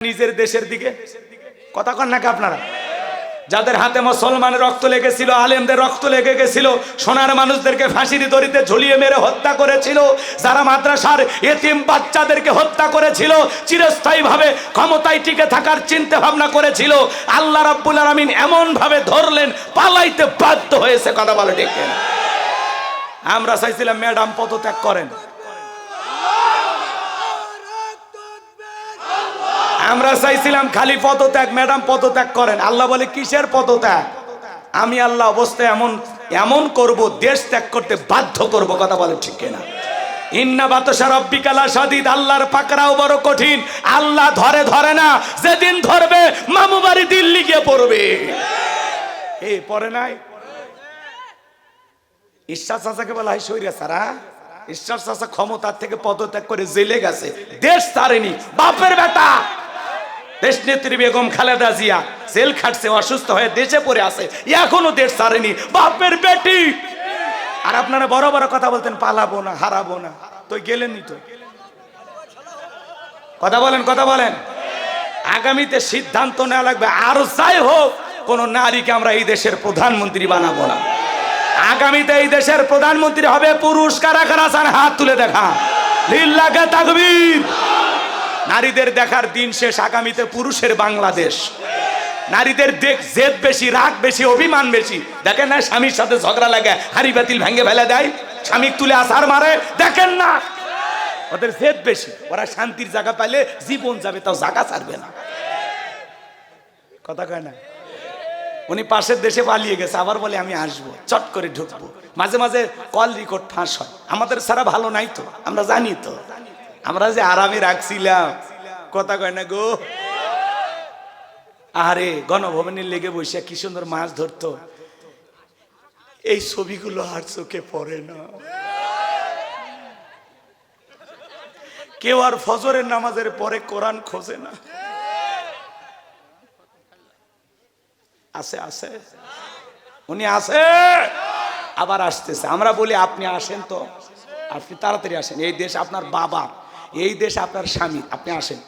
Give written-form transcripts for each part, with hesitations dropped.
নিজের দেশের দিকে কথা কন নাকি আপনারা? যাদের হাতে মুসলমানের রক্ত লেগেছিল, আলেমদের রক্ত লেগে গেছিল, সোনার মানুষদেরকে ফাঁসির দড়িতে ঝুলিয়ে মেরে হত্যা করেছিল, যারা মাদ্রাসার এতিম বাচ্চাদেরকে হত্যা করেছিল, চিরস্থায়ীভাবে ক্ষমতায় টিকে থাকার চিন্তা ভাবনা করেছিল, আল্লাহ রাব্বুল আলামিন এমন ভাবে ধরলেন পালাইতে বাধ্য হয়েছে। কথা বলে ঠিক না? আমরা চাইছিলাম ম্যাডাম পদত্যাগ করেন, আমরা চাইছিলাম খালি পদত্যাগ, ম্যাডাম পদত্যাগ করেন। আল্লাহ বলে কিসের পদত্যাগ? আমি আল্লাহ অবস্থা এমন করব, দেশ ত্যাগ করতে বাধ্য করব। কথা বলে ঠিক কিনা? ইন্না বাতশা রাব্বিকা লাশাদীদ, আল্লাহর পাকড়াও বড় কঠিন। আল্লাহ ধরে না, যেদিন ধরবে মামু বাড়ি দিল্লি গিয়ে পড়বে। এই পড়ে নাই? ঈশ্বর চাচাকে বলা হয় সৈরা সারা। ঈশ্বর চাচা ক্ষমতার থেকে পদত্যাগ করে জেলে গেছে, দেশ ছাড়েনি। বাপের বেটা দেশ নেত্রী বেগম খালেদা জিয়া জেল খাটছে, অসুস্থ হয়ে দেশে পড়ে আছে, এখনো দেশ ছাড়েনি, বাপের বেটি। আর আপনারা বড় বড় কথা বলতেন পালাবো না, হারাবো না, তো গেলেনই তো। কথা বলেন। আগামীতে সিদ্ধান্ত নেওয়া লাগবে, আর যাই হোক কোন নারীকে আমরা এই দেশের প্রধানমন্ত্রী বানাবো না। আগামীতে এই দেশের প্রধানমন্ত্রী হবে পুরুষ। কারা কারা চান হাত তুলে দেখা। লিল্লাহে তাকবীর। নারীদের দেখার দিন শেষ। আগামীতে পুরুষের বাংলাদেশ। নারীদের জেদ বেশি, রাগ বেশি, অভিমান বেশি। দেখেন না স্বামীর সাথে ঝগড়া লাগে হাড়ি বাতিল ভেঙে ফেলে দেয়, স্বামী তুলে আছাড় মারে। দেখেন না ওদের জেদ বেশি। ওরা শান্তির জায়গা পাইলে জীবন যাবে, তাও জায়গা ছাড়বে না। কথা কয় না? উনি পাশের দেশে পালিয়ে গেছে, আবার বলে আমি আসবো, চট করে ঢুকবো। মাঝে মাঝে কল রেকর্ড ফাঁস হয়। আমাদের সারা ভালো নাই তো, আমরা জানি তো, আমরা যে আরামে রাখছিলাম। কথা কয় না গো? আরে গণভবনের লেগে বসে কি সুন্দর মাছ ধরতো, এই ছবিগুলো আর চোখে পড়ে না। কেউ আর ফজরের নামাজের পরে কোরআন খোঁজে না। আছে উনি আছে, আবার আসতেছে। আমরা বলি আপনি আসেন তো, আপনি তাড়াতাড়ি আসেন। এই দেশ আপনার বাবার, এই দেশ আপনার স্বামী, আপনি আসেন।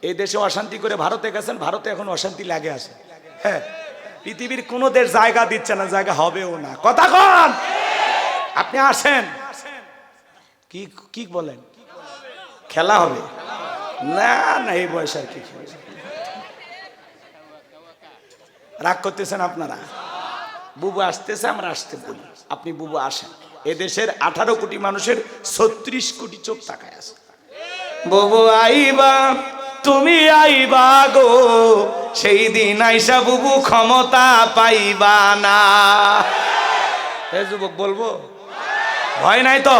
এই দেশে অশান্তি করে ভারতে গেছেন, ভারতে এখন অশান্তি লাগে আছে। হ্যাঁ, পৃথিবীর কোন দেশ জায়গা দিচ্ছে না, জায়গা হবেও না। কথা কন, আপনি আসেন। কি বলেন? খেলা হবে না? এই বয়স আর কি রাগ করতেছেন আপনারা? বুবু আসতেছে, আমরা আসতে বলি, আপনি বুবু আসেন। এদেশের 18 কোটি মানুষের 36 কোটি চোখ তাকায় আছে। বুবু আইবা, তুমি আইবা গো, সেই দিন আইসা বুবু ক্ষমতা পাইবা না। এই যুবক বলবো, ভয় নাই তো?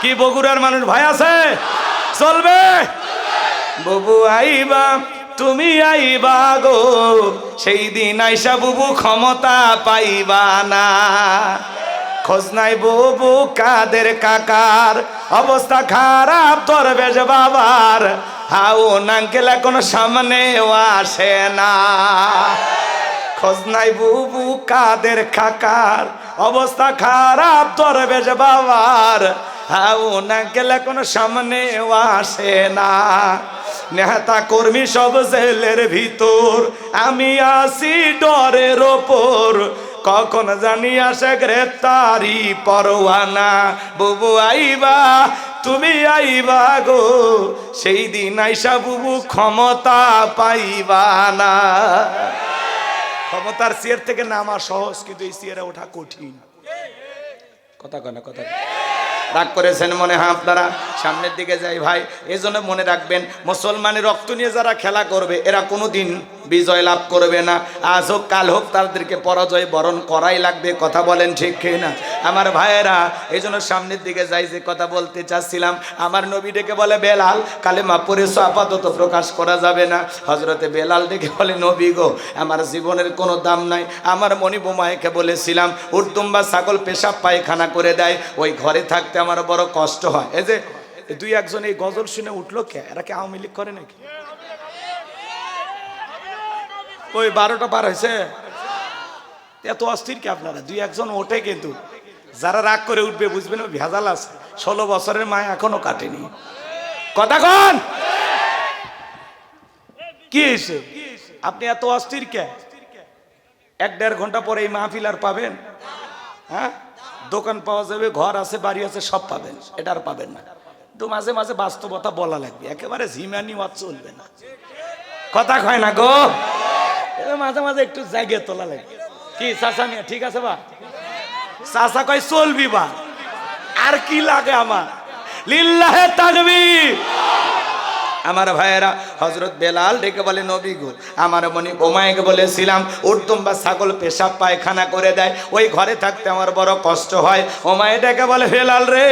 কি বগুড়ার মানুষ ভয় আছে? চলবে। বুবু আইবা, তুমি আইবা গো, সেই দিন আইসা বুবু ক্ষমতা পাইবা না। খোঁজ নাই বুবু কাদের কাকার, অবস্থা খারাপ দরবেশ বাবার, হাউ নাঙ্কেল এখন সামনেও আসে না। খোঁজ নাই বুবু কাদের কাকার, অবস্থা খারাপ দরবেশ বাবার, হাউ নাঙ্কেল এখন সামনেও আসে না। নেতা কর্মী সব জেলের ভিতর, আমি আসি ডরের ওপর, কখন জানি আসে গ্রেফতারি পরোয়ানা। বুবু আইবা, তুমি আইবা গো, সেই দিন আইসা বুবু ক্ষমতা পাইবা না। ক্ষমতার চেয়ার থেকে নামা সহজ, কিন্তু এই চেয়ারে ওঠা কঠিন। কথা কয় না? কথা রাগ করেছেন মনে হয় আপনারা? সামনের দিকে যাই ভাই। এই জন্য মনে রাখবেন, মুসলমানের রক্ত নিয়ে যারা খেলা করবে এরা কোনোদিন বিজয় লাভ করবে না। আজ হোক কাল হোক তাদেরকে পরাজয় বরণ করাই লাগবে। কথা বলেন ঠিক কিনা আমার ভাইয়েরা? এই জন্য সামনের দিকে যাই। যে কথা বলতে চাচ্ছিলাম, আমার নবী ডেকে বলে বেলাল, কালেমা পড়েছো, আপাতত প্রকাশ করা যাবে না। হজরতে বেলাল ডেকে বলে নবী গো, আমার জীবনের কোনো দাম নাই। আমার মণিবোমায়কে বলেছিলাম উর্দুম্বা ছাগল পেশাব পায়খানা করে দেয়, ওই ঘরে থাকতে আমার বড় কষ্ট হয়। এই যে দুই একজন এই গজল শুনে উঠলো কে? এরা কি আওয়ামী লীগ করে নাকি? ওই 12টা পার হয়েছে, এত অস্থির কি আপনারা? দুই একজন ওঠে, কিন্তু যারা রাগ করে উঠবে বুঝবেন ভেজাল আছে। 16 বছরের মায় এখনো কাটেনি। কথা কন। কি হয়েছে? আপনি এত অস্থির কে? 1-1.5 ঘন্টা পরে এই মাহফিল আর পাবেন? হ্যাঁ, দোকান পাওয়া যাবে, ঘর আছে, বাড়ি আছে, সব পাবেন, এটা আর পাবেন না। তো মাঝে মাঝে বাস্তবতা বলা লাগবে, একেবারে ঝিমানি ওয়াজ চলবে না। কথা কয় না গো? মাঝে মাঝে একটু জায়গা তোলা লাগবে। কি চাচা মিয়া ঠিক আছে বা? চাচা কয় চলবি বা, আর কি লাগে আমার? লিল্লাহে তাকবীর। আমার ভাইয়েরা, হযরত বেলাল ডেকে বলে, নবী গো, আমার মনে ওমাইকে বলেছিলাম উর্দুম বা ছাগল পেশাব পায়খানা করে দেয়, ওই ঘরে থাকতে আমার বড় কষ্ট হয়। ওমাই ডেকে বলে, বেলাল রে,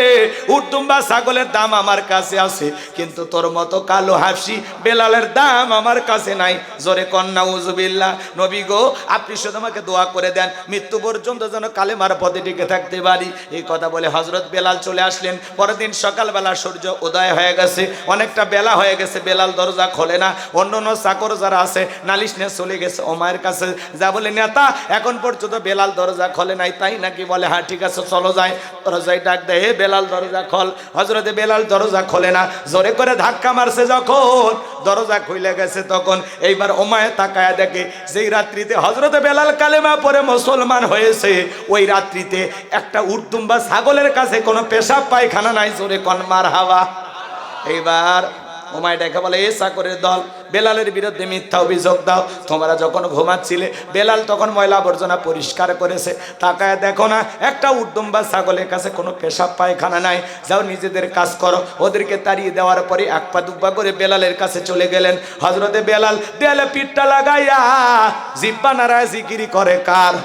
উর্দুম বা ছাগলের দাম আমার কাছে আছে, কিন্তু তোর মতো কালো হাসি বেলালের দাম আমার কাছে নাই। জোরে কন্যা উজুবিল্লাহ। নবী গো, আপনি শুধু আমাকে দোয়া করে দেন, মৃত্যু পর্যন্ত যেন কালেমার পথে টিকে থাকতে পারি। এই কথা বলে হযরত বেলাল চলে আসলেন। পরের দিন সকালবেলা সূর্য উদয় হয়ে গেছে, অনেকটা বেলা হয়ে গেছে। বেলাল দরজা খোলে না। অন্যান্য চাকর যারা আছে নালিশ নিয়ে চলে গেছে ওমায়ের কাছে, যা বলে, নেতা এখন পর্যন্ত বেলাল দরজা খোলে নাই, তাই নাকি? বলে, হ্যাঁ ঠিক আছে, চলো যাই। দরজায় ডাক দেয়, হে বেলাল দরজা খোল। হযরতে বেলাল দরজা খোলে না। জোরে করে ধাক্কা মারছে, যখন দরজা খুলে গেছে তখন এইবার ওমায়ে তাকায়া দেখে, যেই রাত্রিতে হযরতে বেলাল কালেমা পড়ে মুসলমান হয়েছে, ওই রাত্রিতে একটা উর্দুম বা ছাগলের কাছে কোনো পেশাব পায়খানা নাই। জোরে কোন মারহাবা। এইবার ওমায় ডেকে বলে, এ চাকরের দল, বেলালের বিরুদ্ধে মিথ্যা অভিযোগ দাও। তোমরা যখন ঘুমাচ্ছিলে বেলাল তখন ময়লা আবর্জনা পরিষ্কার করেছে, তাকায় দেখো না একটা উর্দুম বা ছাগলের কাছে কোনো পেশাব পায়খানা নাই, যাও নিজেদের কাজ করো। ওদেরকে তাড়িয়ে দেওয়ার পরে এক পা দুপা করে বেলালের কাছে চলে গেলেন। হযরতে বেলাল দেয়ালে পিঠটা লাগাইয়া জিব্বা নাড়ায় জিকিরি করে কার?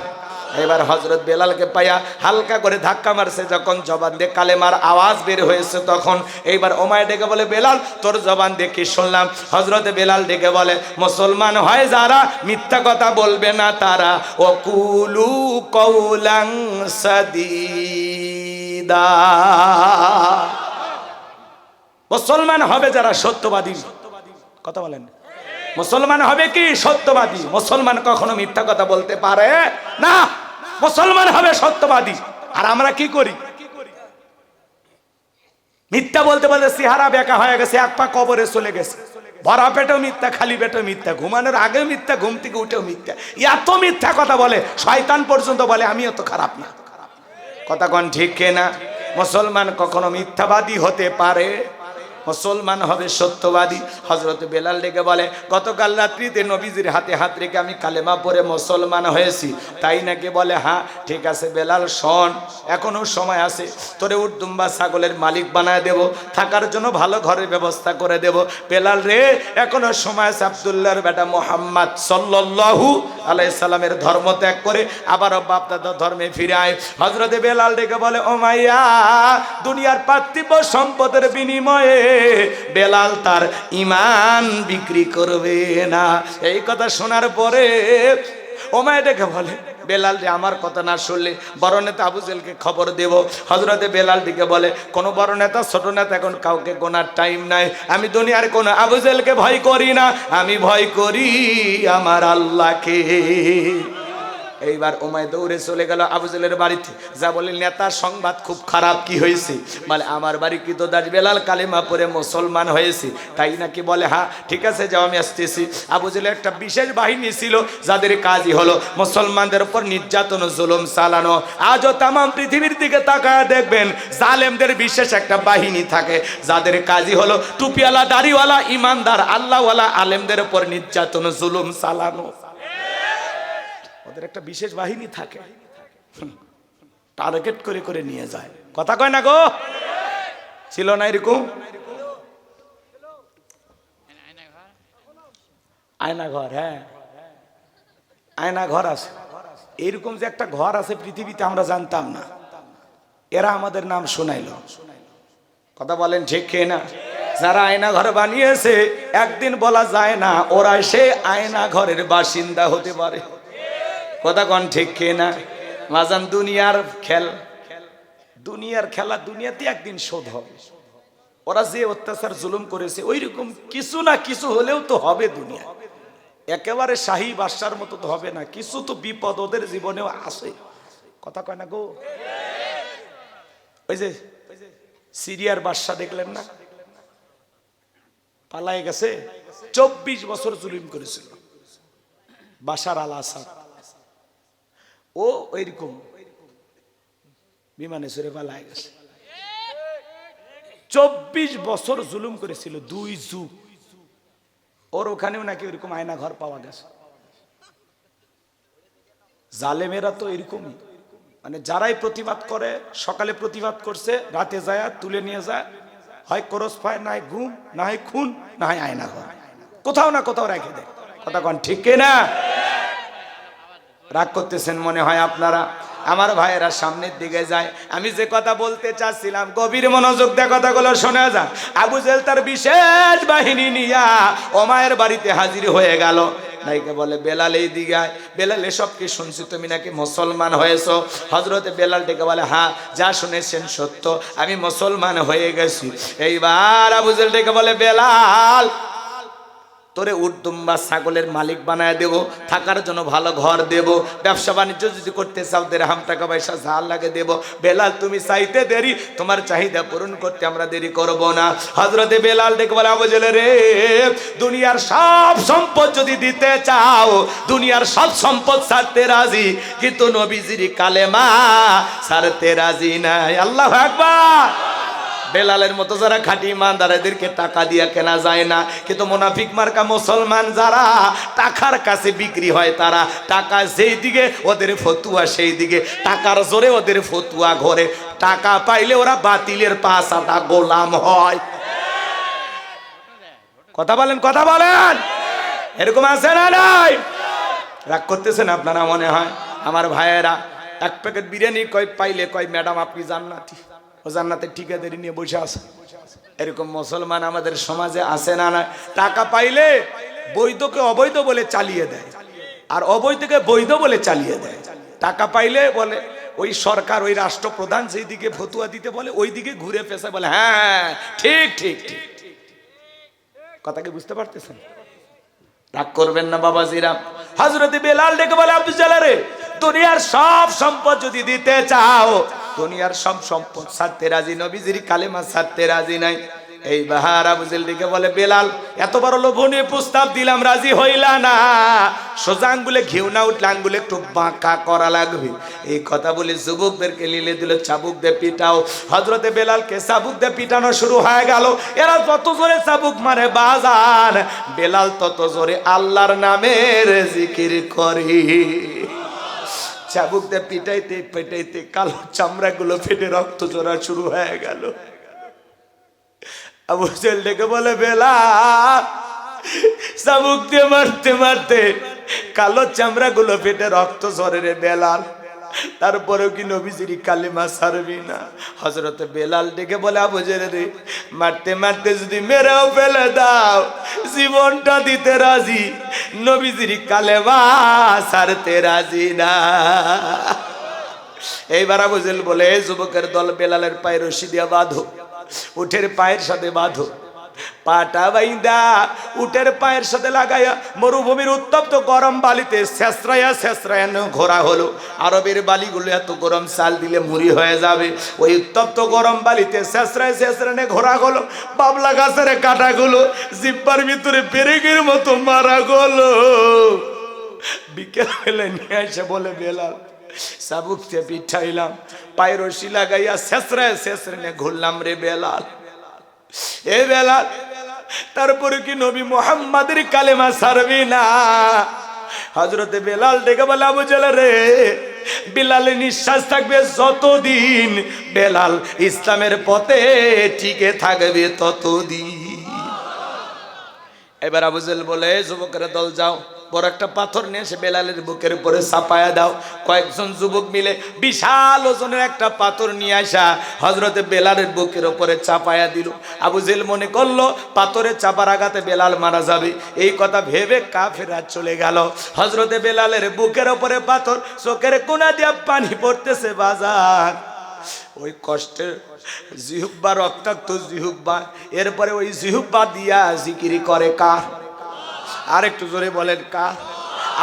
এবার হযরত বেলালকে পাইয়া হালকা করে ধাক্কা মারছে, যখন জবান দিয়ে কালেমার আওয়াজ বের হয়েছে তখন এইবার ওমায় ডেকে বলে, বেলাল তোর জবান দিয়ে কি শুনলাম? হযরতে বেলাল ডেকে বলে, মুসলমান হয় যারা মিথ্যা কথা বলবে না তারা, ওয়াকুলু কওলান সাদীদা। মুসলমান হবে যারা সত্যবাদী। কথা বলেন, মুসলমান হবে কি? সত্যবাদী। মুসলমান কখনো মিথ্যা কথা বলতে পারে না, মুসলমান হবে সত্যবাদী। আর আমরা কি করি? মিথ্যা বলতে বলতে চেহারা বেঁকা হয়ে গেছে, এক পা কবরে চলে গেছে। ভরা পেটেও মিথ্যা, খালি পেটেও মিথ্যা, ঘুমানোর আগেও মিথ্যা, ঘুম থেকে উঠেও মিথ্যা। এত মিথ্যা কথা বলে, শয়তান পর্যন্ত বলে আমি এত খারাপ না। কথা কোন ঠিক কিনা? মুসলমান কখনো মিথ্যাবাদী হতে পারে? মুসলমান হবে সত্যবাদী। হযরত বেলাল ডেকে বলে, গতকাল রাত্রিতে নবীজির হাতে হাত রেখে আমি কালেমা পড়ে মুসলমান হয়েছি, তাই নাকি? বলে, হ্যাঁ ঠিক আছে বেলাল, শোন এখনো সময় আছে, তোরে উর্দুম বা ছাগলের মালিক বানায় দেব, থাকার জন্য ভালো ঘরের ব্যবস্থা করে দেব। বেলাল রে, এখনো সময় আছে, আব্দুল্লাহর বেটা মুহাম্মদ সাল্লাল্লাহু আলাইহি সাল্লামের ধর্ম ত্যাগ করে আবারও বাপ দাদার ধর্মে ফিরে আয়। হযরতে বেলাল ডেকে বলে, ও মাইয়া, দুনিয়ার পার্থিব সম্পদের বিনিময়ে বেলাল তার ঈমান বিক্রি করবে না। এই কথা শোনার পরে ওমায় ডেকে বলে, বেলাল রে, আমার কথা না শুনলে বড় নেতা আবু জেহেলকে খবর দেব। হযরতে বেলাল দিকে বলে, কোন বড় নেতা ছোট নেতা এখন কাউকে গোনার টাইম নাই। আমি দুনিয়ার কোন আবু জেহেলকে ভয় করি না, আমি ভয় করি আমার আল্লাহকে। এইবার ওমায় দৌড়ে চলে গেল আবু জেহেলের বাড়িতে, যা বলে, নেতার সংবাদ খুব খারাপ। কি হয়েছে? বলে, আমার বাড়ি কৃতদাস বেলাল কালেমা পড়ে মুসলমান হয়েছে, তাই নাকি? বলে, হ্যাঁ ঠিক আছে, যাও আমি আসতেছি। আবু জেহেলের একটা বিশেষ বাহিনী ছিল, যাদের কাজই হলো মুসলমানদের উপর নির্যাতন জুলুম চালানো। আজও তাম পৃথিবীর দিকে তাকায় দেখবেন, জালেমদের বিশেষ একটা বাহিনী থাকে, যাদের কাজই হলো টুপিওয়ালা, দাড়িওয়ালা, ইমানদার, আল্লাহওয়ালা আলেমদের উপর নির্যাতন জুলুম চালানো। ওদের একটা বিশেষ বাহিনী থাকে, টার্গেট করে করে নিয়ে যায়। কথা কয় না গো? ছিল না এরকম? আয়না ঘর, হ্যাঁ আয়না ঘর আছে। এরকম যে একটা ঘর আছে পৃথিবীতে আমরা জানতাম না, এরা আমাদের নাম শোনাইলো। কথা বলেন ঠিক না? যারা আয়না ঘর বানিয়েছে, একদিন বলা যায় না ওরা সে আয়না ঘরের বাসিন্দা হতে পারে। কথা কোন ঠিক কিনা? মাজান, দুনিয়ার খেলা দুনিয়াতে একদিন শোধ হবে। ওরা যে অত্যাচার জুলুম করেছে, ওই রকম কিছু না কিছু হলেও তো হবে দুনিয়া। একেবারে শাহী বাদশার মতো তো হবে না, কিছু তো বিপদ ওদের জীবনেও আসে। কথা কয় না গো? ওই যে সিরিয়ার বাদশা দেখলেন না, পালায় গেছে, 24 বছর জুলুম করেছিল বাশার আল আসাদ। ও ওইরকম বিমানে চড়ে পালায় গেছে। 24 বছর জুলুম করেছিল, 2 যুগ। ওর ওখানেও নাকি ওইরকম আয়না ঘর পাওয়া গেছে। জালেমেরা তো এরকমই, মানে যারাই প্রতিবাদ করে, সকালে প্রতিবাদ করছে, রাতে যায় তুলে নিয়ে যায়, হয় ক্রস ফায়ার, না হয় গুম, না হয় খুন, না হয় আয়না ঘর, কোথাও না কোথাও রেখে দেয়। কথা কন ঠিক কিনা? রাগ করতেছেন মনে হয় আপনারা। আমার ভাইয়েরা সামনের দিকে যায়। আমি যে কথা বলতে চাচ্ছিলাম, গভীর মনোযোগ দিয়ে কথাগুলো শোনা যাক। আবু জেহেল তার বিশেষ বাহিনী নিয়া ওমায়ের বাড়িতে হাজির হয়ে গেল। নাইকে বলে বেলাল এই দিকে আয়। বেলাল এসব কি শুনছি, তুমি নাকি মুসলমান হয়েছো? হযরতে বেলাল ডেকে বলে হ্যাঁ, যা শুনেছেন সত্য, আমি মুসলমান হয়ে গেছি। এইবার আবু জেহেল ডেকে বলে বেলাল, তোরে উটদুম্বা ছাগলের মালিক বানায় দেব, থাকার জন্য ভালো ঘর দেব, ব্যবসা বাণিজ্য যদি করতে চাও দেড়হাম টাকা পয়সা যা লাগে দেব। বেলাল তুমি চাইতে দেরি, তোমার চাহিদা পূরণ করতে আমরা দেরি করব না। হযরতে বেলাল ডেকে বলে আবু জেহেল রে, দুনিয়ার সব সম্পদ যদি দিতে চাও, দুনিয়ার সব সম্পদ ছাড়তে রাজি, কিন্তু নবীজির কালেমা ছাড়তে রাজি নাই। আল্লাহু আকবার। বেলালের মতো যারা খাঁটি ইমানদার, এদেরকে টাকা দিয়ে কেনা যায় না, কিন্তু মুনাফিক মার্কা মুসলমান যারা টাকার কাছে বিক্রি হয়, তারা টাকা যেই দিকে ওদের ফতুয়া সেই দিকে, টাকার জোরে ওদের ফতুয়া ঘরে, টাকা পাইলে ওরা বাতিলের পাছাটা গোলাম হয়। কথা বলেন, কথা বলেন। এরকম আছে না নাই? রাগ করতেছেন আপনারা মনে হয়। আমার ভাইয়েরা, এক প্যাকেট বিরিয়ানি কয় পাইলে কয় ম্যাডাম আপনি জান্নাতি, ও জান্নাতের ঠিকাদারি নিয়ে বসে আছে। এরকম মুসলমান আমাদের সমাজে আছে না না? টাকা পাইলে বৈধকে অবৈধ বলে চালিয়ে দেয়, আর অবৈধকে বৈধ বলে চালিয়ে দেয়। টাকা পাইলে বলে ওই সরকার, ওই রাষ্ট্রপ্রধান যেই দিকে ফতুয়া দিতে বলে ওই দিকে ঘুরে পেশা বলে হ্যাঁ ঠিক ঠিক ঠিক। কথা কি বুঝতে পারতেছেন? রাগ করবেন না বাবাজিরা। হযরত বেলাল ডেকে বলে আবু জেহেল রে, দুনিয়ার সব সম্পদ যদি দিতে চাও, দুনিয়ার সব সম্পদ ছাড়তে রাজি, নবীজির কালেমা ছাড়তে রাজি নাই। এইবার আবু জেহেল ডেকে বলে বেলাল, এত বড় লোভনীয় প্রস্তাব দিলাম, রাজি হইলা না, সোজা আঙ্গুলে ঘিউ না উঠলে আঙ্গুলে একটু বাঁকা করা লাগবে। এই কথা বলে যুবকদেরকে লিলে দিল, চাবুক দিয়ে পিটাও। হযরতে বেলালকে চাবুক দিয়ে পিটানো শুরু হয়ে গেল। এরা যত জোরে চাবুক মারে বাজান, বেলাল তত জোরে আল্লাহর নামের জিকির করে। চাবুক দিয়ে পিটাইতে পিটাইতে কালো চামড়া গুলো ফেটে রক্ত ঝরা শুরু হয়ে গেল। আবু জেহেল ডেকে বলে বেলাল, চাবুক দিয়ে মারতে মারতে কালো চামড়া গুলো ফেটে রক্ত ঝরে রে বেলাল, তারপরেও কি নবীজির কালেমা ছাড়বি না? হযরতে বেলাল ডেকে বলে আবু জেহেল রে, মারতে মারতে যদি মেরেও ফেলে দাও, জীবনটা দিতে রাজি, নবীজির কালেমা ছাড়তে রাজি না। এইবার আবু জেহেল বলে, যুবকের দল, বেলালের পায়ে রশি দিয়া বাঁধো, উটের পায়ের সাথে বাঁধো, পাটা বাইন্দা উটের পায়ের সাথে লাগাইয়া মরুভূমির উত্তপ্ত গরম বালিতে ছেঁচড়াইয়া ছেঁচড়াইয়া ঘোরা হলো। আরবের বালিগুলো এত গরম, চাল দিলে মুড়ি হয়ে যাবে। ওই উত্তপ্ত গরম বালিতে ছেঁচড়ায় ছেঁচড়ানে ঘোরা হলো। বাবলা গাছের কাঁটাগুলো জিব্বার ভিতরে পেরেকের মতো মারা গেলো। বিকেল বেলা নিয়ে এসে বলে বেলাল, চাবুক দিয়ে পিঠাইলাম, পায়ে রশি লাগাইয়া ছেঁচড়ায় ছেঁচড়ানে ঘুরলাম রে বেলাল। এ বেলাল, তারপরে কি নবী মুহাম্মাদের কালেমা ছাড়বি না? হযরতে বেলাল ডেকে বলে আবু জেহেল রে, বেলালের নিঃশ্বাস থাকবে যতদিন, বেলাল ইসলামের পথে টিকে থাকবে ততদিন। এবার আবু জেহেল বলে, যুবকের দল যাও, বড় একটা পাথর নিয়ে এসে বেলালের বুকের উপরে চাপায়া দাও। কয়েকজন যুবক মিলে বিশাল ওজনের একটা পাথর নিয়ে আসা হযরতে বেলালের বুকের উপরে চাপায়া দিল। আবু জেহেল মনে করলো পাথরের চাপার আঘাতে বেলাল মারা যাবে। এই কথা ভেবে কাফেররা চলে গেল। হযরতে বেলালের বুকের উপরে পাথর, চোখের কোনা দিয়া পানি পড়তেছে বাজার। ওই কষ্টের জিহুব্বা, রক্তাক্ত জিহুব্বা, এরপরে ওই জিহুব্বা দিয়া জিকিরি করে কার? আর একটু জোরে বলেন কার?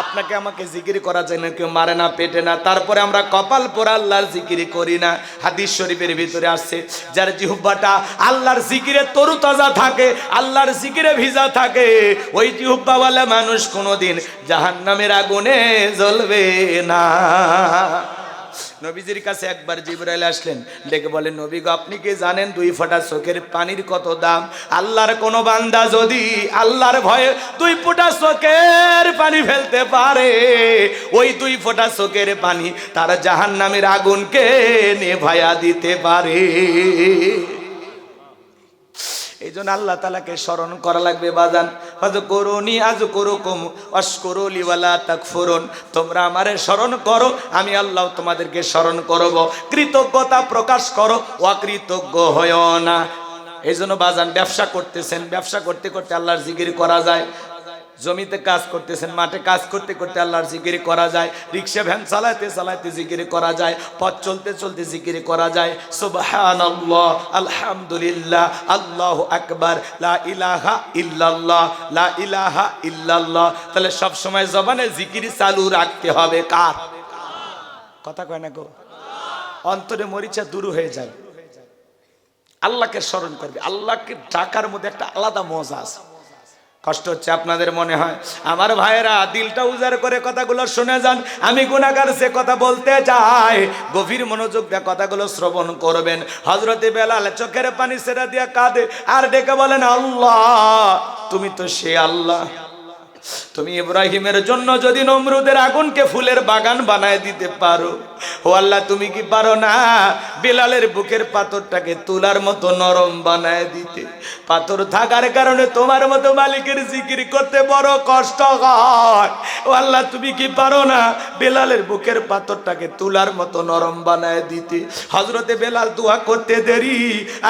আপনাকে আমাকে জিকির করা যায় না, কেউ মারে না, পেটে না, তারপরে আমরা কপাল পোড়া আল্লাহর জিকির করি না। হাদিস শরীফের ভিতরে আসছে, যার জিহ্বাটা আল্লাহর জিকিরে তরুতাজা থাকে, আল্লাহর জিকিরে ভিজা থাকে, ওই জিহ্বাওয়ালা মানুষ কোনোদিন জাহান্নামের আগুনে জ্বলবে না। নবীজির কাছে একবার জিবরাইল আসলেন, ডেকে বলেন, নবী গো, আপনি কি জানেন 2 ফোঁটা চোখের পানির কত দাম? আল্লাহর কোন বান্দা যদি আল্লাহর ভয়ে 2 ফোঁটা চোখের পানি ফেলতে পারে, ওই 2 ফোঁটা চোখের পানি তার জাহান্নামের আগুনকে নেভায়া দিতে পারে। এই জন্য আল্লাহ তাআলাকে স্মরণ করা লাগবে বাজান। ফাযকুরুনি আযকুরুকুম ওয়াশকুরুলি ওয়ালা তাকফুরুন। তোমরা আমারে স্মরণ করো, আমি আল্লাহ তোমাদেরকে স্মরণ করব। কৃতজ্ঞতা প্রকাশ করো, অকৃতজ্ঞ হয়ো না। এই জন্য বাজান, ব্যবসা করতেছেন, ব্যবসা করতে করতে আল্লাহর জিকির করা যায়। জমিতে কাজ করতেছেন, মাঠে কাজ করতে করতে আল্লাহর জিকির করা যায়। রিক্সা ভ্যান চালাতে চালাতে জিকির করা যায়। পথ চলতে চলতে জিকির করা যায়। সুবহানাল্লাহ, আলহামদুলিল্লাহ, আল্লাহু আকবার, লা ইলাহা ইল্লাল্লাহ, লা ইলাহা ইল্লাল্লাহ। তাহলে সব সময় জবানে জিকির চালু রাখতে হবে। কার কথা কয় না গো? অন্তরে মরিচা দূর হয়ে যায়। আল্লাহকে স্মরণ করবে। আল্লাহকে ডাকার মধ্যে একটা আলাদা মজা আছে। কষ্ট হচ্ছে আপনাদের মনে হয়? আমার ভাইয়েরা, দিলটা উজাড় করে কথাগুলো শুনে যান। আমি গুনাহগার সে কথা বলতে চাই, গভীর মনোযোগ দিয়ে কথাগুলো শ্রবণ করবেন। হযরতে বেলাল চোখের পানি ছেড়ে দিয়ে কাঁদে আর ডেকে বলেন, আল্লাহ, তুমি তো সে আল্লাহ, তুমি ইব্রাহিমের জন্য যদি নমরুদের আগুনকে ফুলের বাগান বানায় দিতে পারো, ও আল্লাহ, তুমি কি পারো না বেলালের বুকের পাথরটাকে তুলার মতো নরম বানায় দিতে? পাথর থাকার কারণে তোমার মতো মালিকের জিকির করতে বড় কষ্ট হয়। ও আল্লাহ, তুমি কি পারো না বেলালের বুকের পাথরটাকে তুলার মতো নরম বানায় দিতে? হযরতে বেলাল দোয়া করতে দেরি,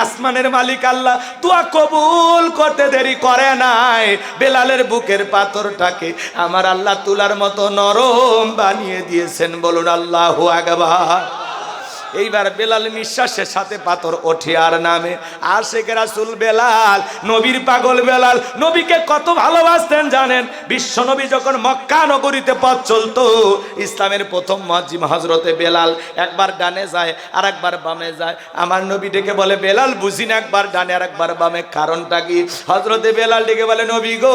আসমানের মালিক আল্লাহ দোয়া কবুল করতে দেরি করে নাই। বেলালের বুকের পাথরটাকে আমার আল্লাহ তুলার মতো নরম বানিয়ে দিয়েছেন। বলুন আল্লাহু আকবার। এইবার বেলাল নিঃশ্বাসের সাথে পাথর ওঠে আর নামে। আশিক রাসূল বেলাল, নবীর পাগল বেলাল, নবীকে কত ভালোবাসতেন জানেন? বিশ্ব নবী যখন মক্কা নগরীতে পথ চলতো, ইসলামের প্রথম মুয়াজ্জিন হযরতে বেলাল একবার ডানে যায় আর একবার বামে যায়। আমার নবী ডেকে বলে, বেলাল, বুঝি না একবার ডানে আর একবার বামে, কারণটা কি? হযরতে বেলাল ডেকে বলে, নবী গো,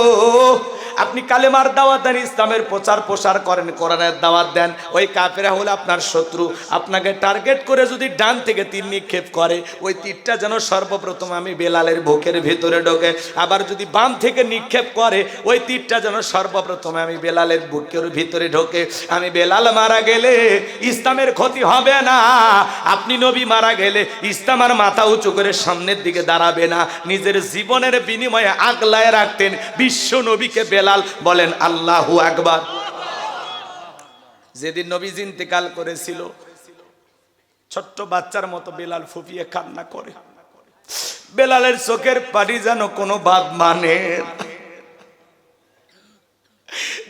আপনি কালেমার দাওয়াত দেন, ইসলামের প্রচার প্রসার করেন, কোরআনের দাওয়াত দেন। ওই কাফেররা হলো আপনার শত্রু, আপনাকে টার্গেট করে যদি ডান থেকে তীর নিক্ষেপ করে, ওই তীরটা যেন সর্বপ্রথম আমি বেলালের বুকের ভিতরে ঢোকে। আবার যদি বাম থেকে নিক্ষেপ করে, ওই তীরটা যেন সর্বপ্রথমে আমি বেলালের বুকের ভিতরে ঢোকে। আমি বেলাল মারা গেলে ইসলামের ক্ষতি হবে না, আপনি নবী মারা গেলে ইসলাম আর মাথা উঁচু করে সামনের দিকে দাঁড়াবে না। নিজের জীবনের বিনিময়ে আগলায় রাখতেন বিশ্ব নবীকে বেলাল। বলেন আল্লাহু আকবার। যেদিন নবীজি ইন্তেকাল করেছিল, ছোট্ট বাচ্চার মতো বেলাল ফুপিয়ে কান্না করে। বেলালের চোখের পানি যেন কোনো বাদ মানে,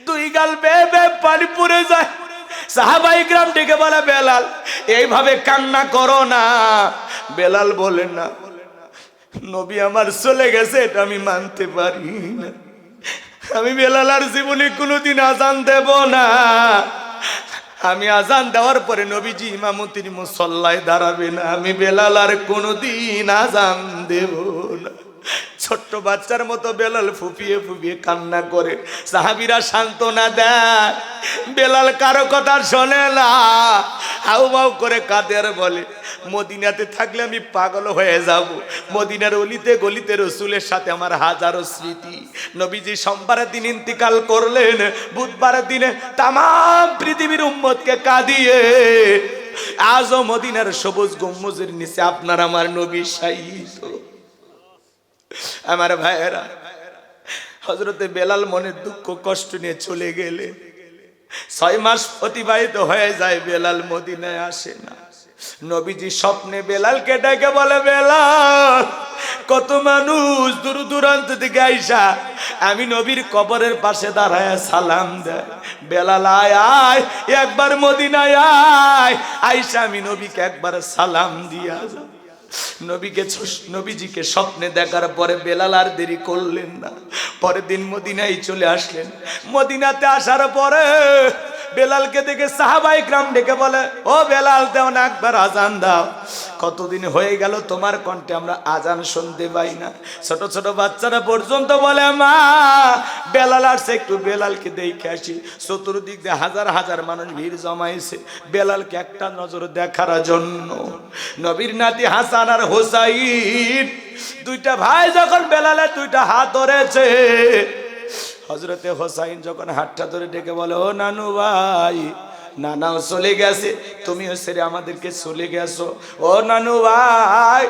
2 গাল বেয়ে বেয়ে পানি পড়ে যায়। সাহাবায়ে কিরাম ডেকে বলে, বেলাল, এইভাবে কান্না করো না। বেলাল বলে, না, নবী আমার চলে গেছে, এটা আমি মানতে পারি না। আমি বেলাল আর জীবনে কোনোদিন আজান দেব না। আমি আজান দেওয়ার পরে নবীজি ইমামতির মুসল্লায় দাঁড়াবে না, আমি বেলাল আর কোনোদিন আজান দেব না। ছোট্ট বাচ্চার মতো বেলাল ফুপিয়ে ফুপিয়ে কান্না করে। সাহাবীরা সান্ত্বনা দেয়, বেলাল কারো কথা শোনে না, হাউমাউ করে কাঁদে আর বলে, মদিনাতে থাকলে আমি পাগল হয়ে যাব। মদিনার অলিতে গলিতে রসুলের সাথে আমার হাজারো স্মৃতি। নবীজি সোমবারের দিন ইন্তিকাল করলেন, বুধবারের দিনে তামাম পৃথিবীর উম্মতকে কাঁদিয়ে আজও মদিনার সবুজ গম্বুজের নিচে আপনার আমার নবী শায়িত। আমার ভাইয়েরা, হযরতে বেলাল মনের দুঃখ কষ্ট নিয়ে চলে গেলে 6 মাস অতিবাহিত হয়ে যায়, বেলাল মদিনায় আসে না। নবীজি স্বপ্নে বেলালকে ডেকে বলে, বেলাল, কত মানুষ দূর দূরান্ত থেকে আইসা আমি নবীর কবরের পাশে দাঁড়ায় সালাম দেয়। বেলাল, আয় আয়, একবার মদিনায় আয়, আইসা আমি নবীকে একবার সালাম দিয়া যা। নবীজিকে স্বপ্নে দেখার পরে বেলাল আর দেরি করলেন না, পরের দিন মদিনায় চলে আসলেন। মদিনাতে আসার পরে বেলালকে দেখে সাহাবায়ে কিরাম ডেকে বলে, ও বেলাল, দাও না একবার আজান দাও। কতদিন হয়ে গেল তোমার কণ্ঠে আমরা আজান শুনতে পাই না। ছোট ছোট বাচ্চারা পর্যন্ত বলে, মা বেলাল আসছে, একটু বেলালকে দেখে আসি। চতুর্দিক দিয়ে হাজার হাজার মানুষ ভিড় জমাইছে বেলালকে একটা নজর দেখার জন্য। নবীর নাতি হাসান আর হোসাইন দুইটা ভাই যখন বেলালের দুইটা হাত ধরেছে, হযরতে হোসাইন যখন হাতটা ধরে ডেকে বলে, ও নানু ভাই, নানাও চলে গেছে, তুমিও সেরে আমাদেরকে চলে গেছো। ও নানু ভাই,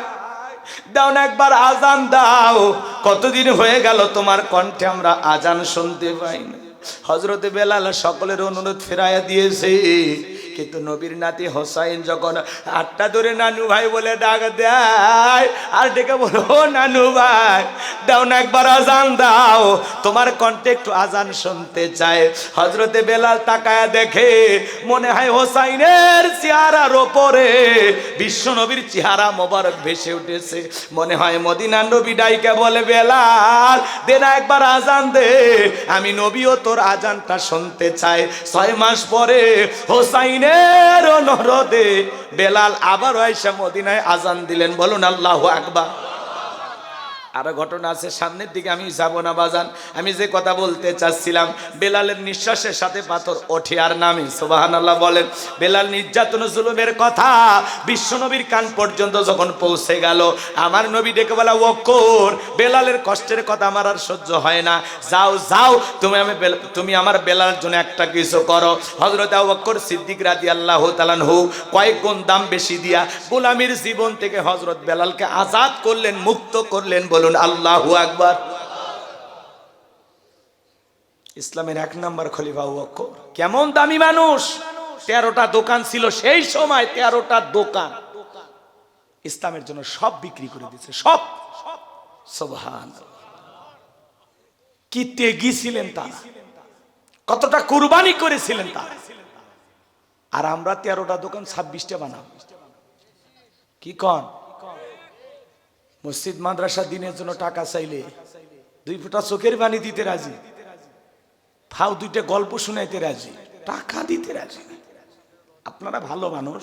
দাও না একবার আজান দাও, কতদিন হয়ে গেল তোমার কণ্ঠে আমরা আজান শুনতে পাই না। হযরতে বেলাল সকলের অনুরোধ ফেরাইয়া দিয়েছে, কিন্তু নবীর নাতি হোসাইন যখন হাতটা ধরে নানু ভাই বলে ডাক দেয়, আর ডেকে বলো, ও নানু ভাই, দাও না একবার আজান দাও, তোমার কণ্ঠে একটু আজান শুনতে চায়। হযরতে বেলাল তাকায়া দেখে, মনে হয় হোসাইনের চেহারার ওপরে বিশ্ব নবীর চেহারা মোবারক ভেসে উঠেছে। মনে হয় মদিনার নবী ডাইকে বলে, বেলাল, দে না একবার আজান দে, আমি নবীও তোর আজানটা শুনতে চাই। 6 মাস পরে হোসাইনের অনুরোধে বেলাল আবার আয়েশা মদিনায় আজান দিলেন। বলুন আল্লাহু আকবার। আরো ঘটনা আছে, সামনের দিকে আমি যাব না বাজান। আমি যে কথা বলতে চাচ্ছিলাম, বেলালের নিঃশ্বাসের সাথে পাথর ওঠে আর নামে। সুবহানাল্লাহ বলেন। বেলাল নির্যাতন জুলুমের কথা বিশ্বনবীর কান পর্যন্ত যখন পৌঁছে গেল, আমার নবী ডেকে বলা, ওকর, বেলালের কষ্টের কথা আমার আর সহ্য হয় না, যাও যাও, তুমি আমার বেলালের জন্য একটা কিছু করো। হযরত আবু বকর সিদ্দিক রাদিয়াল্লাহু তাআলা আনহু কয়েক গুণ দাম বেশি দিয়া গোলামীর জীবন থেকে হযরত বেলালকে আজাদ করলেন, মুক্ত করলেন। বলুন আল্লাহু আকবার। ইসলামের 1 নম্বর খলিফা আবু বকর। কেমন দামি মানুষ! 13টা দোকান ছিল সেই সময়, 13টা দোকান ইসলামের জন্য সব বিক্রি করে দিয়েছে, সব। সুবহানাল্লাহ। কি ত্যাগী ছিলেন তারা, কতটা কুরবানি করেছিলেন তারা। আর আমরা 13টা দোকান 26টা বানাবো, কি কন? মসজিদ মাদ্রাসা দিনের জন্য টাকা চাইলে 2 ফোঁটা চোখের পানি দিতে রাজি, ফাও 2টা গল্প শুনাইতে রাজি, টাকা দিতে রাজি। আপনারা ভালো মানুষ,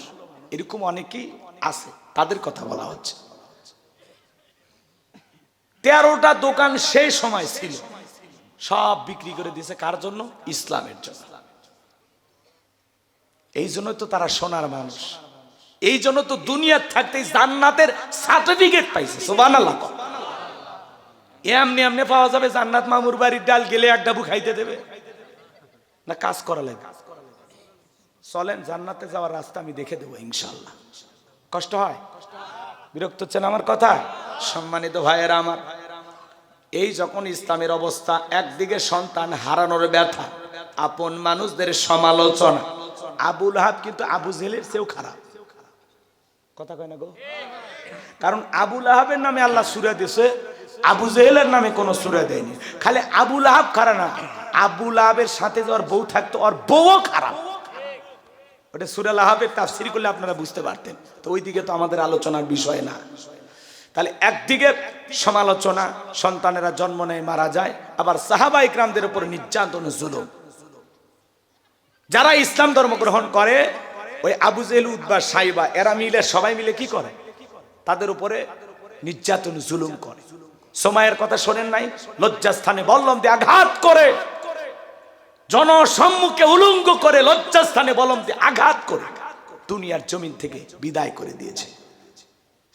এরকম অনেকেই আছে, তাদের কথা বলা হচ্ছে। 13টা দোকান সেই সময় ছিল, সব বিক্রি করে দিয়েছে। কার জন্য? ইসলামের জন্য। এই জন্য তো তারা সোনার মানুষ, এই জন্য তো দুনিয়ার থাকতে জান্নাতের সার্টিফিকেট পাইছে। সুবহানাল্লাহ। এমনি এমনি পাওয়া যাবে জান্নাত? মামুর বাড়ির ডাল গেলে এক ডাবু খাইতে দেবে না? কাজ করা লাগবে। চলেন, জান্নাতে যাওয়ার রাস্তা আমি দেখে দেবো ইনশাআল্লাহ। কষ্ট হয়? বিরক্ত হচ্ছেন আমার কথা? সম্মানিত ভাইয়েরা আমার, এই যখন ইসলামের অবস্থা, একদিকে সন্তান হারানোর ব্যথা, আপন মানুষদের সমালোচনা। আবু লাহাব কিন্তু আবু জেহেলের চেয়েও খারাপ। কথা কয় না গো? কারণ আবু লাহাবের নামে আল্লাহ সূরা দিয়েছে, আবু জেহেলের নামে কোনো সূরা দেয়নি। খালি আবু লাহাব খারাপ না, আবু লাহাবের সাথে যার বউ থাকতো, আর বউও খারাপ। ওটা সূরা লাহাবের তাফসীর করলে আপনারা বুঝতে পারতেন। তো ওই দিকে তো আমাদের আলোচনার বিষয় না। তাহলে একদিকে সমালোচনা, সন্তানেরা জন্ম নেয় মারা যায়, আবার সাহাবায়ে কিরামদের উপর নির্যাতন জুলুম। যারা ইসলাম ধর্ম গ্রহণ করে, ওই আবু জেহেল, উতবা, সাইবা, এরা মিলে, সবাই মিলে কি করে? তাদের উপরে নির্যাতন জুলুম করে। সময়ের কথা শোনেন নাই? লজ্জাস্থানে বল্লম দিয়ে আঘাত করে, জনসম্মুখে উলঙ্গ করে, লজ্জাস্থানে বল্লম দিয়ে আঘাত করে দুনিয়ার জমিন থেকে বিদায় করে দিয়েছে।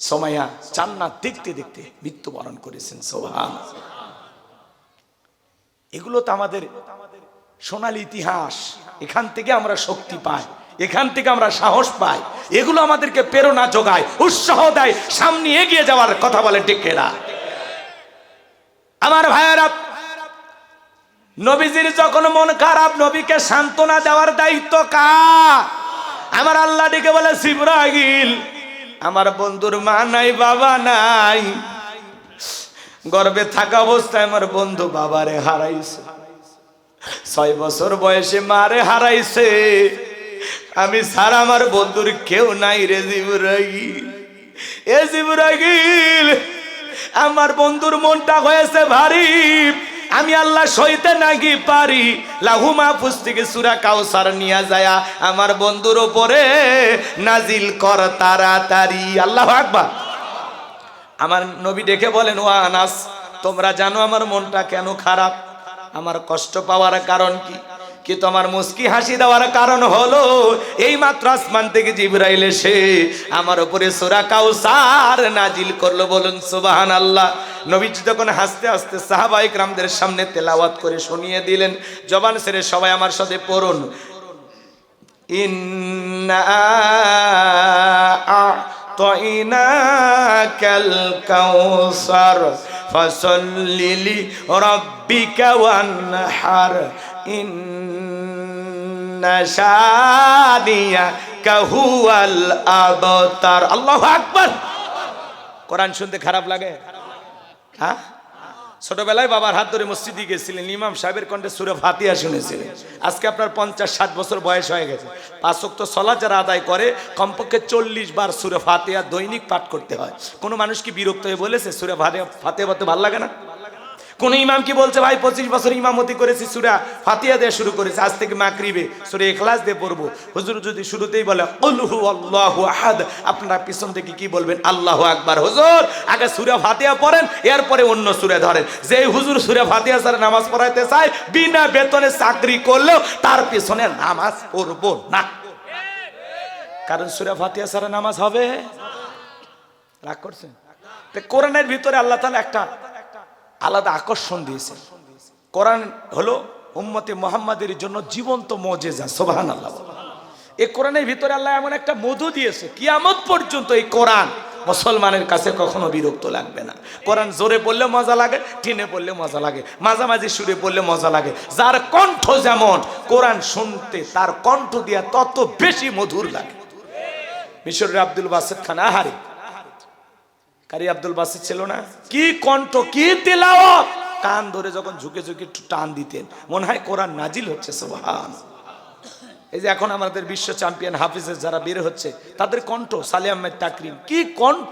সময়া জান্নাত দেখতে দেখতে মৃত্যুবরণ করেছেন। সুবহানাল্লাহ। এগুলো তো আমাদের সোনালী ইতিহাস। এখান থেকে আমরা শক্তি পাই, এখান থেকে আমরা সাহস পাই। এগুলো আমাদেরকে প্রেরণা যোগায়, উৎসাহ দেয়, সামনে এগিয়ে যাওয়ার। কথা বলে ঠিক না? আমার ভাইয়েরা, নবীজির যখন মন খারাপ, নবীকে সান্ত্বনা দেওয়ার দায়িত্ব কার? আমার আল্লাহ ডেকে বলে, জিবরাইল, আমার বন্ধুর মা নাই, বাবা নাই, গর্ভে থাকা অবস্থায় আমার বন্ধু বাবারে হারাইছে, 6 বছর বয়সে মারে হারাইছে, আমি ছাড়া আমার বন্ধুর কেউ নাই রে জিবরাইল। এ জিবরাইল, আমার বন্ধুর মনটা হয়েছে ভারী, আমি আল্লাহ সইতে নাকি পারি। লাহু মাহফুজ থেকে সূরা কাউসার নিয়ে যায় আমার বন্ধুর উপরে নাজিল কর তাড়াতাড়ি। আল্লাহু আকবার। আমার নবী দেখে বলেন, ও আনাস, তোমরা জানো আমার মনটা কেন খারাপ, আমার কষ্ট পাওয়ার কারণ কি? কি তোমার মুস্কি হাসি দেওয়ার কারণ হলো এই মাত্র আসমান থেকে জিবরাইল এসে আমার উপরে সূরা কাউসার নাজিল করলো। বলুন সুবহানাল্লাহ। নবীজি যখন হাসতে হাসতে সাহাবায়ে কিরামদের সামনে তেলাওয়াত করে শুনিয়ে দিলেন, জবান ছেড়ে সবাই আমার সাথে পড়ুন, ইন্না আ'তাইনাকাল কাউসার ফাসাল্লি লিরাব্বিকা ওয়ানহার ইন্না শানিয়াকা হুয়াল আবতার। আল্লাহু আকবার। কোরআন শুনতে খারাপ লাগে? হ্যাঁ, ছোটবেলায় বাবার হাত ধরে মসজিদে গেছিলেন, ইমাম সাহেবের কণ্ঠে সূরা ফাতিহা শুনেছিলেন। আজকে আপনার 50-60 বছর বয়স হয়ে গেছে, 5 ওয়াক্ত সালাত যারা আদায় করে কমপক্ষে 40 বার সূরা ফাতিহা দৈনিক পাঠ করতে হয়। কোনো মানুষ কি বিরক্ত হয়ে বলেছে সূরা ফাতিহা পড়তে ভালো লাগে না? কোন ইমাম কি বলছে ভাই 25 বছর ইমামতি করেছি, সূরা ফাতিহা দিয়ে শুরু করেছি, আজ থেকে মাগরিবে সূরা ইখলাস দিয়ে পড়বো? হুজুর যদি শুরুতেই বলে কুল হুয়াল্লাহু আহাদ, আপনারা পিছন থেকে কি বলবেন? আল্লাহু আকবার। হুজুর আগে সূরা ফাতিহা পড়েন, এরপরে অন্য সূরা ধরেন। যে হুজুর সূরা ফাতিহা ছাড়া নামাজ পড়াইতে চায়, বিনা বেতনে চাকরি করলেও তার পিছনে নামাজ পড়বো না, কারণ সূরা ফাতিহা ছাড়া নামাজ হবে? রাগ করছেন? কোরআনের ভিতরে আল্লাহ তাআলা একটা আলাদা আকর্ষণ দিয়েছে। কোরআন হলো উম্মতে মুহাম্মাদের জন্য জীবন্ত মুজিজা। সুবহানাল্লাহ। এই কোরআনের ভিতরে আল্লাহ এমন একটা মধু দিয়েছে, কিয়ামত পর্যন্ত এই কোরআন মুসলমানের কাছে কখনো বিরক্ত লাগবে না। কোরআন জোরে পড়লে মজা লাগে, টেনে পড়লে মজা লাগে, মাঝামাঝি সুরে পড়লে মজা লাগে। যার কণ্ঠ যেমন, কোরআন শুনতে তার কণ্ঠ দিয়া তত বেশি মধুর লাগে। মিশরের আব্দুল বাসিত খান, আহারে কারি আব্দুল বাসিত ছিল না? কি কণ্ঠ, কি তেলাওয়াত! কান ধরে যখন ঝুঁকে ঝুঁকে একটু টান দিতেন, মনে হয় কোরআন নাজিল হচ্ছে। সুবহান। এই যে এখন আমাদের বিশ্ব চ্যাম্পিয়ন হাফিজের যারা বের হচ্ছে, তাদের কণ্ঠ, সালে আহমেদ তাকরিম, কি কণ্ঠ!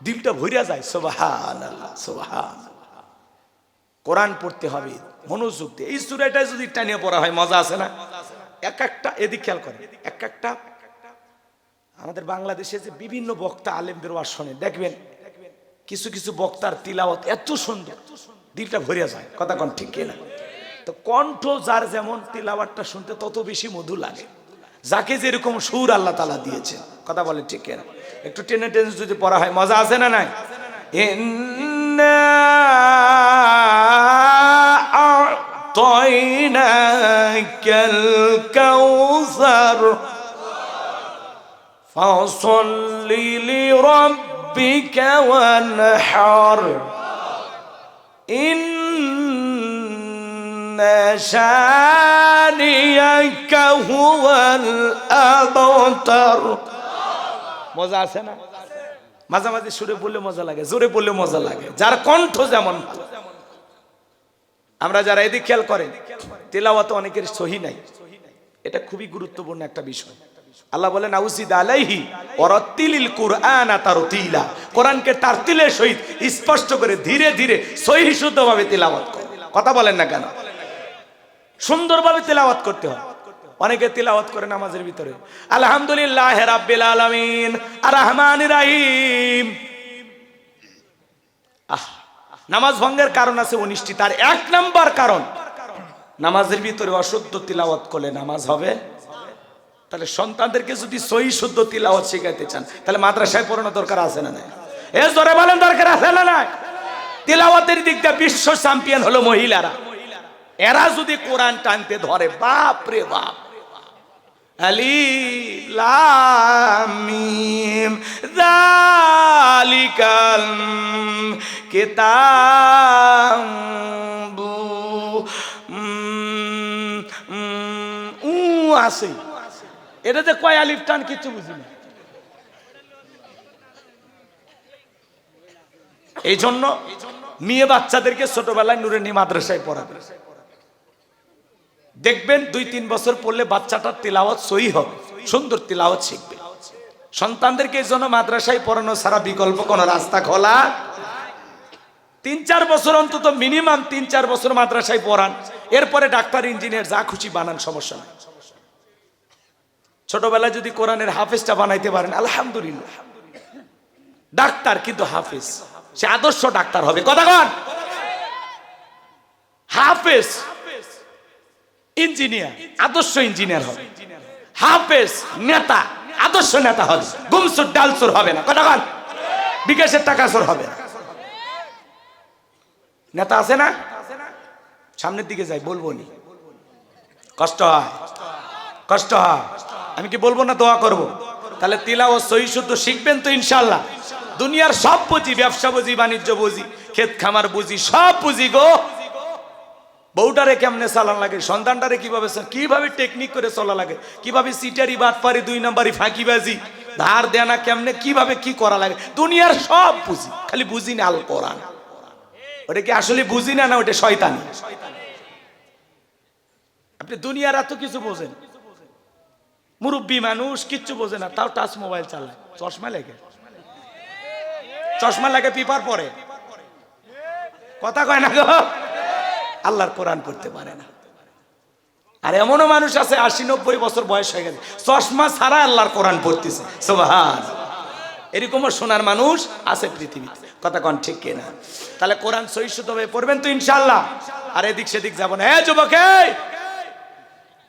দিলটা ভরিয়া যায়। সুবহানাল্লাহ, সুবহানাল্লাহ। কোরআন পড়তে হবে মনোযোগ দিয়ে। এই সূরাটা যদি টানিয়ে পড়া হয় মজা আছে না? এক একটা, এদিক খেয়াল করেন, এক একটা আমাদের বাংলাদেশে যে বিভিন্ন বক্তা আলেমদের ওয়াজ শোনেন, দেখবেন কিছু কিছু বক্তার তিলাওয়াত এত সুন্দর, দিলটা ভরিয়া যায়। কথা কোন ঠিক কিনা? তো কণ্ঠ যার যেমন, তিলাওয়াতটা শুনতে তত বেশি মধু লাগে। যাকে যেরকম সুর আল্লাহ তাআলা দিয়েছেন, কথা বলে ঠিক কিনা? একটু টেনে টেনে যদি পড়া হয় মজা আছে না নাই? ইন্না আ'তাইনাকাল কাউসার ফাসাল্লি লিরাব্বিকা ওয়ানহার ইন্না শানিয়াকা হুয়াল আবতার। মজা আছে না? মাঝামাঝি সুরে বললে মজা লাগে, জোরে বললে মজা লাগে, যার কণ্ঠ যেমন। আমরা যারা এদিক খেয়াল করেন, তেলাওয়াত অনেকের সহি নাই, এটা খুবই গুরুত্বপূর্ণ একটা বিষয়। আল্লাহ বলেন আউযিদ আলাইহি ওয়ারাতিলিল কুরআনা তারতিলা, কোরআনকে তারতিলের সহিত স্পষ্ট করে ধীরে ধীরে সহিহ শুদ্ধভাবে তেলাওয়াত করো। কথা বলেন না কেন? সুন্দরভাবে তেলাওয়াত করতে হয়। অনেকে তেলাওয়াত করে নামাজের ভিতরে আলহামদুলিল্লাহ রাব্বিল আলামিন আর রহমানির রহিম। নামাজ ভঙ্গের কারণ আছে 19টি, তার 1 নাম্বার কারণ, নামাজের ভিতরে অশুদ্ধ তিলাওয়াত করলে নামাজ হবে? তাহলে সন্তানদেরকে যদি সহিহ শুদ্ধ তিলাওয়াত শেখাতে চান, তাহলে মাদ্রাসায় পড়ানো দরকার আছে না নাই? এ জোরে বলেন, দরকার আছে না নাই? তিলাওয়াতের দিক দিয়ে বিশ্ব চ্যাম্পিয়ন হলো মহিলারা। এরা যদি কোরআন টানতে ধরে, বাপ রে বাপ। আলিফ লাম মিম যালিকাল কিতাবু আছে, এটা যে কয় আলিফ টান কিছু বুঝি না। এই জন্য মেয়ে বাচ্চাদেরকে ছোটবেলায় নুরানি মাদ্রাসায় পড়াবে, দেখবেন 2-3 বছর পড়লে বাচ্চাটার তিলাওয়াত সহি হবে, সুন্দর তিলাওয়াত শিখবে। সন্তানদেরকে এই জন্য মাদ্রাসায় পড়ানো ছাড়া বিকল্প কোনো রাস্তা খোলা। 3-4 বছর অন্তত মিনিমাম 3-4 বছর মাদ্রাসায় পড়ান, এরপরে ডাক্তার ইঞ্জিনিয়ার যা খুশি বানান, সমস্যা নেই। ছোটবেলায় যদি কোরআনের হাফেজটা বানাইতে পারেন আলহামদুলিল্লাহ। ডাক্তার কিন্তু হাফেজ, সে আদর্শ ডাক্তার হবে। কথা কন, হাফেজ ইঞ্জিনিয়ার আদর্শ ইঞ্জিনিয়ার হবে, হাফেজ নেতা আদর্শ নেতা হবে, গুমসুর ডালসুর হবে না। কথা কন, বিকাশের টাকা চোর হবে না। নেতা আছে না, সামনের দিকে যাই, বলবো নি, কষ্ট হয়, কষ্ট হয়। আমি কি বলবো না, দোয়া করব। তাহলে তিলাওয়াত সহি শুদ্ধ শিখবেন তো ইনশাআল্লাহ। দুনিয়ার সব বুঝি, ব্যবসা বুঝি, বাণিজ্য বুঝি, ক্ষেত খামার বুঝি, সব বুঝি গো। বউটারে কেমনে চালান লাগে, সন্তানটারে কিভাবে কিভাবে টেকনিক করে চলা লাগে, কিভাবে সিটারি বাটপারি 2 নাম্বারি ফাঁকিবাজি ধার দেনা কেমনে কিভাবে কি করা লাগে, দুনিয়ার সব বুঝি, খালি বুঝি না আল কোরআন। ওটা কি আসলে বুঝি না, না ওটা শয়তানি? আপনি দুনিয়ার এত কিছু বোঝেন, মুরব্বী মানুষ কিচ্ছু বোঝে না, তাও টাচ মোবাইল চালায়, চশমা লাগে, চশমা লাগে, পেপার পড়ে, কথা কয় না গো, আল্লাহর কোরআন পড়তে পারে না। আর এমনও মানুষ আছে 80-90 বছর বয়স হয়ে গেছে, চশমা ছাড়া আল্লাহর কোরআন পড়তেছে, সুবহান। এরকমও শোনার মানুষ আছে পৃথিবীতে, কথা কন ঠিক কিনা? তাহলে কোরআন সহি শুদ্ধভাবে পড়বেন তো ইনশাআল্লাহ। আর এদিক সেদিক যাব না। হ্যাঁ যুবক,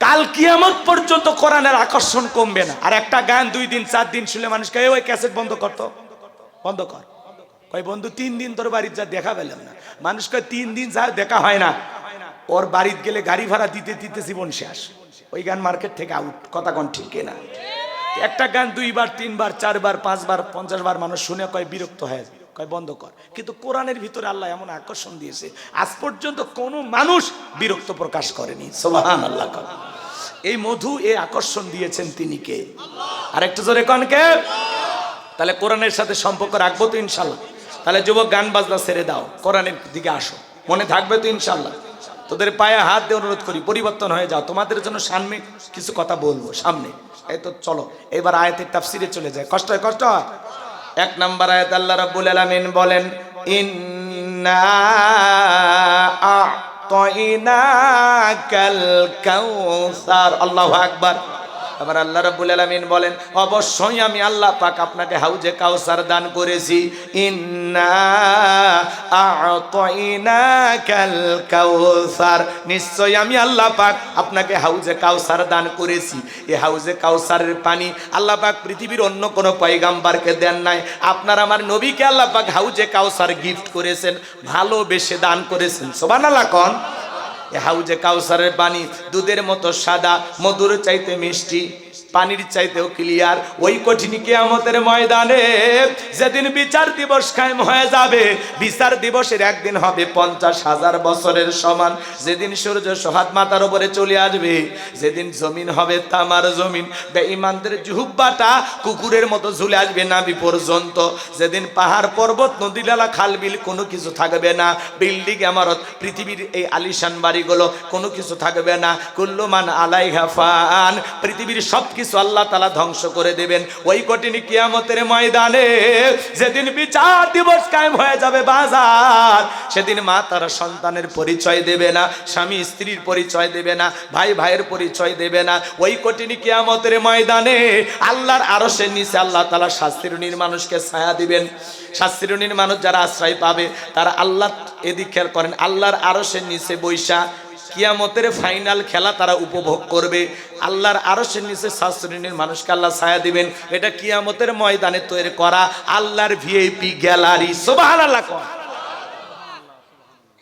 কাল কিয়ামত পর্যন্ত কোরআনের আকর্ষণ কমবে না। আর একটা গান 2 দিন 4 দিন শুনলে মানুষকে ওই ক্যাসেট বন্ধ করতো, বন্ধ কর। কই বন্ধু 3 দিন তোর বাড়ির যা দেখা পেলাম না, মানুষকে 3 দিন যা দেখা হয় না, ওর বাড়িতে গেলে গাড়ি ভাড়া দিতে দিতে জীবন শেষ। ওই গান মার্কেট থেকে আউট, কথা কন ঠিক কিনা? একটা গান 2 বার 3 বার 4 বার 5 বার 50 বার মানুষ শুনে কয় বিরক্ত হয়ে যায়, কয় বন্ধ কর। কিন্তু কোরআনের ভিতরে আল্লাহ এমন আকর্ষণ দিয়েছে, আজ পর্যন্ত কোনো মানুষ বিরক্ত প্রকাশ করেনি, সুবহানাল্লাহ। এই মধু, এই আকর্ষণ দিয়েছেন তিনি কে? আর একটু জোরে কন কে? তাহলে কোরআনের সাথে সম্পর্ক রাখবো তো ইনশাল্লাহ। তাহলে যুবক গান বাজনা ছেড়ে দাও, কোরআনের দিকে আসো, মনে থাকবে তো ইনশাল্লাহ। তোদের পায়ে হাত দিয়ে অনুরোধ করি, পরিবর্তন হয়ে যাও। তোমাদের জন্য সামনে কিছু কথা বলবো, সামনে। এই তো চলো এবার আয়াতের তাফসিরে চলে যায়। কষ্ট হয়, কষ্ট হয়। 1 নম্বর আয়াত আল্লাহ রাব্বুল আলামিন বলেন, ইন্না আ'তাইনাকাল কাউসার। আল্লাহু আকবার। আবার আল্লাহ রাব্বুল আলামিন বলেন, অবশ্যই আমি আল্লাহ পাক আপনাকে হাউজে কাউসার দান করেছি। ইন্না আ'তাইনাকাল কাউসার, নিশ্চয় আমি আল্লাহ পাক আপনাকে হাউজে কাউসার দান করেছি। এই হাউজে কাউসারের পানি আল্লাহ পাক পৃথিবীর অন্য কোনো পয়গাম্বরকে দেন নাই। আপনার আমার নবীকে আল্লাহ পাক হাউজে কাউসার গিফট করেছেন, ভালোবেসে দান করেছেন, সুবহানাল্লাহ কোন। হাউজে কাউসারের পানি দুধের মতো সাদা, মধুর চাইতে মিষ্টি, পানির চাইতেও ক্লিয়ার। ওই কঠিন কিয়ামতের ময়দানে যেদিন বিচার দিবস কায়েম হয়ে যাবে, বিচার দিবসের একদিন হবে 50,000 বছরের সমান। যেদিন সূর্য সোহাগ মাথার উপরে চলে আসবে, যেদিন জমিন হবে তামার জমিন, বেঈমানদের জুহুব্বাটা কুকুরের মতো ঝুলে আসবে নাভি পর্যন্ত। যেদিন পাহাড় পর্বত নদী নালা খাল বিল কোনো কিছু থাকবে না, বিল্ডিং ইমারত পৃথিবীর এই আলিশান বাড়িগুলো কোনো কিছু থাকবে না। কুল্লু মান আলাইহা ফান, পৃথিবীর সব কিছু আল্লাহ তাআলা ধ্বংস করে দেবেন। ওই কঠিন কিয়ামতের ময়দানে যেদিন বিচার দিবস কায়েম হয়ে যাবে বাজার, সেদিন মা তার সন্তানের পরিচয় দেবে না, স্বামী স্ত্রীর পরিচয় দেবে না, ভাই ভাইয়ের পরিচয় দেবে না। ওই কঠিন কিয়ামতের ময়দানে আল্লাহর আরশের নিচে আল্লাহ তাআলা শাস্তিরুনির মানুষকে ছায়া দিবেন। শাস্তিরুনির মানুষ যারা আশ্রয় পাবে তারা আল্লাহ, এদিক খেয়াল করেন, আল্লাহর আরশের নিচে বৈশা কিয়ামতের ফাইনাল খেলা তারা উপভোগ করবে। আল্লাহর আরশের নিচে শাস্ত্রীর মানুষকে আল্লাহ ছায়া দিবেন। এটা কিয়ামতের ময়দানে তৈরি করা আল্লাহর ভিআইপি গ্যালারি, সুবহানাল্লাহ।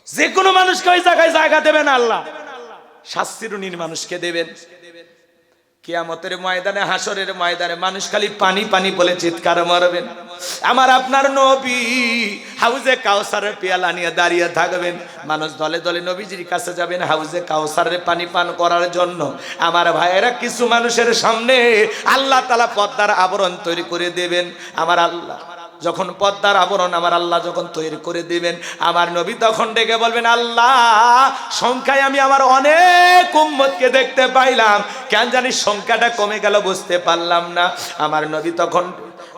যে কোনো মানুষকে ওই জায়গায় জায়গা দেবেন আল্লাহ, শাস্ত্রীর মানুষকে দেবেন। কিয়ামতের ময়দানে, হাসরের ময়দানে মানুষ খালি পানি পানি বলে চিৎকার মারবেন। আমার আপনার নবী হাউজে কাউসারের পেয়ালা নিয়ে দাঁড়িয়ে থাকবেন, মানুষ দলে দলে নবীজির কাছে যাবেন হাউজে কাউসারের পানি পান করার জন্য। আমার ভাইয়েরা, কিছু মানুষের সামনে আল্লাহ তাআলা পর্দার আবরণ তৈরি করে দেবেন। আমার আল্লাহ যখন পর্দার আবরণ আমার আল্লাহ যখন তৈরি করে দিবেন, আমার নবী তখন ডেকে বলবেন, আল্লাহ সংখ্যায় আমি আমার অনেক উম্মতকে দেখতে পাইলাম, কেন জানি সংখ্যাটা কমে গেল বুঝতে পারলাম না। আমার নবী তখন,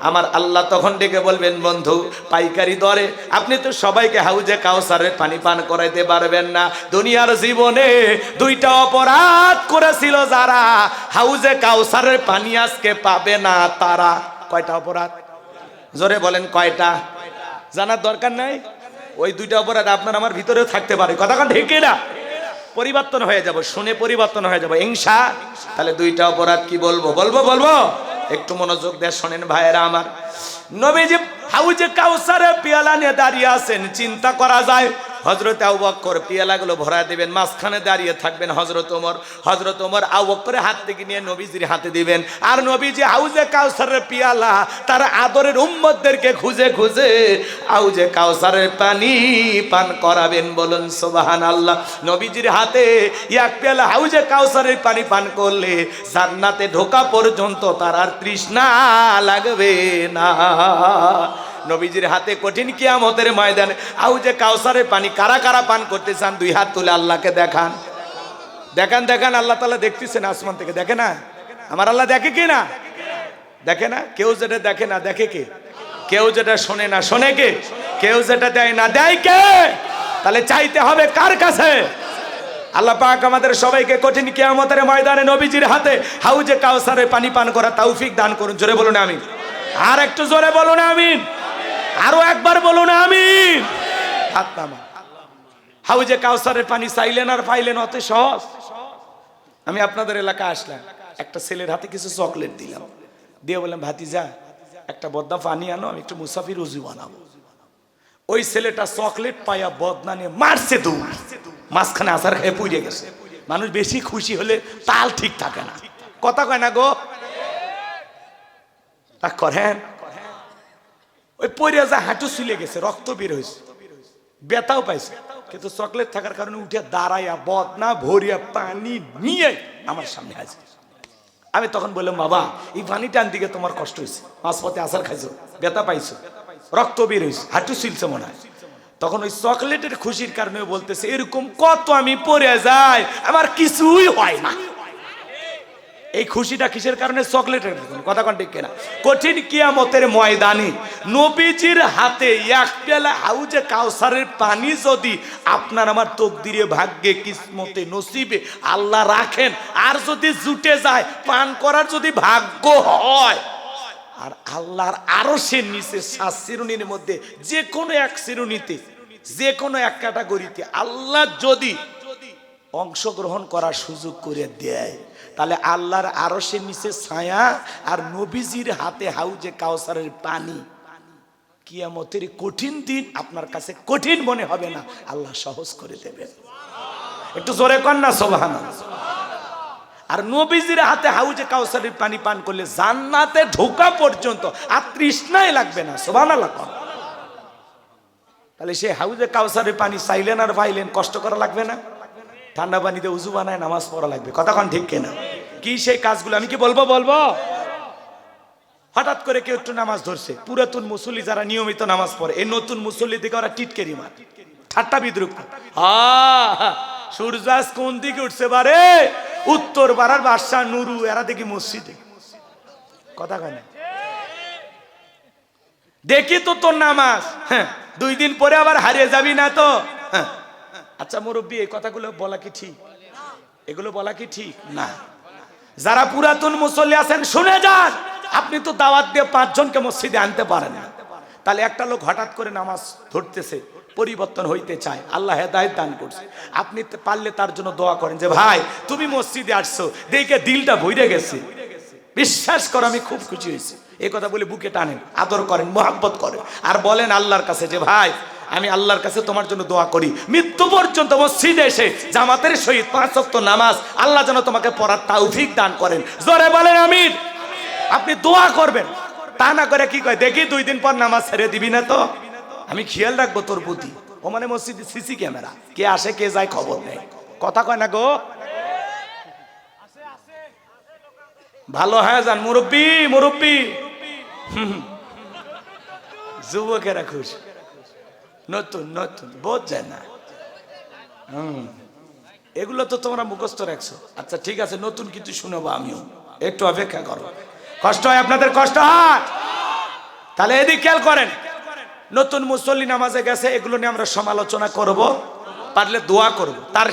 আমার আল্লাহ তখন ডেকে বলবেন, বন্ধু পাইকারি দরে আপনি তো সবাইকে হাউজে কাউসারের পানি পান করাইতে পারবেন না। দুনিয়ার জীবনে দুইটা অপরাধ করেছিল যারা, হাউজে কাউসারের পানি আজকে পাবে না তারা। কয়টা অপরাধ? জোরে বলেন কয়টা? জানার দরকার নাই? ওই দুইটা অপরাধ আপনার আমার ভিতরেও থাকতে পারে, কথা কোন ঠিক না? পরিবর্তন হয়ে যাব, শুনে পরিবর্তন হয়ে যাব ইনশা। তাহলে দুইটা অপরাধ কি বলবো? বলবো একটু মনোযোগ দিয়ে শোনেন ভাইয়েরা আমার। নবীজি হাউজে কাউসারের পেয়ালা নিয়ে দাঁড়িয়ে আছেন, চিন্তা করা যায় হযরত আবু বকর পেয়ালাগুলো ভরা দিবেন, মাঝখানে দাঁড়িয়ে থাকবেন হযরত ওমর। হযরত ওমর আবু বকরের হাত থেকে নিয়ে নবীজির হাতে দিবেন, আর নবীজি হাউজে কাউসারের পেয়ালা তার আদরের উম্মতদেরকে খুঁজে খুঁজে হাউজে কাউসারের পানি পান করাবেন। বলুন সুবহানাল্লাহ। নবীজির হাতে এক পেয়ালা হাউজে কাউসারের পানি পান করলে জান্নাতে ঢোকা পর্যন্ত তার আর তৃষ্ণা লাগবে না। নবীজির হাতে কঠিন কিয়ামতের ময়দানে হাউজে কাউসারের পানি কারা কারা পান করতে চান? দুই হাত তুলে আল্লাহকে দেখান, দেখান, দেখান। আল্লাহ তাআলা দেখতেছেন আসমান থেকে, দেখে না? আমার আল্লাহ দেখে কি না? দেখে না? কেউ যেটা দেখে না দেখে কে? কেউ যেটা শোনে না শোনে কে? কেউ যেটা দেয় না দেয় কে? তাহলে চাইতে হবে কার কাছে? আল্লাহ পাক আমাদের সবাইকে কঠিন কিয়ামতের ময়দানে নবীজির হাতে হাউজে কাউসারের পানি পান করা তৌফিক দান করুন। জোরে বলুন আমিন। আর একটু জোরে বলুন আমিন। আরো একবার বলুন আমিন। হাত নামা। হাউজে কাউসারের পানি চাইলেন আর পাইলেন অত সহজ। আমি আপনাদের এলাকায় আসলাম, একটা ছেলের হাতে কিছু চকলেট দিলাম, দিয়ে বললাম, ভাতিজা একটা বদনা পানি আনো, আমি একটু মুসাফির উজু বানাবো। ওই ছেলেটা চকলেট পাইয়া বদনা নিয়ে মারছে দৌড়, মাঝখানে আসার খেয়ে পুড়ে গেছে। মানুষ বেশি খুশি হলে তাল ঠিক থাকে না, কথা কয় না গো? তা করেন ওই পড়িয়া যা হাঁটু ছিলে গেছে, রক্ত বের হয়েছে, ব্যথাও পাইছে, কিন্তু চকলেট থাকার কারণে উঠে দাঁড়াইয়া বদনা ভরিয়া পানি নিয়ে আমার সামনে আছে। আমি তখন বললাম, বাবা এই পানিটা আনতে গিয়ে তোমার কষ্ট হয়েছে, মাঝপথে আসার খাইছো, ব্যথা পাইছো, রক্ত বের হয়েছে, হাঁটু ছিলছে মনে হয়। তখন ওই চকলেটের খুশির কারণে বলতেছে, এরকম কত আমি পড়ে যাই, আমার কিছুই হয় না। এই খুশিটা কিসের কারণে? চকলেটের কথা কোন ঠিক কিনা? কঠিন কিয়ামতের ময়দানে নবীজির হাতে এক পেয়ালা হাউজে কাউসারের পানি যদি আপনার আমার তকদিরে, ভাগ্যে, কিসমতে, নসিবে আল্লাহ রাখেন, আর যদি জুটে যায় পান করার যদি ভাগ্য হয়, আর আল্লাহর আরশের নিচে 7 শ্রেণীর মধ্যে যে কোনো এক শ্রেণীতে, যে কোনো এক ক্যাটাগরিতে আল্লাহ যদি অংশগ্রহণ করার সুযোগ করে দেয়, তাহলে আল্লাহর আরশের নিচে ছায়া আর নবীজির হাতে হাউজে কাউসারের পানি, কিয়ামতের কঠিন দিন আপনার কাছে কঠিন মনে হবে না, আল্লাহ সহজ করে দেবেন। একটু জোরে কর না সুবহানাল্লাহ। আর নবীজির হাতে হাউজে কাউসারের পানি পান করলে জান্নাতে ঢোকা পর্যন্ত আর তৃষ্ণাই লাগবে না। সুবহানাল্লাহ। তাহলে সে হাউজে কাউসারের পানি চাইলেন আর পাইলেন, কষ্ট করা লাগবে না? ঠান্ডা পানিতে উজু বানায় নামাজ পড়া লাগবে, কথা কোন ঠিক কিনা? কি সেই কাজগুলো আমি কি বলবো? হঠাৎ করে কেউ একটু নামাজ ধরছে, পুরাতন মুসল্লি যারা নিয়মিত নামাজ পড়ে, এই নতুন মুসল্লি দিকে ওরা টিটকেরি মার, ঠাট্টা বিদ্রুপ। সূর্য আজ কোন দিকে উঠছে বারে? উত্তর পাড়ার বাদশাহ নুরু, এরা দেখি মসজিদে, কথা কয় না? দেখি তো তোর নামাজ, হ্যাঁ 2 দিন পরে আবার হারিয়ে যাবি না তো? হ্যাঁ। আচ্ছা মুরব্বী, এই কথাগুলো বলা কি ঠিক? এগুলো বলা কি ঠিক না? যারা পুরাতন মুসল্লি আছেন শুনে যান, আপনি তো দাওয়াত দিয়ে 5 জনকে মসজিদে আনতে পারেন না, তাহলে একটা লোক হঠাৎ করে নামাজ ধরতেছে, পরিবর্তন হইতে চায়, আল্লাহ হেদায়েত দান করছে, আপনি পারলে তার জন্য দোয়া করেন যে ভাই তুমি মসজিদে আসছো দেখে দিলটা ভরে গেছে, বিশ্বাস করো আমি খুব খুশি হয়েছি, এই কথা বলে বুকে টানেন, আদর করেন, মোহাব্বত করেন, আর বলেন আল্লাহর কাছে যে ভাই আমি আল্লাহর কাছে তোমার জন্য দোয়া করি, মৃত্যু পর্যন্ত মসজিদে এসে জামাতের সহিত 5 ওয়াক্ত নামাজ আল্লাহ যেন তোমাকে পড়ার তৌফিক দান করেন। জোরে বলেন আমিন। আপনি দোয়া করবেন, তা না করে কি কয়, দেখি 2 দিন পর নামাজ ছেড়ে দিবি না তো, আমি খেয়াল রাখবো তোর প্রতি। ও মানে মসজিদে সিসি ক্যামেরা, কে আসে কে যায় খবর নেই, কথা কয় না গো? ভালো হ্যাঁ যান মুরব্বী, যুবকেরা খুশি, নতুন নতুন বোধ যায় না। এগুলো তো তোমরা মুখস্থ রাখছো। আচ্ছা ঠিক আছে, নতুন কিছু শুনবো আমিও, একটু অপেক্ষা করো। কষ্ট হয় আপনাদের, কষ্ট হয়? তাহলে এদিক খেয়াল করেন, নতুন মুসল্লি নামাজে গেছে, এগুলো নিয়ে আমরা সমালোচনা করব, পারলে দোয়া করব। তার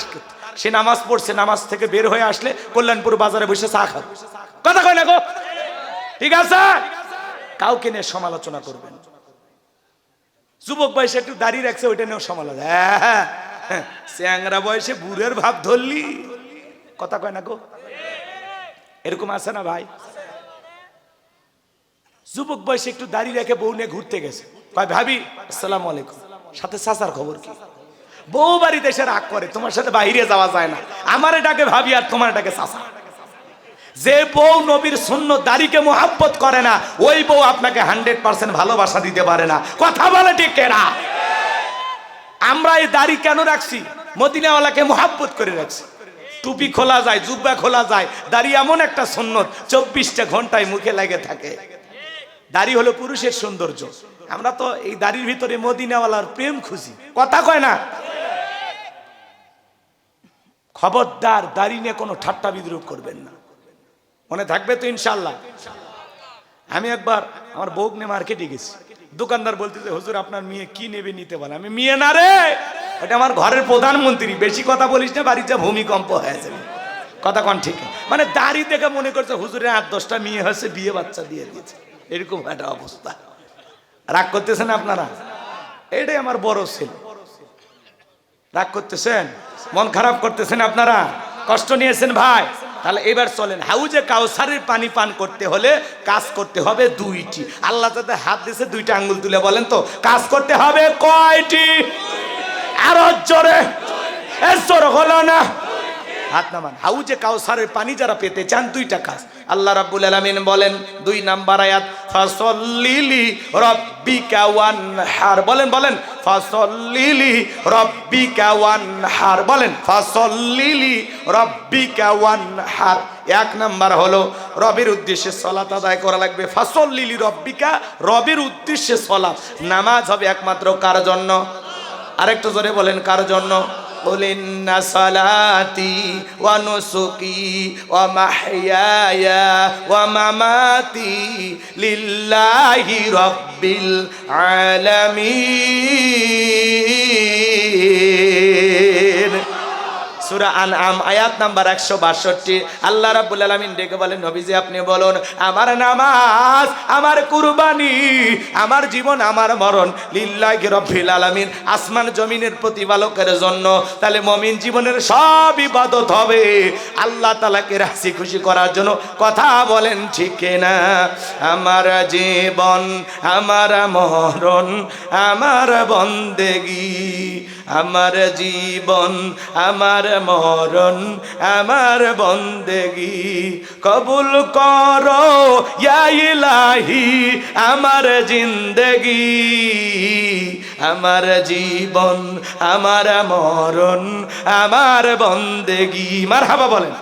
সে নামাজ পড়ছে, নামাজ থেকে বের হয়ে আসলে কল্যাণপুর বাজারে বসে চা খাবে, কথা কয় না গো? ঠিক আছে, কাউকে নিয়ে সমালোচনা করবেন। যুবক বয়সে একটু দাঁড়িয়ে রাখছে, ওইটা নিয়েও সমালোচনা। হ্যাঁ, চ্যাংরা বয়সে বুড়ের ভাব ধরলি, কথা কয় না গো? এরকম আছে না ভাই? যুবক বয়সে একটু দাঁড়িয়ে রেখে বউ নিয়ে ঘুরতে গেছে, কয় ভাবি আসসালামু আলাইকুম, সাথে চাচার খবর কি? বউ বাড়িতে এসে রাগ করে, তোমার সাথে বাইরে যাওয়া যায় না, আমারে ডাকে ভাবি আর তোমার ডাকে চাচা। যে বউ নবীর সুন্নত দাড়িকে মোহাব্বত করে না, ওই বউ আপনাকে 100% ভালোবাসা দিতে পারে না, কথা বলে ঠিক না? আমরা এই দাড়ি কেন রাখছি? মদিনাওয়ালাকে মোহাব্বত করে রাখছি। টুপি খোলা যায়, জুব্বা খোলা যায়, দাড়ি এমন একটা সুন্নত 24টা ঘন্টায় মুখে লেগে থাকে। দাড়ি হলো পুরুষের সৌন্দর্য। আমরা তো এই দাড়ির ভিতরে মদিনাওয়ালার প্রেম খুঁজি, কথা কয় না? খবরদার দাড়ি নিয়ে কোনো ঠাট্টা বিদ্রুপ করবেন না, মনে থাকবে তো ইনশাল্লাহ। আমি একবার আমার বউক নিয়ে মার্কেটে গেছি, দোকানদার বলতেছে হুজুর আপনার মেয়ে কি নেবে নিতে বলে। আমি মেয়ে না রে, এটা আমার ঘরের প্রধানমন্ত্রী, বেশি কথা বলিস না, বাড়িতে ভূমিকম্প হয়েছে, কথা কন ঠিক? মানে দাড়ি দেখে মনে করছে হুজুরের 8-10টা মেয়ে হয়েছে, বিয়ে বাচ্চা দিয়ে দিয়েছে, এরকম একটা অবস্থা। রাগ করতেছেন আপনারা? এটাই আমার বড় ছেলে। রাগ করতেছেন, মন খারাপ করতেছেন আপনারা, কষ্ট নিয়েছেন ভাই। তাহলে এবার চলেন, হাউজে কাউসারের পানি পান করতে হলে কাজ করতে হবে 2টি। আল্লাহ যাতে হাত দিয়েছে 2টা আঙ্গুল তুলে বলেন তো, কাজ করতে হবে কয়টি? আরো জোরে, জোর হলো না, হাত নামান। হাউজে কাউসারের পানি যারা পেতে চান 2টা কাজ। আল্লাহ রাব্বুল আলামিন বলেন 2 নাম্বার আয়াত, ফাসল্লিলি রাব্বিকা ওয়ানহার। বলেন বলেন, ফাসল্লিলি রাব্বিকা ওয়ানহার। বলেন, ফাসল্লিলি রাব্বিকা ওয়ানহার। 1 নাম্বার হলো রবের উদ্দেশ্যে সালাত আদায় করা লাগবে। ফাসল্লিলি রাব্বিকা, রবের উদ্দেশ্যে সালাত। নামাজ হবে একমাত্র কার জন্য? আরেকটু জোরে বলেন, কার জন্য? قل إن صلاتي ونسكي ومحياي ومماتي لله رب العالمين। সূরা আনআম আয়াত নাম্বার 162। আল্লাহ রাব্বুল আলামিন ডেকে বলেন, নবীজি আপনি বলুন, আমার নামাজ, আমার কুরবানি, আমার জীবন, আমার মরণ লিল্লাহি রাব্বিল আলামিন, আসমান জমিনের প্রতিপালকের জন্য। তাহলে মুমিন জীবনের সব ইবাদত হবে আল্লাহ তাআলাকে রাজি খুশি করার জন্য, কথা বলেন ঠিক না? আমার জীবন, আমার মরণ, আমার বন্দেগী, আমার জীবন, আমার মরণ, আমার বন্দেগী কবুল করো ইয়া ইলাহি, আমার জিন্দেগি, আমার জীবন, আমার মরণ, আমার বন্দেগী। মারহাবা বলেন।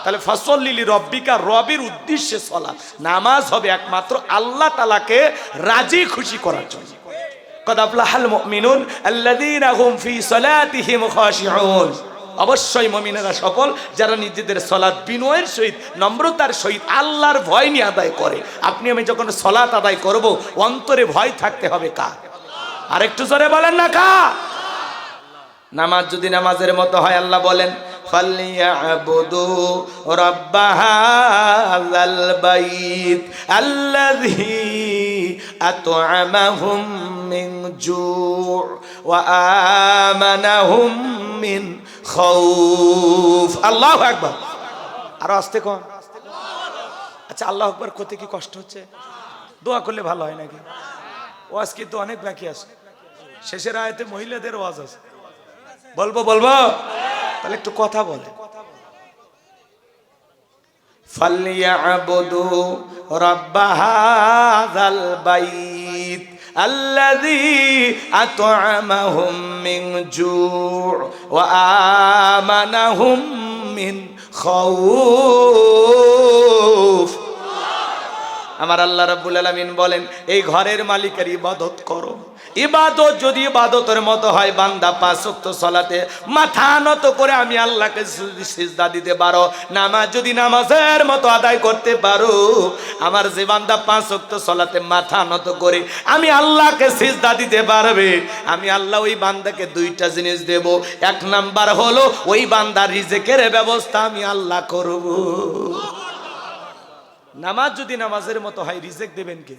তাহলে ফাসল্লিলি রব্বিকা, রবের উদ্দেশ্যে সালাত, নামাজ হবে একমাত্র আল্লাহ তাআলাকে রাজি খুশি করার জন্য। قد أفلح المؤمنون الذين هم في صلاتهم خاشعون। অবশ্যই মুমিনেরা সকল যারা নিজেদের সালাত বিনয়ের সহিত, নম্রতার সহিত, আল্লাহর ভয় নিয়ে আদায় করে। আপনি আমি যখন সালাত আদায় করব, অন্তরে ভয় থাকতে হবে কার? আরেকটু জোরে বলেন না কার? নামাজ যদি নামাজের মতো হয়, আল্লাহ বলেন ফালিয়াবুদু রাব্বা হাযাল বাইত আল্লাযী আত'আমাহুম মিন জু' ওয়া আমানাহুম মিন খাউফ। আল্লাহু আকবার। আর আস্তে কোন? আচ্ছা, আল্লাহু আকবার করতে কি কষ্ট হচ্ছে? দোয়া করলে ভালো হয় নাকি? ওয়াজ কিন্তু অনেক বাকি আছে, শেষের আয়াতে মহিলাদের ওয়াজ আছে। বলবো বলবো? তাহলে একটু কথা বলে। ফালিয়াবুদু রাব্বা হাযাল বাইত আল্লাযী আত'আমাহুম মিন জু' ওয়া আমানাহুম মিন খাউফ। আমার আল্লাহ রাব্বুল আলামিন বলেন এই ঘরের মালিকের ইবাদত করো। ইবাদত যদি ইবাদতের মতো হয়, বান্দা 5 ওয়াক্ত সালাতে মাথা নত করে আমি আল্লাহকে সিজদা দিতে পারো, নামাজ যদি নামাজের মতো আদায় করতে পারো, আমার যে বান্দা 5 ওয়াক্ত সালাতে মাথা নত করে আমি আল্লাহকে সিজদা দিতে পারবে, আমি আল্লাহ ওই বান্দাকে 2টা জিনিস দেব। 1 নাম্বার হলো ওই বান্দার রিজিকের ব্যবস্থা আমি আল্লাহ করব। নামাজ যদি নামাজের মতো হয়, রিজিক দেবেন কে?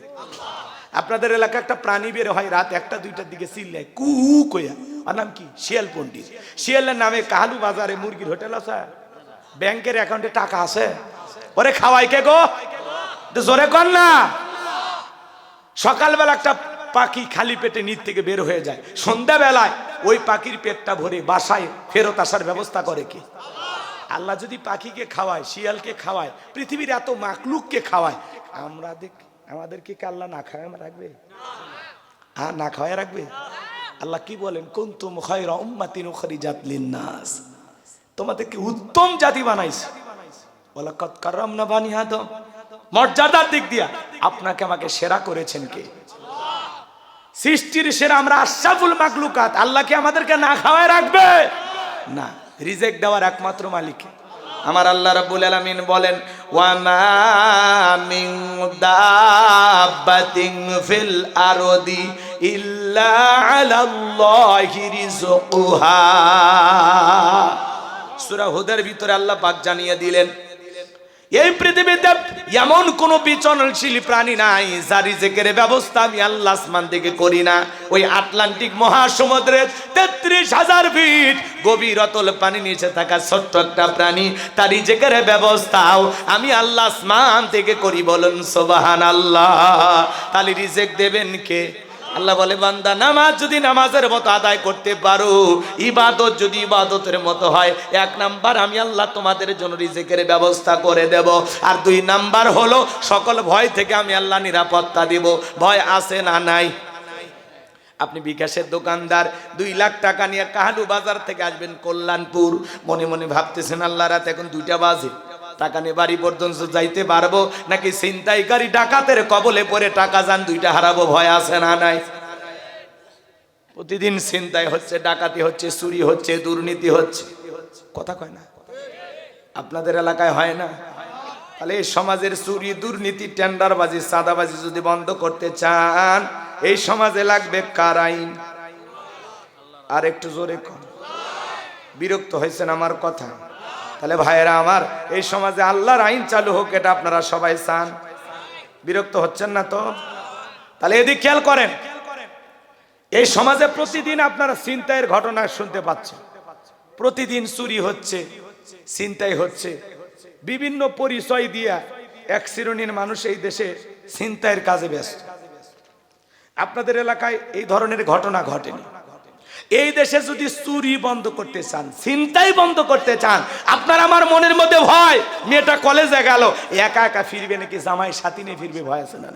আপনাদের এলাকা একটা প্রাণী বের হয় রাত 1টা 2টার দিকে চিল্লায় কু কইয়া, আর নাম কি? শিয়াল পণ্ডিত। শিয়ালের নামে কাহালু বাজারে মুরগির হোটেল আছে, ব্যাংকের অ্যাকাউন্টে টাকা আছে, ওরে খাওয়াই কে গো? জোরে কর না। সকালবেলা একটা পাখি খালি পেটে নিচ থেকে বের হয়ে যায়, সন্ধ্যাবেলায় ওই পাখির পেটটা ভরে বাসায় ফেরত আসার ব্যবস্থা করে কে? আল্লাহ যদি পাখিকে খাওয়ায়, শিয়ালকে খাওয়ায়, পৃথিবীর এত মাকলুককে খাওয়ায়, আমরা দেখি আমাদেরকে কি আল্লাহ না খাওয়ায় রাখবে? হ্যাঁ, না খাওয়ায় রাখবে? আল্লাহ কি বলেন? কুনতুম খায়রা উম্মাতিন উখরিজাত লিন-নাস, তোমাদেরকে উত্তম জাতি বানাইছে। ওয়ালাকাদ কাররামনা বানি আদম, মর্যাদার দিক দিয়া আপনাকে আমাকে সেরা করেছেন কে? সৃষ্টির সেরা আমরা আশরাফুল মাখলুকাত। আল্লাহ কি আমাদেরকে না খাওয়ায় রাখবে? না, রিজিক দেওয়ার একমাত্র মালিক আমার আল্লাহ রাব্বুল আলামিন বলেন ওয়া মা মিন দাব্বাতিন ফিল আরদি ইল্লা আলাল্লাহি রিজকুহা। সূরা হুদের ভিতরে আল্লাহ পাক জানিয়ে দিলেন এই পৃথিবীতে এমন কোন বিচরণশীল প্রাণী নাই যার রিজিকের ব্যবস্থা আমি আল্লাহ আসমান থেকে করি না। ওই আটলান্টিক মহাসমুদ্রের 33,000 ফিট গভীর অতল পানি নিচে থাকা ছোট্ট একটা প্রাণী, তার রিজিকের ব্যবস্থাও আমি আল্লাহ আসমান থেকে করি। বলুন সুবহানাল্লাহ। তাহলে রিজিক দেবেন কে? আল্লাহ বলে বান্দা নামাজ যদি নামাজের মতো আদায় করতে পারো, ইবাদত যদি ইবাদতের মতো হয়, 1 নাম্বার আমি আল্লাহ তোমাদের জন্য রিজিকের ব্যবস্থা করে দেব। আর 2 নাম্বার হলো সকল ভয় থেকে আমি আল্লাহ নিরাপত্তা দেব। ভয় আছে না নাই? আপনি বিকাশের দোকানদার 2 লাখ টাকা নিয়ে কাহালু বাজার থেকে আসবেন কল্যাণপুর, মনে মনে ভাবতেছেন আল্লাহ রাত এখন 2টা বাজে, টাকা নিয়ে বাড়ি পর্যন্ত যাইতে পারবো নাকি ছিনতাইকারী ডাকাতের কবলে পড়ে টাকা যান 2টা হারাবো? ভয় আছে না নাই? প্রতিদিন ছিনতাই হচ্ছে, ডাকাতি হচ্ছে, চুরি হচ্ছে, দুর্নীতি হচ্ছে, কথা কয় না? আপনাদের এলাকায় হয় না? তাহলে এই সমাজের চুরি, দুর্নীতি, টেন্ডারবাজি, চাঁদাবাজি যদি বন্ধ করতে চান, এই সমাজে লাগবে কার আইন? আর একটু জোরে কর। বিরক্ত হয়েছেন আমার কথা? তাহলে ভাইয়েরা আমার, এই সমাজে আল্লাহর আইন চালু হোক, এটা আপনারা সবাই চান? বিরক্ত হচ্ছেন না তো? তাহলে এদিক খেয়াল করেন, এই সমাজে প্রতিদিন আপনারা ছিনতাইয়ের ঘটনা শুনতে পাচ্ছেন। প্রতিদিন চুরি হচ্ছে, ছিনতাই হচ্ছে, বিভিন্ন পরিচয় দিয়া এক শ্রেণীর মানুষ এই দেশে ছিনতাইয়ের কাজে ব্যস্ত। আপনাদের এলাকায় এই ধরনের ঘটনা ঘটেনি? এই দেশে যদি চুরি বন্ধ করতে চান, ছিনতাই বন্ধ করতে চান, আপনার আমার মনের মধ্যে ভয়, মেয়েটা কলেজে গেল একা একা ফিরবে নাকি জামাই সাথী নিয়ে ফিরবে? ভয় আছে না?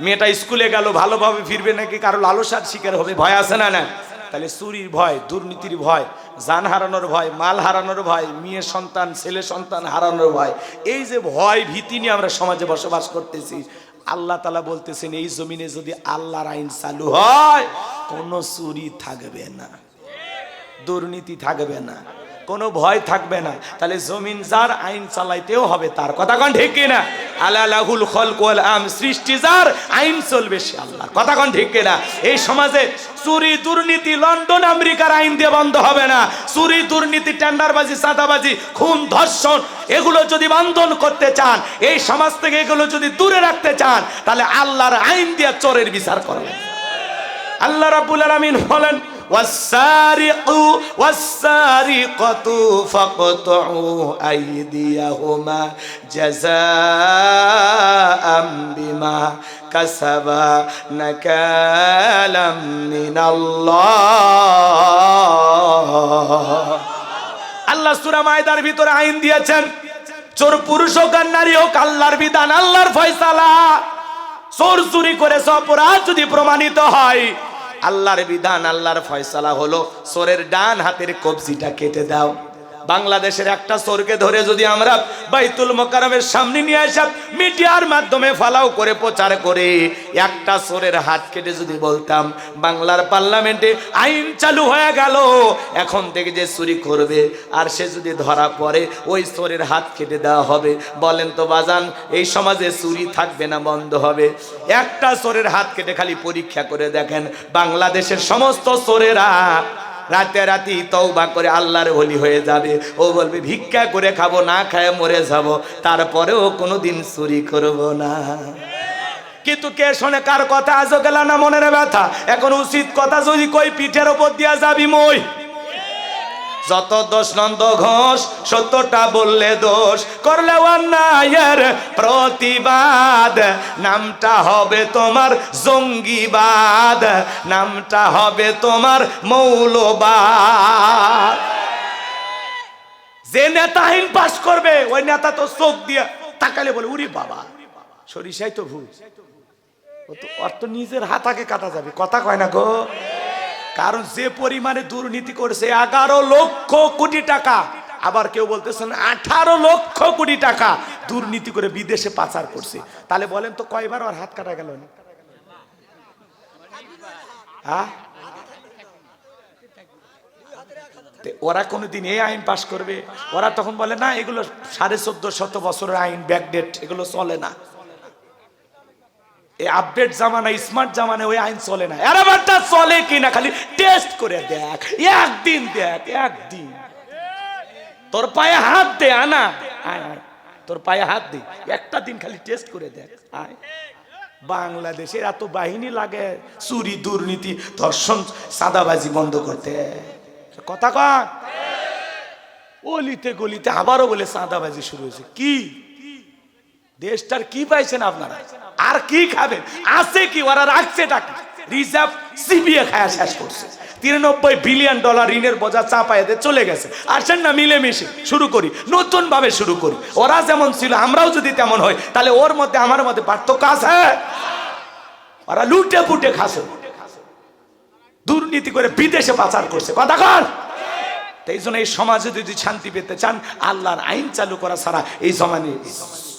মেয়েটা স্কুলে গেল ভালোভাবে ফিরবে নাকি কারো লালসার শিকার হবে? ভয় আছে না? তাহলে চুরির ভয়, দুর্নীতির ভয়, জান হারানোর ভয়, মাল হারানোর ভয়, মেয়ে সন্তান ছেলে সন্তান হারানোর ভয়, এই যে ভয় ভীতি নিয়ে আমরা সমাজে বসবাস করতেছি, আল্লাহ তাআলা বলতেছেন এই জমিনে যদি আল্লাহর আইন চালু হয়, কোনো চুরি থাকবে না, দুর্নীতি থাকবে না, কোনো ভয় থাকবে না। তাহলে জমিন যার, আইন চালাইতেও হবে তার। কথা কোন ঠিক কিনা? আলা লাহুল খালকু ওয়াল আমর, সৃষ্টি যার, আইন চলবে সে আল্লাহর। কথা কোন ঠিক কিনা? এই সমাজে চুরি দুর্নীতি লন্ডন আমেরিকার আইন দিয়ে বন্ধ হবে না। চুরি দুর্নীতি টেন্ডারবাজি চাঁদাবাজি খুন ধর্ষণ এগুলো যদি বন্ধ করতে চান, এই সমাজ থেকে এগুলো যদি দূরে রাখতে চান, তাহলে আল্লাহর আইন দিয়ে চোরের বিচার করবেন। আল্লাহ রাব্বুল আলামিন বলেন ওয়াস-সারিকু ওয়াস-সারিকাতু ফাকতুউ আইদিয়াহুমা জাযাআম বিমা কাসাবা নাকালাম মিনাল্লাহ। আল্লাহ সূরা মায়দার ভিতরে আইন দিয়েছেন, চোর পুরুষ হোক আর নারী হোক, আল্লাহর বিধান, আল্লাহর ফয়সালা। চোর চুরি করেছে, অপরাধ যদি প্রমাণিত হয়, আল্লাহর বিধান, আল্লাহর ফয়সালা হলো চোরের ডান হাতের কবজিটা কেটে দাও, বাংলাদেশের একটা চোরকে ধরে যদি আমরা বাইতুল মোকাররমের সামনে নিয়ে আসা মিডিয়ার মাধ্যমে ফালাও করে প্রচার করে একটা চোরের হাত কেটে যদি বলতাম বাংলার পার্লামেন্টে আইন চালু হয়ে গেল, এখন থেকে যে চুরি করবে আর সে যদি ধরা পড়ে ওই চোরের হাত কেটে দেওয়া হবে, বলেন তো বাজান এই সমাজে চুরি থাকবে না বন্ধ হবে? একটা চোরের হাত কেটে খালি পরীক্ষা করে দেখেন, বাংলাদেশের সমস্ত চোরেরা রাতারাতি তওবা করে আল্লাহর ওলি হয়ে যাবে। ও বলবে ভিক্ষা করে খাবো, না খায় মরে যাব, তারপরেও কোনোদিন চুরি করব না। কিন্তু কে শোনে কার কথা? আজও গেল না মনের ব্যথা। এখন উচিত কথা যদি কই পিঠের ওপর দিয়া যাবি মই। যত দোষ নন্দ ঘোষ, সত্যটা বললে দোষ, করলে অন্যায়ের প্রতিবাদ, নামটা হবে তোমার জঙ্গিবাদ, নামটা হবে তোমার মৌলবাদ। যে নেতা আইন পাস করবে ওই নেতা তো চোখ দিয়ে তাকালে বলে উরি বাবা সরিষাই তো ভুল, ওর তো নিজের হাতাকে কাটা যাবে। কথা কয় না গো? কারণ যে পরিমাণে দুর্নীতি করছে 11 লক্ষ কোটি টাকা, আবার কেউ বলতেছেন 18 লক্ষ কোটি টাকা দুর্নীতি করে বিদেশে পাচার করছে। তাহলে বলেন তো কয়বার ওর হাত কাটা গেল? ওরা কোনোদিন এই আইন পাশ করবে? ওরা তখন বলে না এগুলো 1450 বছরের আইন, ব্যাকডেট, এগুলো চলে না। এই আপডেট জামানা, স্মার্ট জামানা, ওই আইন চলে না। আরে বাটা চলে কিনা খালি টেস্ট করে দেখ, একদিন দেখ, একদিন তোর পায়ে হাত দে, আনা আয় আয় তোর পায়ে হাত দে, একটা দিন খালি টেস্ট করে দেখ আয়। বাংলাদেশের এত বাহিনী লাগে চুরি, দুর্নীতি, ধর্ষণ, সাদাবাজি বন্ধ করতে। কথা কন, অলিতে গলিতে আবারও বলে সাদাবাজি শুরু হয়েছে। কি দেশটার কি পাইছেন আপনারা? আর কি খাবেন? আছে কি? ওরা রাখছে টাকা রিজার্ভ সিবিএ খায়া শেষ করছে। 93 বিলিয়ন ডলার ঋণের বোঝা চাপায় দিয়ে চলে গেছে। আসেন না মিলেমিশে শুরু করি, নতুন ভাবে শুরু করি। ওরা যেমন ছিল আমরাও যদি তেমন হয় তাহলে ওর মধ্যে আমার মধ্যে পার্থক্য আছে? ওরা লুটে পুটে খাসে, দুর্নীতি করে বিদেশে পাচার করছে। কথা কন। এই জন্য এই সমাজে যদি শান্তি পেতে চান আল্লাহর আইন চালু করা ছাড়া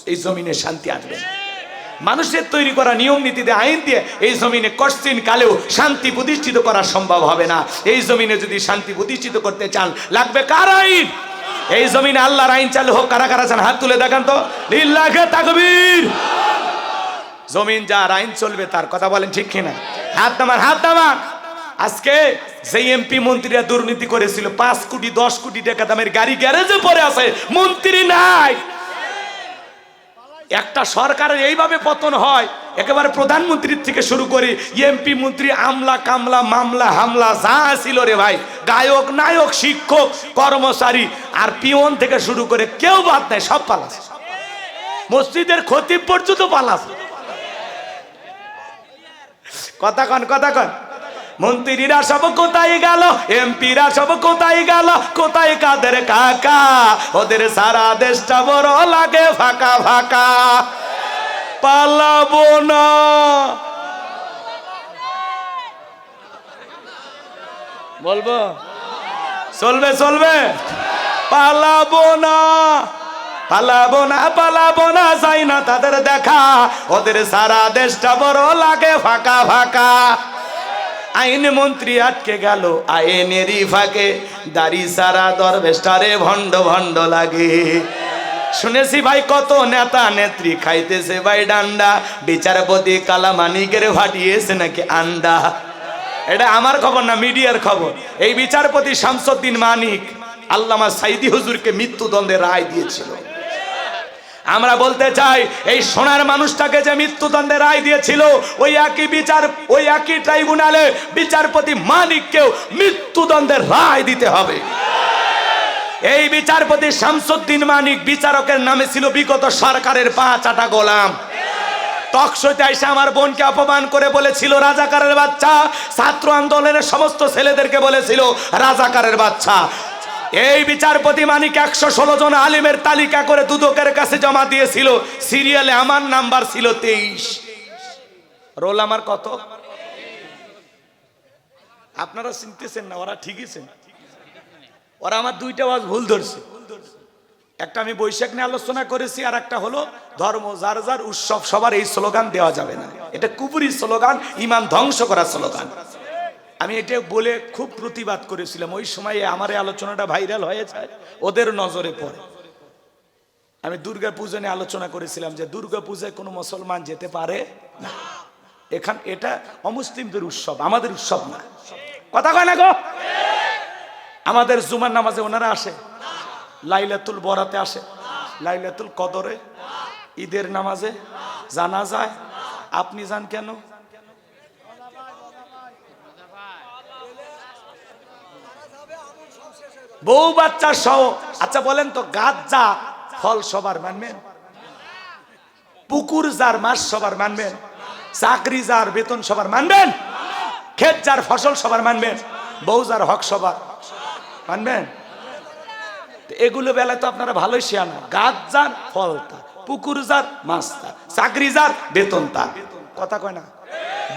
এই জমিনে শান্তি আসবে না। মানুষের তৈরি করা নিয়ম নীতিতে আইন দিয়ে এই জমিনে কষ্টিন কালেও শান্তি প্রতিষ্ঠিত করা সম্ভব হবে না। এই জমিনে যদি শান্তি প্রতিষ্ঠিত করতে চান লাগবে কার আইন? এই জমিনে আল্লাহর আইন চালু হোক। কারা কারা চান হাত তুলে দেখান তো। লিল্লাহে তাকবীর। জমিন যার আইন চলবে তার। কথা বলেন ঠিক কিনা? হাত নামান, হাত নামান। আজকে যে এমপি মন্ত্রীরা দুর্নীতি করেছিল 5 কোটি 10 কোটি টাকা দামের গাড়ি গ্যারেজে পড়ে আছে, মন্ত্রী নাই। একটা সরকারের এইভাবে পতন হয়, একেবারে প্রধানমন্ত্রীর থেকে শুরু করে এমপি মন্ত্রী, আমলা কামলা, মামলা হামলা যা ছিল রে ভাই, গায়ক নায়ক শিক্ষক কর্মচারী আর পিয়ন থেকে শুরু করে কেউ বাদ নাই, সব পালাছে। মসজিদের খতিব পর্যন্ত পালাছে। কথা কন, কথা কন। মন্ত্রীরা সব কোথায় গেল, এমপিরা সব কোথায় গেল, কোথায় কাদের কাকা? ওদের সারা দেশটা বড় লাগে ফাঁকা ফাঁকা। পালাবো না, বলবো চলবে চলবে। পালাবো না, পালাবো না, পালাবো না, যাই না তাদের দেখা। ওদের সারা দেশটা বড় লাগে ফাঁকা ফাঁকা। আইন মন্ত্রী আটকে গেল আইনেরই ফাঁকে, দাড়ি সারা দরবেশটারে ভণ্ড ভণ্ড লাগে। শুনেছি ভাই কত নেতা নেত্রী খাইতেছে ভাই ডান্ডা, বিচারপতি কালামানিকের ফাটিয়েছে নাকি আন্ডা। এটা আমার খবর না, মিডিয়ার খবর। এই বিচারপতি শামসুদ্দিন মানিক আল্লামা সাইদি হুজুরকে মৃত্যুদণ্ডের রায় দিয়েছিল। আমরা বলতে চাই এই সোনার মানুষটাকে যে মৃত্যুদণ্ডের রায় দিয়েছিল ওই একই ট্রাইব্যুনালে বিচারপতি মানিককেও মৃত্যুদণ্ডের রায় দিতে হবে। এই বিচারপতি শামসুদ্দিন মানিক বিচারকের নামে ছিল বিগত সরকারের 5 আটা গোলাম। টকশোতে এসে আমার বোনকে অপমান করে বলেছিল রাজাকারের বাচ্চা, ছাত্র আন্দোলনের সমস্ত ছেলেদেরকে বলেছিল রাজাকারের বাচ্চা। এই বিচারপতি মানিক 116 জন আলিমের তালিকা করে দুদকের কাছে জমা দিয়েছিল। সিরিয়ালে আমার নাম্বার ছিল 23, রোল আমার কত? আপনারা চিনতেছেন না, ওরা ঠিকই চেন। ওরা আমার দুইটা ওয়াজ ভুল ধরছে। একটা আমি বৈশাখ নিয়ে আলোচনা করেছি, আর একটা হলো ধর্ম যার যার উৎসব সবার, এই স্লোগান দেওয়া যাবে না। এটা কুপুরি স্লোগান, ইমান ধ্বংস করা স্লোগান। আমি এটা বলে খুব প্রতিবাদ করেছিলাম। ওই সময়ে আমার এই আলোচনাটা ভাইরাল হয়ে যায়, ওদের নজরে পড়ে। আমি দুর্গা পূজা নিয়ে আলোচনা করেছিলাম যে দুর্গা পূজায় কোনো মুসলমান যেতে পারে না। এটা অমুসলিমদের উৎসব, আমাদের উৎসব না। কথা কয় না গো? আমাদের জুমার নামাজে ওনারা আসে, লাইলাতুল বরাতে আসে, লাইলাতুল কদরে, ঈদের নামাজে, জানাজায়। আপনি যান কেন? বউ বাচ্চা সহ। আচ্ছা বলেন তো, গাছ যা ফল সবার মানবেন? পুকুর যার মাছ সবার মানবেন? চাকরি যার বেতন সবার মানবেন? ক্ষেত যার ফসল সবার মানবেন? বউ যার হক সবার মানবেন? এগুলো বেলায় তো আপনারা ভালোই শিয়ানা। গাছ যার ফল তার, পুকুর যার মাছ তার, চাকরি যার বেতন তার। কথা কয় না?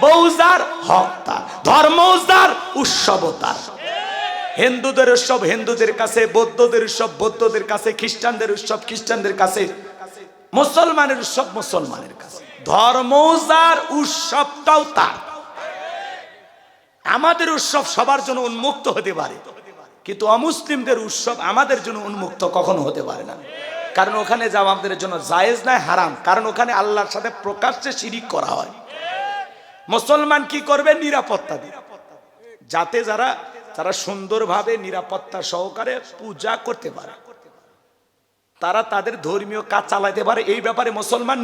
বউ যার হক তার, ধর্ম যার উৎসব তার। হিন্দুদের উৎসব হিন্দুদের কাছে, বৌদ্ধদের উৎসব বৌদ্ধদের কাছে, খ্রিস্টানদের উৎসব খ্রিস্টানদের কাছে, মুসলমানের উৎসব মুসলমানের কাছে। ধর্ম যার উৎসবটাও তার। আমাদের উৎসব সবার জন্য উন্মুক্ত হতে পারে, কিন্তু অমুসলিমদের উৎসব আমাদের জন্য উন্মুক্ত কখনো হতে পারে না। কারণ ওখানে যাওয়া আমাদের জন্য জায়েজ নয়, হারাম। কারণ ওখানে আল্লাহর সাথে প্রকাশ্যে শিরিক করা হয়। মুসলমান কি করবে? নিরাপত্তা দিবে, যাতে যারা সুন্দরভাবে নিরাপত্তা সহকারে পূজা করতে পারে, তারা তাদের ধর্মীয় কাজ চালাতে পারে। এই ব্যাপারে মুসলমান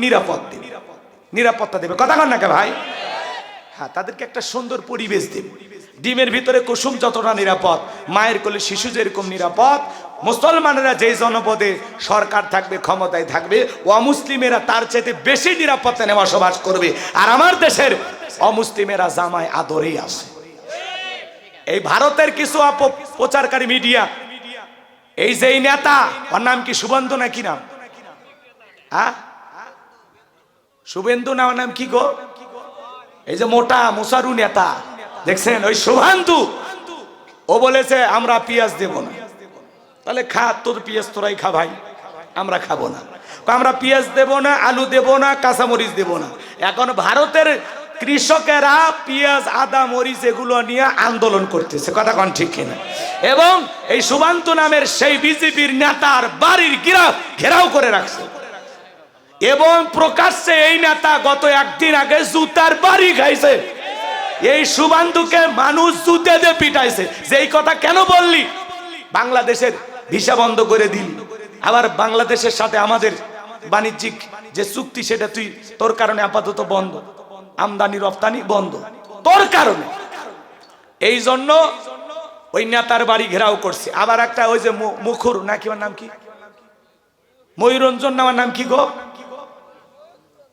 নিরাপত্তা দেবে। কথা কন না কে ভাই? হ্যাঁ, তাদেরকে একটা সুন্দর পরিবেশ দেবে। ডিমের ভিতরে কুসুম যতটা নিরাপদ, মায়ের কোলে শিশু যেরকম নিরাপদ, মুসলমানেরা যেই জনপদে সরকার থাকবে, ক্ষমতায় থাকবে, অমুসলিমেরা তার চাইতে বেশি নিরাপত্তা নিয়ে বসবাস করবে। আর আমার দেশের অমুসলিমেরা জামায় আদরেই আছে। এই ভারতের কিছু প্রচারকারী মিডিয়া, এই যে নেতা, ওর নাম কি শুভেন্দু না কি নাম? হ্যাঁ, শুভেন্দু না, ওর নাম কি গো? এই যে মোটা মুসারু নেতা দেখছেন, ওই শুভেন্দু, ও বলেছে আমরা পেঁয়াজ দেব না। তাহলে খা, তোর পেঁয়াজ তোরাই খা ভাই, আমরা খাবো না। আমরা পেঁয়াজ দেব না, আলু দেব না, কাঁচামরিচ দেব না। এখন ভারতের কৃষকেরা পেঁয়াজ, আদা, মরিচ এগুলো নিয়ে আন্দোলন করতেছে। কথা কন ঠিক কিনা? এবং এই শুভেন্দু নামের সেই বিজেপির নেতার বাড়ির ঘেরাও করে রাখছে। এবং প্রকাশ্যে এই নেতা গত একদিন আগে জুতার বাড়ি খাইছে। এই শুভেন্দুকে মানুষ জুতে দিয়ে পিটাইছে। যে এই কথা কেন বললি? বাংলাদেশের ভিসা বন্ধ করে দিল, আবার বাংলাদেশের সাথে আমাদের বাণিজ্যিক যে চুক্তি সেটা তুই তোর কারণে আপাতত বন্ধ, আমদানি রপ্তানি বন্ধ তোর কারণে। এই জন্য ওই নেতার বাড়ি ঘেরাও করছে। আবার একটা ওই যে মুখুর নাকি, ওর নাম কি, ময়ূরঞ্জন নামার নাম কি গো?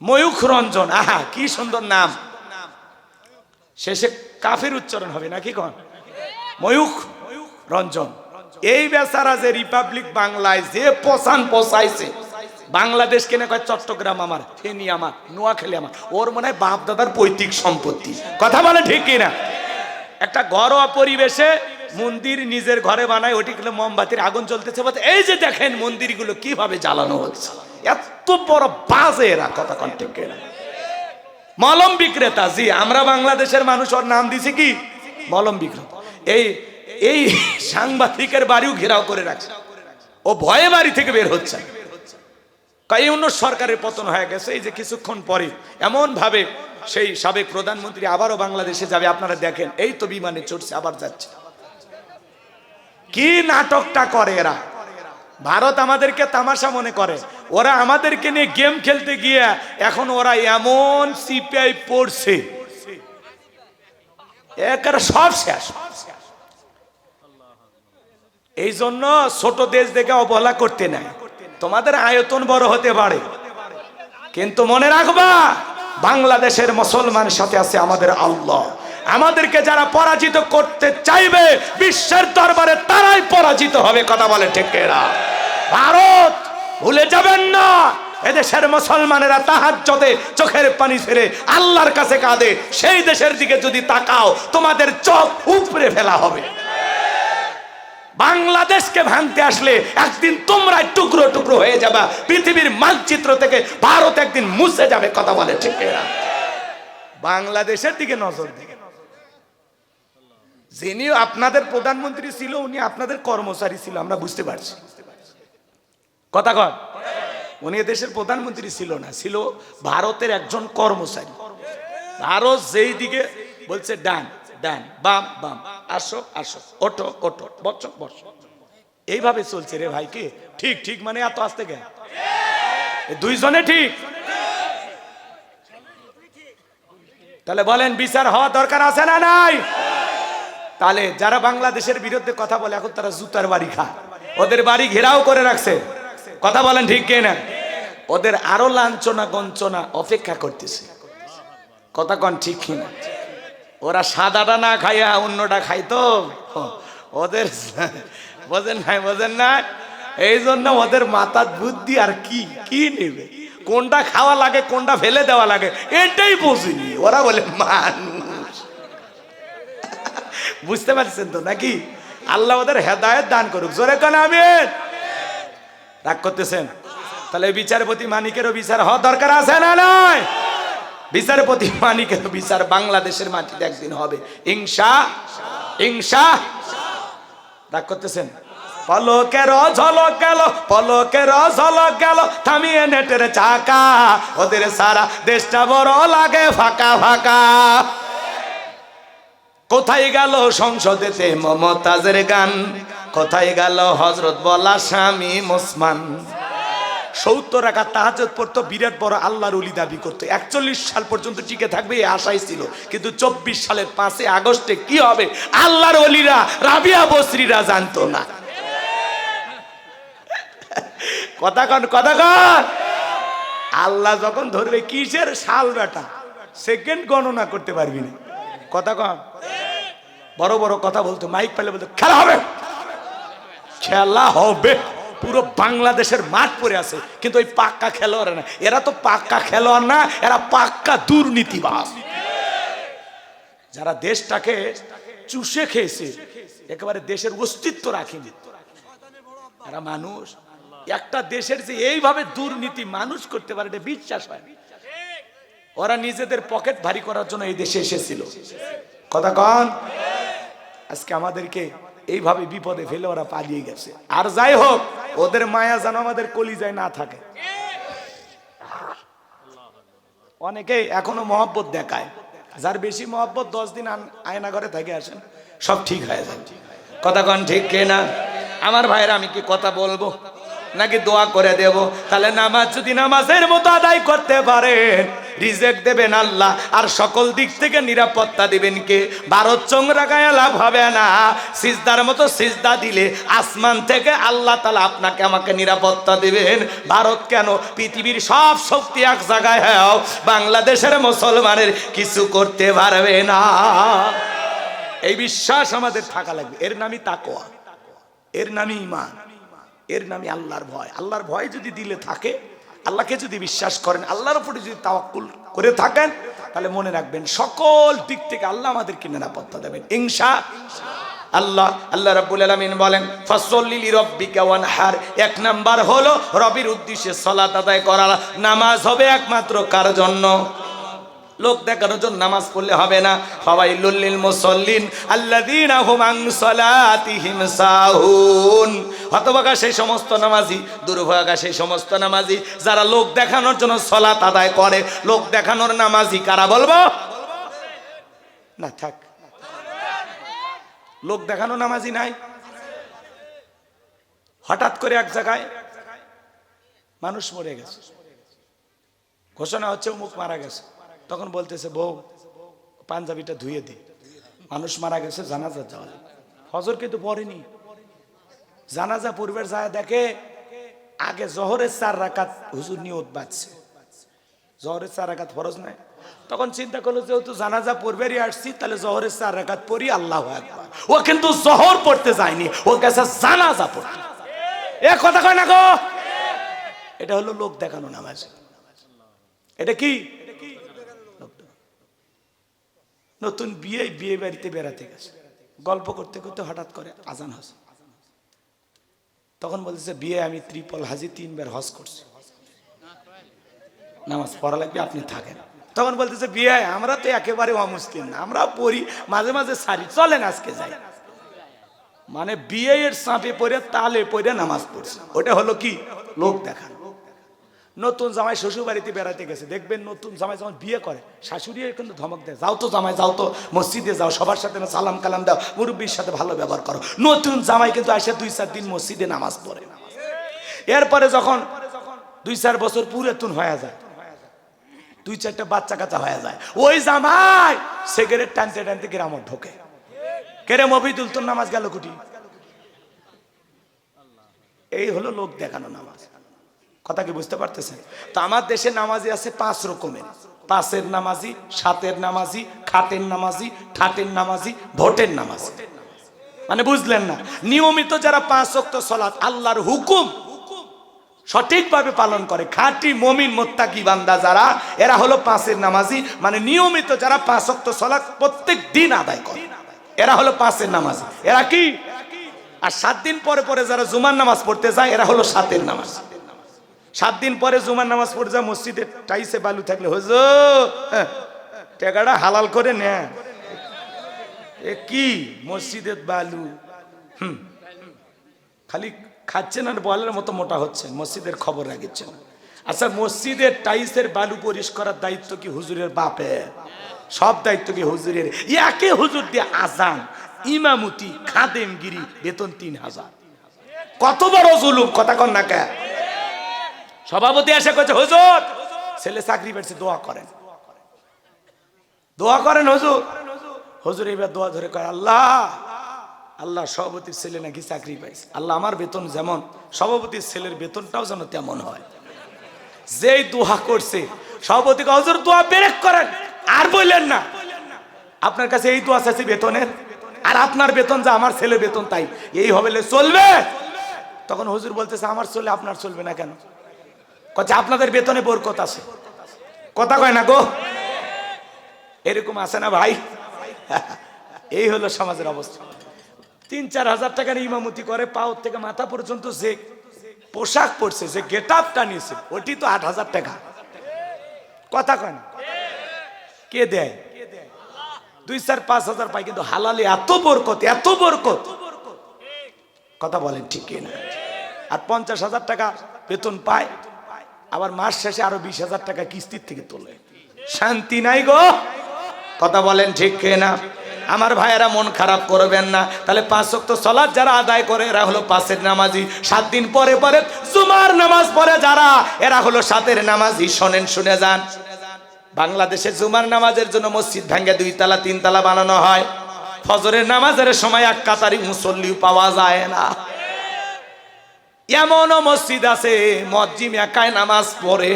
ময়ূখ রঞ্জন। আহা, কি সুন্দর নাম। শেষে কাফের উচ্চারণ হবে নাকি কোন? ময়ূখ রঞ্জন। এই বেচারা যে রিপাবলিক বাংলায় যে পোষাইছে, বাংলাদেশ কেনে কয় চট্টগ্রাম আমার, ফেনী আমার, নোয়াখালী আমার। ওর মনে হয় বাপ দাদার পৈতৃক সম্পত্তি। কথা বলে ঠিক কিনা? একটা ঘরোয়া পরিবেশে মন্দির নিজের ঘরে বানায়, ওটি গুলো মোমবাতির আগুন জ্বলতেছে। এই যে দেখেন মন্দিরগুলো কিভাবে জ্বালানো হচ্ছে, এত বড় বাজে এরা। কথা কন ঠিক কিনা? মলম বিক্রেতা। জি, আমরা বাংলাদেশের মানুষ ওর নাম দিছি কি? মলম বিক্রেতা। এই সাংবাদিকের বাড়িও ঘেরাও করে রাখছে। ও ভয়ে বাড়ি থেকে বের হচ্ছে। এই অন্য সরকারের পতন হয়ে গেছে। এই যে কিছুক্ষণ পরে এমন ভাবে সেই সাবেক প্রধানমন্ত্রী আবারও বাংলাদেশে যাবে, আপনারা দেখেন। এই তো বিমানে চড়ছে, আবার যাচ্ছে। কি নাটকটা করে এরা! ভারত আমাদেরকে তামাশা মনে করে। ওরা আমাদেরকে নিয়ে গেম খেলতে গিয়ে এখন ওরা এমন সিপিআই পড়ছে, একেবারে সব শেষ। এই জন্য ছোট দেশ দেখে অবহেলা করতে নাই। তোমাদের আয়তন বড় হতে পারে, কিন্তু মনে রাখবা বাংলাদেশের মুসলমানের সাথে আছে আমাদের আল্লাহ। আমাদেরকে যারা পরাজিত করতে চাইবে বিশ্বের দরবারে তারাই পরাজিত হবে। কথা বলে ঠিক কিনা? ভারত ভুলে যাবেন না, এদেশের মুসলমানেরা তাহাজ্জুদে চোখের পানি ফেলে আল্লাহর কাছে কাঁদে। সেই দেশের দিকে যদি তাকাও তোমাদের চোখ উপড়ে ফেলা হবে। বাংলাদেশকে ভাঙতে আসলে একদিন তোমরা টুকরো টুকরো হয়ে যাবা, পৃথিবীর মানচিত্র থেকে ভারত একদিন মুছে যাবে। কথা বলে ঠিক না? বাংলাদেশের দিকে নজর দিকে। যিনি আপনাদের প্রধানমন্ত্রী ছিল উনি আপনাদের কর্মচারী ছিল, আমরা বুঝতে পারছি। কথা কন, উনি দেশের প্রধানমন্ত্রী ছিল না, ছিল ভারতের একজন কর্মচারী। ভারত যেই দিকে বলছে ডান ডান, বাম বাম, আসো আসো, ওঠো ওঠো, বসো বসো, এইভাবে চলছে রে ভাই। কি ঠিক ঠিক মানে এত আসতে গে দুইজনে ঠিক? তাহলে বলেন বিচার হওয়া দরকার আছে না নাই? তাহলে যারা বাংলাদেশের বিরুদ্ধে কথা বলে এখন তারা জুতার বাড়ি খায়, ওদের বাড়ি ঘেরাও করে রাখছে। কথা বলেন ঠিক কিনা? ওদের আরো লাঞ্ছনা গঞ্চনা অপেক্ষা করতেছে। কথা কন ঠিক কিনা? ওরা সাদাটা না খাইয়া অন্যটা খাইতো, ওদের বোঝেন নাই, বোঝেন না? এই জন্য ওদের মাথার বুদ্ধি আর কি কি নেবে, কোনটা খাওয়া লাগে কোনটা ফেলে দেওয়া লাগে এটাই বুঝিনি। ওরা বলে মানুষ। বুঝতে পারছেন তো নাকি? আল্লাহ ওদের হেদায়েত দান করুক। জোরে কোন আমিন। রাগ করতেছেন? তাহলে বিচারপতি মানিকেরও বিচার হওয়া দরকার আছে না নাই? বিচারপতি মানিকেরও বিচার বাংলাদেশের মাটিতে একদিন হবে ইনশা। রাগ করতেছেন? পলকের ঝলক গেল, পলকের ঝলক গেল, থামিয়ে নেটের চাকা, ওদের সারা দেশটা বড় লাগে ফাঁকা ফাঁকা। কোথায় গেল সংসদেতে মমতাজের গান, কোথায় গেল হযরত বলা স্বামী ওসমান। 70 রাকাত তাহাজ্জুদ পড়তো, বিরাট বড় আল্লাহর ওলি দাবি করতো, 41 সাল পর্যন্ত টিকে থাকবে এই আশাই ছিল। কিন্তু 24 সালের 5 আগস্টে কি হবে আল্লাহর ওলিরা, রাবিয়া বসরিরা জানতো না। কথা কন, কথা কন। আল্লাহ যখন ধরবে কিসের সাল বেটা, সেকেন্ড গণনা করতে পারবি না। কথা কন। বড় বড় কথা বলতো, মাইক পেলে বলতো খেলা হবে, খেলা হবে। পুরো বাংলাদেশের মাঠ পড়ে আছে, কিন্তু ওই পাক্কা খেলোয়াড় না। এরা তো পাক্কা খেলোয়াড় না, এরা পাক্কা দুর্নীতিবাজ। যারা দেশটাকে চুষে খেয়েছে, একেবারে দেশের অস্তিত্ব রাখেনি। এরা মানুষ, একটা দেশের যে এইভাবে দুর্নীতি মানুষ করতে পারে এটা বিশ্বাস হয়। ওরা নিজেদের পকেট ভারী করার জন্য এই দেশে এসেছিল। কথা কন। আজকে আমাদেরকে এইভাবে বিপদে ফেলে ওরা পালিয়ে গেছে। আর যাই হোক, ওদের মায়া যেন আমাদের কলিজায় না থাকে। অনেকেই এখনো মহব্বত দেখায়, যার বেশি মহব্বত 10 দিন আয়না ঘরে থেকে আসেন, সব ঠিক হয়ে যায়। কথা কন ঠিক কিনা? আমার ভাইরা, আমি কি কথা বলবো নাকি দোয়া করে দেব? তাহলে নামাজ যদি নামাজের মতো আদায় করতে পারেন, রিজেক্ট দেবেন আল্লাহ, আর সকল দিক থেকে নিরাপত্তা দিবেন কে? ভারত চোংরা গায়ে লাভ হবে না। সিজদার মতো সিজদা দিলে আসমান থেকে আল্লাহ তাআলা আপনাকে আমাকে নিরাপত্তা দিবেন। ভারত কেন, পৃথিবীর সব শক্তি এক জায়গায় হও, বাংলাদেশের মুসলমানের কিছু করতে পারবে না। এই বিশ্বাস আমাদের থাকা লাগবে। এর নামই তাকওয়া, এর নামই ঈমান, এর নামই আল্লাহর ভয়। আল্লাহর ভয় যদি দিলে থাকে, আল্লাহকে যদি বিশ্বাস করেন, আল্লাহর উপরে যদি তাওয়াক্কুল করে থাকেন, তাহলে মনে রাখবেন সকল দিক থেকে আল্লাহ আমাদেরকে নিরাপত্তা দেবেন ইনশাআল্লাহ। আল্লাহ রাব্বুল আলামিন বলেন ফাসল্লি লিরাব্বিকা ওয়ানহার। 1 নাম্বার হলো রবের উদ্দেশ্যে সালাত আদায় করা। নামাজ হবে একমাত্র কার জন্য? লোক দেখানোর জন্য নামাজ পড়লে হবে না। ফাওয়াইলুল লিল মুসাল্লিন আল্লাযীনা হুম আন সালাতিহিম সাহুন। হতভাগা সেই সমস্ত নামাজি, দুর্ভাগা সেই সমস্ত নামাজি যারা লোক দেখানোর জন্য সালাত আদায় করে। লোক দেখানোর নামাজি কারা বলবো না? থাক, লোক দেখানো নামাজি নাই। হঠাৎ করে এক জায়গায় মানুষ মরে গেছে, ঘোষণা হচ্ছে অমুক মারা গেছে। তখন বলতেছে বউ পাঞ্জাবিটা ধুয়ে দি, মানুষ মারা গেছে, জানাজা যাওয়া। ফজর কিন্তু পড়েনি, জানাজা পূর্বের যায় দেখে আগে জোহরের 4 রাকাত হুজুর নিয়ত বাজছে। জোহরের 4 রাকাত ফরজ নাই। তখন চিন্তা করলো যেহেতু জানাজা পূর্বেরই আসছি, তাহলে জোহরের 4 রাকাত পড়ি, আল্লাহু আকবার। ও কিন্তু জোহর পড়তে যায়নি, ও গেছে জানাজা পড়তে। এ কথা কয় না গো। এটা হলো লোক দেখানো নামাজ। এটা কি? নতুন বিয়ে বাড়িতে বেড়াতে গেছে, গল্প করতে করতে হঠাৎ করে আজান হচ্ছে। তখন বলতেছে বিয়ে আমি ত্রিপল হাজি 3 বার হজ করছি, নামাজ পড়া লাগবে, আপনি থাকেন। তখন বলতেছে বিয়ে আমরা তো একেবারে অমুসলিম না, আমরা পড়ি মাঝে মাঝে সারি, চলেন আজকে যাই। মানে বিয়ের চাপে পড়ে তালে পড়ে নামাজ পড়ছে। ওটা হলো কি লোক দেখানো। নতুন জামাই শ্বশুর বাড়িতে বেড়াতে গেছে, দেখবেন নতুন জামাই যখন বিয়ে করে শাশুড়ি কিন্তু ধমক দেয়, যাও তো জামাই যাও তো মসজিদে যাও, সবার সাথে সালাম কালাম দাও, মুরব্বীর সাথে ভালো ব্যবহার করো। নতুন জামাই কিন্তু আসে 2-4 দিন মসজিদে নামাজ পড়ে। এরপরে যখন 2-4 বছর পুরাতন হয়ে যায়, 2-4টা বাচ্চা কাচ্চা হয়ে যায়, ওই জামাই সিগারেট টানতে টানতে গ্রামে ঢোকে। কেরে মফিদুল তোর নামাজ গেল কুটি? এই হলো লোক দেখানো নামাজ। কথা কি বুঝতে পারতেছেন? তো আমার দেশে নামাজি আছে 5 রকমের। 5-এর নামাজি, 7-এর নামাজি, খাটের নামাজি, ঠাটের নামাজি, ভোটের নামাজি। মানে বুঝলেন না? নিয়মিত যারা 5 ওয়াক্ত সালাত আল্লাহর হুকুম সঠিকভাবে পালন করে, খাঁটি মুমিন মুত্তাকি বান্দা যারা, এরা হলো 5-এর নামাজি। মানে নিয়মিত যারা 5 ওয়াক্ত সালাত প্রত্যেক দিন আদায় করে, এরা হলো 5-এর নামাজি। এরা কি? আর 7 দিন পরে পরে যারা জুমার নামাজ পড়তে যায়, এরা হলো 7-এর নামাজ। 7 দিন পরে জুমার নামাজ পড়ে যায়, মসজিদে টাইসে বালু থাকলে হুজুর টাকাটা হালাল করে নেন। এ কি মসজিদের বালু? খালি খাচ্ছেন আর বলের মতো মোটা হচ্ছেন, মসজিদের খবর রাখছেন। আচ্ছা, মসজিদের টাইসের বালু পরিষ্কার করার দায়িত্ব কি হুজুরের বাপের? সব দায়িত্ব কি হুজুরের? একে হুজুর দিয়ে আজান, ইমামতি, খাদেমগিরি, বেতন 3000। কত বড় জুলুম! কথা কন না কে? সভাপতি এসে কইছে হুজুর ছেলে চাকরি পেয়েছে, দোয়া করেন, দোয়া করেন হুজুর। হুজুর এবার দোয়া ধরে কয়, আল্লাহ আল্লাহ সভাপতির ছেলে নাকি চাকরি পাইছে, আল্লাহ আমার বেতন যেমন সভাপতির ছেলের বেতনটাও যেন তেমন হয়। যেই দোয়া করছে সভাপতি কয়, হুজুর দোয়া ব্রেক করেন, আর বললেন না, আপনার কাছে এই দোয়া আছে বেতনের, আর আপনার বেতন যা আমার ছেলের বেতন তাই, এই হবে চলবে? তখন হুজুর বলতেছে, আমার চলে আপনার চলবে না কেন? কচ্ছে আপনাদের বেতনে বরকত আছে। কথা কয় না গো? এরকম আছে না ভাই? এই হলো সমাজের অবস্থা। 3-4 হাজার টাকার ইমামতি করে, পাও থেকে মাথা পর্যন্ত যে পোশাক পরছে, যে গেট আপটা নিয়েছে, ওটি তো 8,000 টাকা। কথা কয় না? কে দেয়? 2-4-5 হাজার পাই, কিন্তু হালালে এত বরকত, এত বরকত। কথা বলেন ঠিক না? আর 50,000 টাকা বেতন পায়, আবার মাস শেষে আরো 20,000 টাকা কিস্তির থেকে তোলে। শান্তি নাই গো। কথা বলেন ঠিক না? আমার ভাইয়েরা মন খারাপ করবেন না। তাহলে 5 ওয়াক্ত সালাত যারা আদায় করে, এরা হলো 5-এর নামাজি। 7 দিন পরে পরে জুমার নামাজ পড়ে যারা, এরা হলো 7-এর নামাজি। শোনেন, শুনে যান। বাংলাদেশে জুমার নামাজের জন্য মসজিদ ভেঙে 2 তলা 3 তলা বানানো হয়। ফজরের নামাজের সময় এক কাতারি মুসল্লিও পাওয়া যায় না। এমনও মসজিদ আছে মুয়াজ্জিন একাই নামাজ পড়ে।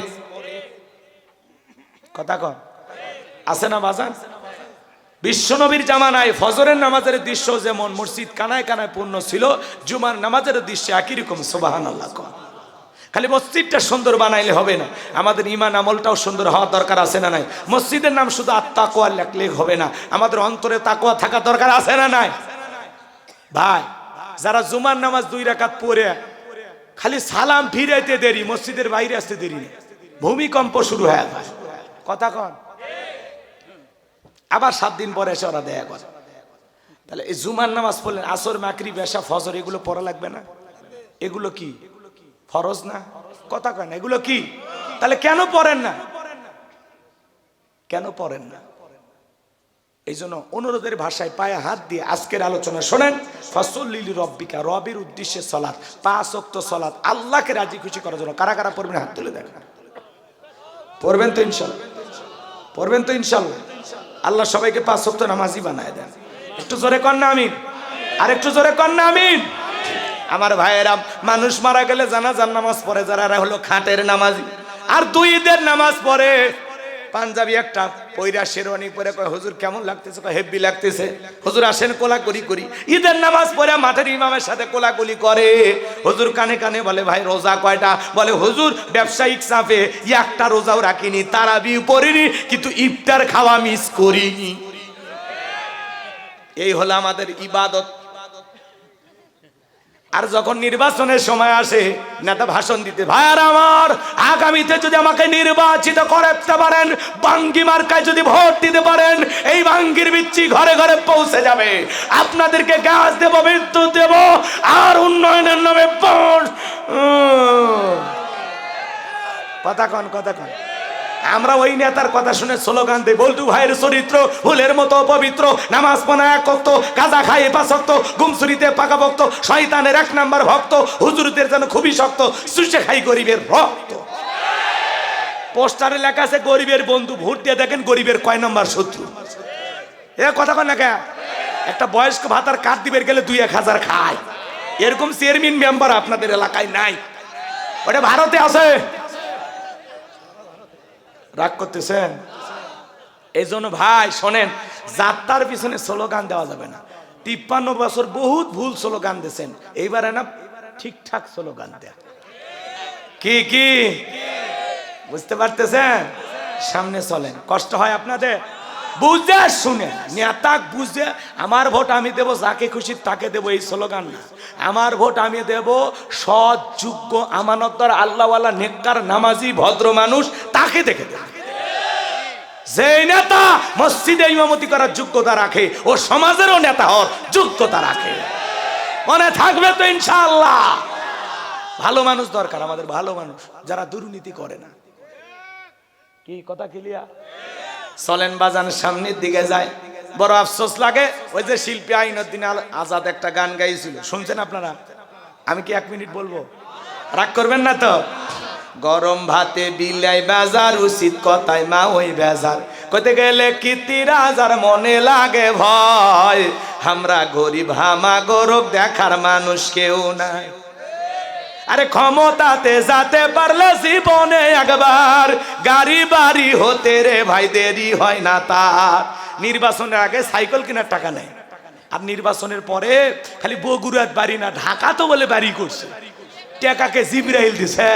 কথা কন আছে না বাজান? বিশ্বনবীর জামানায় ফজরের নামাজের দৃশ্য যেমন মসজিদ কানায় কানায় পূর্ণ ছিল, জুমার নামাজের দৃশ্য একই রকম। সুবহানাল্লাহ। খালি মসজিদটা সুন্দর বানাইলে হবে না, আমাদের ঈমান আমলটাও সুন্দর হওয়া দরকার আছে না নাই? মসজিদের নাম শুধু আত-তাকওয়া লেখলে হবে না, আমাদের অন্তরে তাকওয়া থাকা দরকার আছে না নাই? ভাই, যারা জুমার নামাজ 2 রাকাত পড়ে খালি সালাম ফিরাইতে দেরি, মসজিদের বাইরে আসতে দেরি নেই, ভূমিকম্প শুরু হয়ে যায়। কথা কন? আবার 7 দিন পরে এসে ওরা দেখা করে। তাহলে এই জুমার নামাজ পড়লেন, আসর, মাগরিব, এশা, ফজর, এগুলো পড়া লাগবে না? এগুলো কি ফরজ না? কথা কয় না? এগুলো কি? তাহলে কেন পড়েন না? কেন পড়েন না? এই জন্য অনুরোধের ভাষায় পায়ে হাত দিয়ে আজকের আলোচনা শোনেন। ফাসল্লি লিরাব্বিকা, রবের উদ্দেশ্যে সালাত, 5 ওয়াক্ত সালাত আল্লাহকে রাজি খুশি করার জন্য। কারা কারা পড়বেন হাত তুলে দেখেন। পড়বেন তো ইনশাআল্লাহ? পড়বেন তো ইনশাআল্লাহ? আল্লাহ সবাইকে 5 ওয়াক্ত নামাজি বানায় দেন। একটু জোরে কর না আমিন। আর একটু জোরে কর না আমিন। আমার ভাইয়েরা, মানুষ মারা গেলে জানাজার নামাজ পড়ে যারা, এরা হলো খাটের নামাজি। আর 2 ঈদের নামাজ পড়ে, পাঞ্জাবি একটা পয়রা শেরওয়ানি পরে কয়, হুজুর কেমন লাগতেছে? কয় হেব্বি লাগতেছে। হুজুর আসেন কোলাকুলি করি। ঈদের নামাজ পড়ে মাঠের ইমামের সাথে কোলাকুলি করে। হুজুর কানে কানে বলে, ভাই রোজা কয়টা? বলে হুজুর ব্যবসায়িক চাপে একটা রোজাও রাখিনি, তারাবি পড়িনি, কিন্তু ইফতার খাওয়া মিস করিনি। এই হলো আমাদের ইবাদত। আর যখন নির্বাচনের সময় আসে নেতা ভাষণ দিতে, ভাইয়ার আমার, আগামীতে যদি আমাকে নির্বাচিত করতে পারেন, বাঙ্গি মার্কায় যদি ভোট দিতে পারেন, এই বাঙ্গির বিচ্ছি ঘরে ঘরে পৌঁছে যাবে, আপনাদেরকে গ্যাস দেব, বিদ্যুৎ দেব, আর উন্নয়নের নামে কথা কন, কথা কন। আমরা ওই নেতার কথা শুনে স্লোগান দেই, বল্টু ভাইয়ের চরিত্র ফুলের মতো পবিত্র, নামাজ পড়া এক ওয়াক্ত, গাঁজা খায় 5 ওয়াক্ত, গুমসুরিতে পাকা ভক্ত, শয়তানের 1 নাম্বার ভক্ত, হুজুরদের যেন খুবই শক্ত, চুষে খাই গরিবের রক্ত। পোস্টারে লেখা আছে গরিবের বন্ধু, ভোট দিয়ে দেখেন গরিবের কয় নাম্বার শত্রু। এ কথা কন না কে? একটা বয়স্ক ভাতার কার্ড দিবের গেলে 2-1000 খায়, এরকম চেয়ারম্যান মেম্বার আপনাদের এলাকায় নাই, ওটা ভারতে আছে। রাগ করতেছেন? এই জন্য ভাই শোনেন, যাত্রার পিছনে স্লোগান দেওয়া যাবে না। 53 বছর বহুত ভুল স্লোগান দিয়েছেন, এইবারে না ঠিকঠাক স্লোগান দেয়া। কি কি বুঝতে পারতেছেন? সামনে চলেন, কষ্ট হয় আপনাদের, বুঝে শুনে নেতা বুঝে। আমার ভোট আমি দেব যাকে খুশি তাকে দেব, এই স্লোগান না। আমার ভোট আমি দেব সৎ, যোগ্য, আমানতদার, আল্লাহওয়ালা, নেককার, নামাজি, ভদ্র মানুষ, তাকে দেখে দেব। যে নেতা মসজিদে ইমামতি করার যোগ্যতা রাখে, ও সমাজেরও নেতা হওয়ার যোগ্যতা রাখে। মনে থাকবে তো ইনশাআল্লাহ? ভালো মানুষ দরকার আমাদের, ভালো মানুষ যারা দুর্নীতি করে না। কি কথা ক্লিয়ার? চলেন বাজান, সামনের দিকে যায়। বড় আফসোস লাগে, ওই যে শিল্পী আইনুদ্দিন আজাদ একটা গান গাইছিল, শুনছেন আপনারা? আমি কি 1 মিনিট বলবো? রাগ করবেন না তো? গরম ভাতে বিলাই বাজার, উচিত কথায় মা ওই বেজার, কইতে গেলে কীর্তি রাজার মনে লাগে ভয়, আমরা গরিব হামা গরব দেখার মানুষ কেউ নাই। আরে ক্ষমতাতে যাতে পারলে জীবনে একবার, গাড়ি বাড়ি হতে রে ভাই দেরি হয় না তার। নির্বাচনের আগে সাইকেল কেনার টাকা নেই, আর নির্বাচনের পরে খালি বগুড়ার বাড়ি না, ঢাকা তো বলে বাড়ি করছে, টাকাকে জিবরাইল দিছে।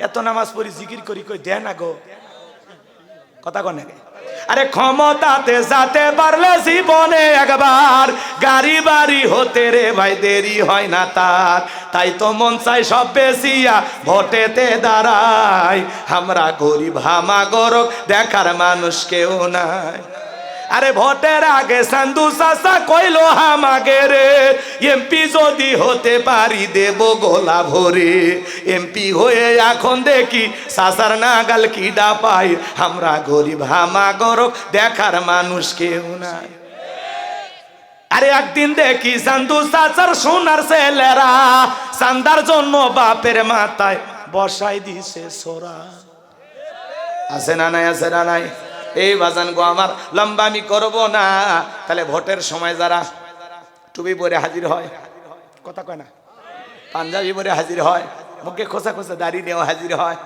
এত নামাজ পড়ি জিকির করি, কই দেয় না গো, কথা কন নাকি? আরে ক্ষমতাতে যাতে পারলে জীবনে একবার, গাড়ি বাড়ি হতে রে ভাই দেরি হয় না তার। তাই তো মন চাই সব বেশিয়া ভোটেতে দাঁড়াই, আমরা গরিব হামা গরক দেখার মানুষ কেউ নাই। আরে ভোটের আগে সান্দু চাচা কইলো হামাগে রে, এমপি যদি হতে পারি দেব গোলা ভরে। এমপি হয়ে এখন দেখি চাচার নাগাল কিডা পাই, আমরা গরিব হামা গরক দেখার মানুষ কেউ নাই। আরে একদিন দেখি সান্দু চাচার সোনার ছেলেরা, চান্দার জন্য বাপের মাথায় বসাই দিছে সোরা। আছে না নাই? আছে না নাই? এই বাজান গো আমার, লম্বা আমি করবো না। তাহলে ভোটের সময় যারা টুপি পরে হাজির হয়, কথা কয় না, পাঞ্জাবি পরে হাজির হয়, মুখে খোসা খোসা দাড়ি নিয়েও হাজির হয়,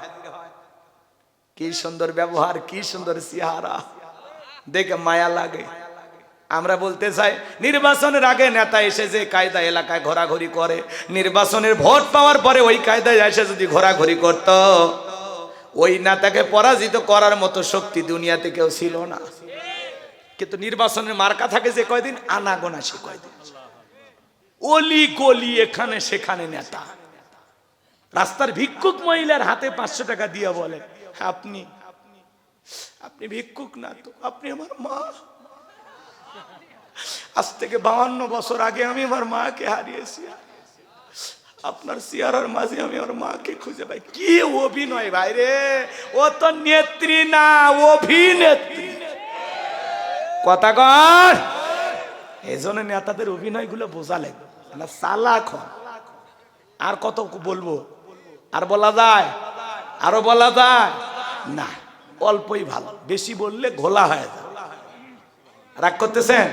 কি সুন্দর ব্যবহার, কি সুন্দর চেহারা, দেখে মায়া লাগে। আমরা বলতে চাই, নির্বাচনের আগে নেতা এসে যে কায়দা এলাকায় ঘোরাঘুরি করে, নির্বাচনের ভোট পাওয়ার পরে ওই কায়দায় এসে যদি ঘোরাঘুরি করত, ওই নেতাকে পরাজিত করার মতো শক্তি দুনিয়াতে কেউ ছিল না। কিন্তু নির্বাচনের মার্কা থাকে যে কয়দিন, আনাগোনা সে কয়দিন, অলি গলি এখানে সেখানে নেতা। রাস্তার ভিক্ষুক মহিলার হাতে 500 টাকা দিয়ে বলে, আপনি আপনি ভিক্ষুক না তো, আপনি আমার মা। আজ থেকে 52 বছর আগে আমি আমার মাকে হারিয়েছি, আপনার চেহারার মাঝে আমি আমার মাকে খুঁজে পাই। কি অভিনয় ভাই রে, ও তো নেত্রী না, অভিনেত্রী, কথা কর। এই জন্য নেতাদের অভিনয় গুলো বোঝা লাগবে না, চালাক। আর কত বলবো? আর বলা যায়? আরো বলা যায় না, অল্পই ভালো, বেশি বললে ঘোলা হয়ে যায়। রাগ করতেছেন?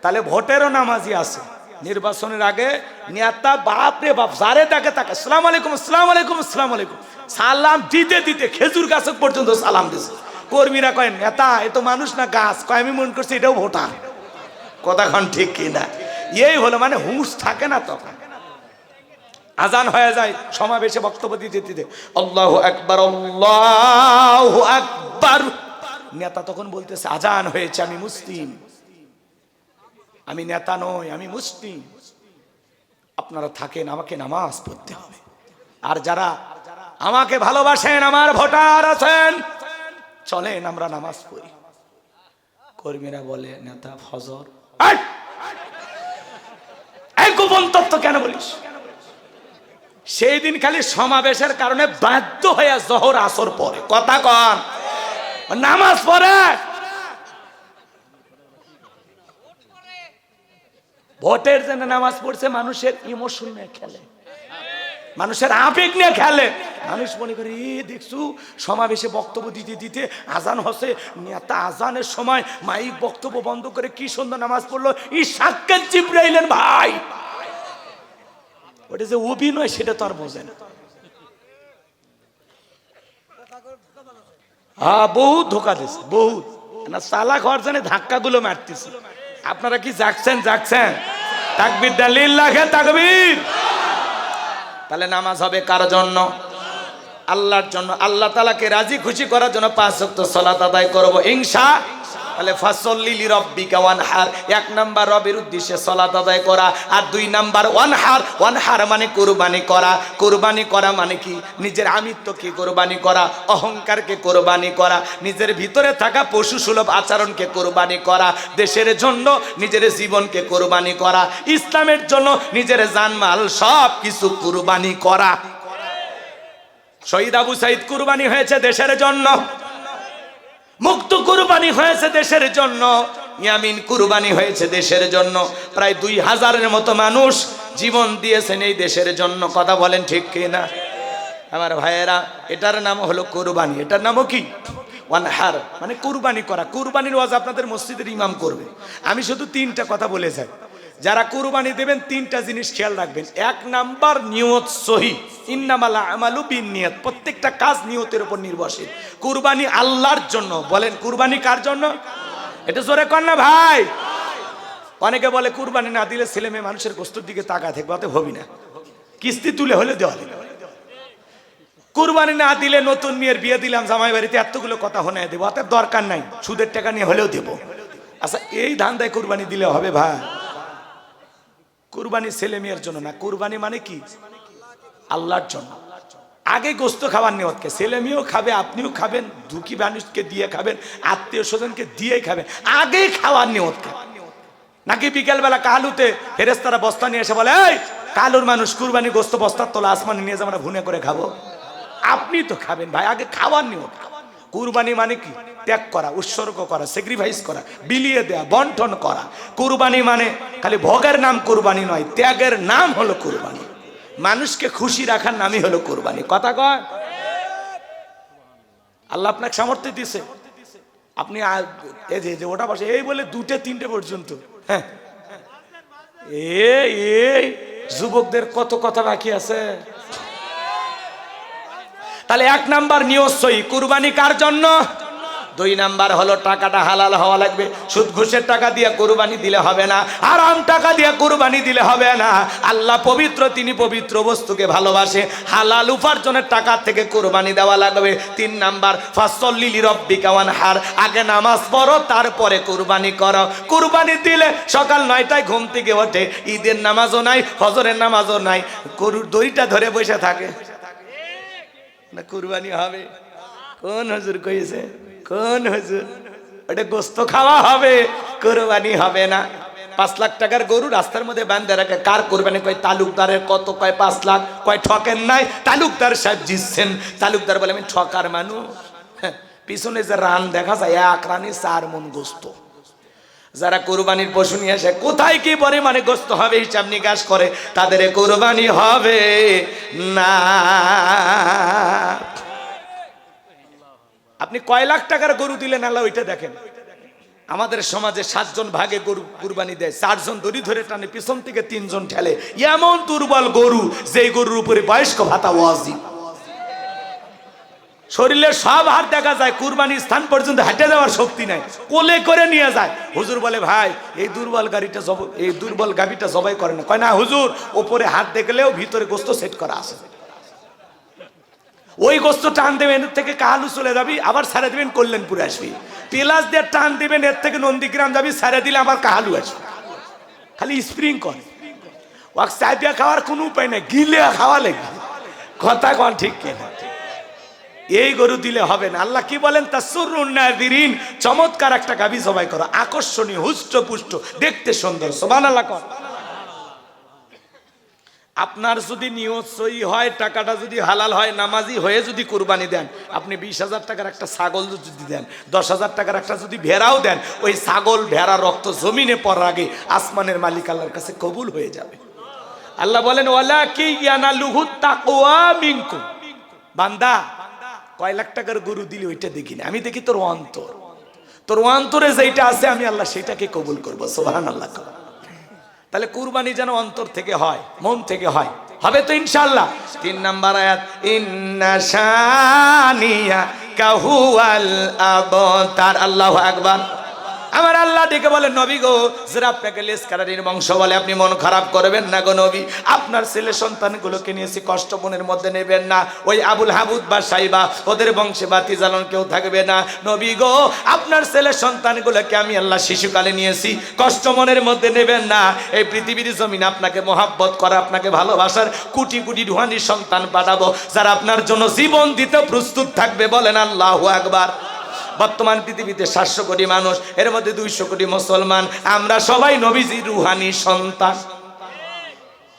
তাহলে ভোটেরও নামাজি আছে। নির্বাচনের আগে নেতা বাপ রে বাপ, যারে তাকে তাকে আসসালামু আলাইকুম, আসসালামু আলাইকুম, আসসালামু আলাইকুম, সালাম দিতে দিতে খেজুর গাছ পর্যন্ত সালাম দিছে। কর্মীরা কয়, নেতা এ তো মানুষ না গাছ। কয়, আমি মনে করছি এটাও ভোটার। কথাক্ষণ ঠিক কিনা? এই হলো মানে হুঁশ থাকে না। তখন আজান হয়ে যায়, সমাবেশে বক্তব্য দিতে দিতে আল্লাহু আকবার, আল্লাহু আকবার। নেতা তখন বলতেছে, আজান হয়েছে, আমি মুসলিম, আমি নেতা নই, আমি মুসলিম। আপনারা থাকেন, আমাকে নামাজ পড়তে হবে। আর যারা আমাকে ভালোবাসেন, আমার ভোটার আছেন, চলেন আমরা নামাজ পড়ি। কর্মীরা বলে নেতা ফজর, এই গোপন তত্ত্ব কেন বলিস? সেই দিন খালি সমাবেশের কারণে বাধ্য হয়ে জোহর আসর পরে কথা কন, নামাজ পড়ে। ভোটের জন্য নামাজ পড়ছে, মানুষের ইমোশন নিয়ে খেলে, মানুষের আবেগ নিয়ে খেলে। মানুষ মনে করে দেখছু সমাবেশে বক্তব্য দিতে দিতে আজান হচ্ছে, নেতা আজানের সময় মাইক বক্তব্য বন্ধ করে কি সুন্দর নামাজ পড়লো, ই সাক্ষাৎ জিবরাইলের ভাই। ওটা যে অভিনয় সেটা তো আর বোঝেন। হ্যাঁ, বহুত ধোকা দিচ্ছে, বহুত না চালাক হওয়ার জন্য ধাক্কা গুলো মারতেছে। আপনারা কি জাগছেন? জাগছেন? তাকবীর দেন, লিল্লাহে তাকবীর। তাহলে নামাজ হবে কার জন্য? আল্লাহর জন্য। আল্লাহ তাআলাকে রাজি খুশি করার জন্য 5 ওয়াক্ত সালাত আদায় করব ইনশাআল্লাহ। তাহলে ফাসল্লি লিরাব্বিকা ওয়ানহার, 1 নাম্বার রবের উদ্দেশ্যে সালাত আদায় করা, আর 2 নাম্বার ওয়ানহার। ওয়ানহার মানে কুরবানি করা। কুরবানি করা মানে কি? নিজের আমিত্বকে কুরবানি করা, অহংকারকে কুরবানি করা, নিজের ভিতরে থাকা পশু সুলভ আচরণকে কুরবানি করা, দেশের জন্য নিজের জীবনকে কুরবানি করা, ইসলামের জন্য নিজের জানমাল সব কিছু কুরবানি করা। শহীদ আবু সাইদ কুরবানি হয়েছে দেশের জন্য, মুক্ত কুরবানি হয়েছে দেশের জন্য, ইয়ামিন কুরবানি হয়েছে দেশের জন্য। প্রায় 2000-এর মতো মানুষ জীবন দিয়েছেন এই দেশের জন্য। কথা বলেন ঠিক কিনা আমার ভাইয়েরা? এটার নাম হলো কুরবানি। এটার নামও কি? ওয়ানহার মানে কুরবানি করা। কুরবানির ওয়াজ আপনাদের মসজিদের ইমাম করবে। আমি শুধু 3টা কথা বলে যাই। যারা কুরবানি দেবেন 3টা জিনিস খেয়াল রাখবেন। 1 নাম্বার নিয়ত সহি, ইন্নামাল আমালু বিন্নিয়াত। প্রত্যেকটা কাজ নিয়তের উপর নির্ভরশীল। কুরবানি আল্লাহর জন্য। বলেন কুরবানি কার জন্য? এটা জোরে কর না ভাই। অনেকে বলে কুরবানি না দিলে ছেলে মেয়ে মানুষের গোস্তের দিকে তাকায় থাকবে, অতএব হবি না, কিস্তি তুলে হলে দেওয়া হবে। কুরবানি না দিলে নতুন মেয়ের বিয়ে দিলাম জামাই বাড়িতে, এতগুলো কথা শোনায় দেবো, অতএব দরকার নাই, সুদের টাকা নিয়ে হলেও দেবো। আচ্ছা, এই ধান্দায় কুরবানি দিলে হবে ভাই? কুরবানি ছেলে মেয়ের জন্য না। কুরবানি মানে কি? আল্লাহর জন্য। আগে গোস্ত খাবার নিয়তকে, ছেলে মেয়েও খাবে, আপনিও খাবেন, দুঃখী মানুষকে দিয়ে খাবেন, আত্মীয় স্বজনকে দিয়ে খাবেন, আগে খাওয়ার নিয়তকে। নাকি বিকেলবেলা কালুতে ফেরেশতারা বস্তা নিয়ে এসে বলে, এই কালুর মানুষ কুরবানি গোস্ত বস্তার তোলা আসমানে নিয়ে যাবো, আমরা ভুনে করে খাবো। আপনি তো খাবেন ভাই, আগে খাওয়ার নিয়ত। কুরবানি মানে কি? ত্যাগ করা, উৎসর্গ করা, স্যাক্রিফাইস করা, বিলিয়ে দেয়া, বন্টন করা। কুরবানি মানে খালি ভোগের নাম কুরবানি নয়, ত্যাগের নাম হলো কুরবানি। মানুষকে খুশি রাখার নামই হলো কুরবানি। কথা কয়? আল্লাহ আপনাকে সামর্থ্য দিয়েছে, আপনি এই যে ওটা বসে এই বলে 2-3 পর্যন্ত। হ্যাঁ, এই যুবকদের কত কথা বাকি আছে। তাহলে 1 নাম্বার নিয়ত সহি, কুরবানি কার জন্য? 2 নাম্বার হলো টাকাটা হালাল হওয়া লাগবে। সুদ ঘুষের টাকা দিয়ে কুরবানি দিলে হবে না, হারাম টাকা দিয়ে কুরবানি দিলে হবে না। আল্লাহ পবিত্র, তিনি পবিত্র বস্তুকে ভালোবাসে। হালাল উপার্জনের টাকা থেকে কুরবানি দেওয়া লাগবে। 3 নাম্বার ফাসল্লি লিরাব্বিকা ওয়ানহার, আগে নামাজ পড়ো তারপরে কুরবানি করো। কুরবানি দিলে সকাল 9টায় ঘুম থেকে ওঠে, ঈদের নামাজও নাই, ফজরের নামাজও নাই, গরুর দড়িটা ধরে বসে থাকে না, কুরবানি হবে? কোন হুজুর কইছে? কোন হুজুর? ওটা গোস্ত খাওয়া হবে, কুরবানি হবে না। 5 লাখ টাকার গরু রাস্তার মধ্যে বাঁধে রাখে, কার কুরবানি? কয় তালুকদারের। কত? কয় 5 লাখ। কয় ঠকেন নাই, তালুকদার সাহেব জিতছেন। তালুকদার বলে আমি ঠকার মানুষ? পিছনে যে রান দেখা যায়, 1 রানে 4 মণ গোস্ত। যারা কুরবানির পশু নিয়ে আসে, কোথায় কি পরিমাণে গোস্ত হবে হিসাব নিকাশ করে, তাদের কুরবানি হবে না। আপনি কয় লাখ টাকার গরু দিলেন আল্লাহ ওইটা দেখেন। আমাদের সমাজে 7 জন ভাগে গরু কুরবানি দেয়, 4 জন দড়ি ধরে টানে, পিছন থেকে 3 জন ঠেলে। এমন দুর্বল গরু, যেই গরুর উপরে বয়স্ক ভাতা ওয়াজিব। শরীরের সব হাড় দেখা যায়, কুরবানির স্থান পর্যন্ত হেঁটে যাওয়ার শক্তি নাই, কোলে করে নিয়ে যায়। হুজুর বলে ভাই এই দুর্বল গাভীটা জবাই করে না। কয় না হুজুর, ওপরে হাত দেখলেও ভিতরে গোস্ত সেট করা আছে। ওই গোস্ত টান দেবেন, এর থেকে কাহালু চলে যাবি, আবার ছাড়া দিবেন কল্যাণপুরে আসবি। পেলাস দিয়ে টান দিবেন, এর থেকে নন্দীগ্রাম যাবি, ছাড়া দিলে আবার কাহালু আসবি। খালি স্প্রিং করে। ওয়াক চাইপিয়া খাওয়ার কোনো উপায় নাই, গিলে খাওয়া লাগবে। কথা কন ঠিক কিনা? এই গরু দিলে হবে না। আল্লাহ কি বলেন? তাসরুন নাযিরিন, চমৎকার একটা গাভী জবাই করো, আকর্ষণীয়, হুষ্টপুষ্ট, দেখতে সুন্দর। সুবহানাল্লাহ কর। আপনার যদি নিয়ত সহি হয়, টাকাটা যদি হালাল হয়, নামাজি হয়ে যদি কুরবানি দেন, আপনি 20,000 টাকার একটা ছাগল যদি দেন, 10,000 টাকার একটা যদি ভেড়াও দেন, ওই ছাগল ভেড়া রক্ত জমিনে পড়ার আগে আসমানের মালিক আল্লাহর কাছে কবুল হয়ে যাবে। আল্লাহ বলেন ওয়ালাকি ইয়ানালুহু তাকওয়া মিনকুম। বান্দা কয় লাখ টাকার গরু দিলি ওইটা দেখি না, আমি দেখি তোর অন্তর। তোর অন্তরে যেটা আছে আমি আল্লাহ সেটাকে কবুল করবো। সুবহানাল্লাহ। তাহলে কুরবানি যেন অন্তর থেকে হয়, মন থেকে হয়, হবে তো ইনশাআল্লাহ। 3 নাম্বার আয়াত, ইন্না শানিয়া কাহুয়াল আবতার। আল্লাহু আকবার। আমার আল্লাহ ডেকে বলেন, নবী গো, যারা আপনাকে লেসকারারির বংশ বলে আপনি মন খারাপ করবেন না গো নবী। আপনার ছেলে সন্তানগুলোকে নিয়েছি, কষ্ট মনের মধ্যে নেবেন না। ওই আবুল হাবুদ বা সাইবা ওদের বংশে বাতি জ্বালান কেউ থাকবে না। নবী গো, আপনার ছেলে সন্তানগুলোকে আমি আল্লাহ শিশুকালে নিয়েছি, কষ্ট মনের মধ্যে নেবেন না। এই পৃথিবীর জমিন আপনাকে মহাব্বত করা, আপনাকে ভালোবাসার কোটি কোটি রুহানি সন্তান পাঠাবো, যারা আপনার জন্য জীবন দিতে প্রস্তুত থাকবে। বলেন আল্লাহু আকবার। বর্তমান পৃথিবীতে 700 কোটি মানুষ, এর মধ্যে 200 কোটি মুসলমান, আমরা সবাই নবীজির রুহানি সন্তান।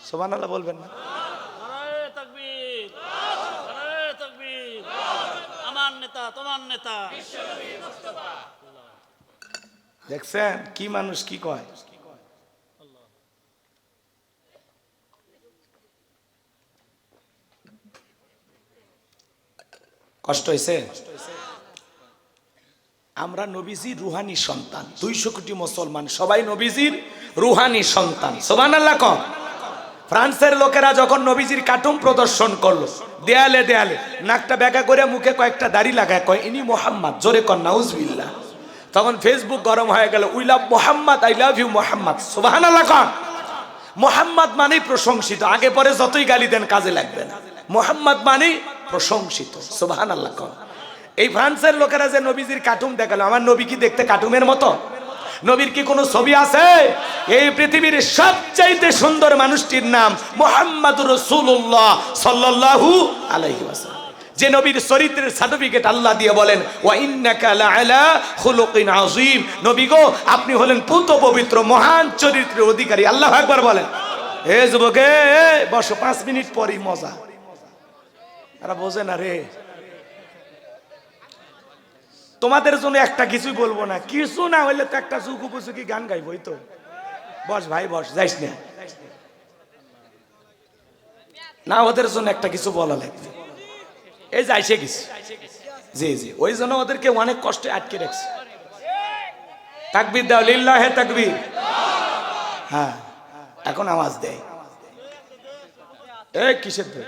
সুবহানাল্লাহ বলবেন না? নারায়ে তাকবীর, নারায়ে তাকবীর। আমার নেতা তোমার নেতা বিশ্বনবী মুস্তাফা। দেখছেন কি মানুষ কি কয়? কষ্ট হয়েছে? আমরা নবীজির রুহানি সন্তান, 200 কোটি মুসলমান সবাই নবীজির রুহানি সন্তান। সুবহানাল্লাহ কর। ফ্রান্সের লোকেরা যখন নবীজির কার্টুন প্রদর্শন করলো, দেয়ালে দেয়ালে নাকটা বেঁকা করে মুখে কয়েকটা দাড়ি লাগায় কয় ইনি মোহাম্মদ, জোরে কর নাউজুবিল্লাহ। তখন ফেসবুক গরম হয়ে গেল, we love Mohammad, I love you Mohammad. সুবহানাল্লাহ কর। মোহাম্মদ মানেই প্রশংসিত, আগে পরে যতই গালি দেন কাজে লাগবে না। মোহাম্মদ মানেই প্রশংসিত। সুবহানাল্লাহ কর। এই ফ্রান্সের লোকেরা যে নবীজির কার্টুন দেখালো, আমার নবী কি দেখতে কার্টুনের মতো? নবীর কি কোনো ছবি আছে? এই পৃথিবীর সবচাইতে সুন্দর মানুষটির নাম মুহাম্মাদুর রাসূলুল্লাহ সাল্লাল্লাহু আলাইহি ওয়াসাল্লাম, যে নবীর চরিত্রের সার্টিফিকেট আল্লাহ দিয়ে বলেন ওয়া ইন্নাকা লাআলা খুলুকিন আযীম। নবী গো, আপনি হলেন পুত পবিত্র মহান চরিত্রের অধিকারী। আল্লাহু আকবার বলেন। এ যুবকে বসো, 5 মিনিট পরই মজা। আরে বোঝে না রে, তোমাদের জন্য একটা কিছুই বলবো না, কিছু না হইলে তো একটা চুকু পুচুকি গান গাইবই তো। বস ভাই বস, যাইস না, না ওদের জন্য একটা কিছু বলা লাগবে। এই যাইছে কিছু, জি জি, ওই জন্য ওদেরকে অনেক কষ্টে আটকে রাখছে। তাকবীর দাও, লিল্লাহে তাকবীর। হ্যাঁ, এখন আওয়াজ দেয়। এই কিসের দেয়?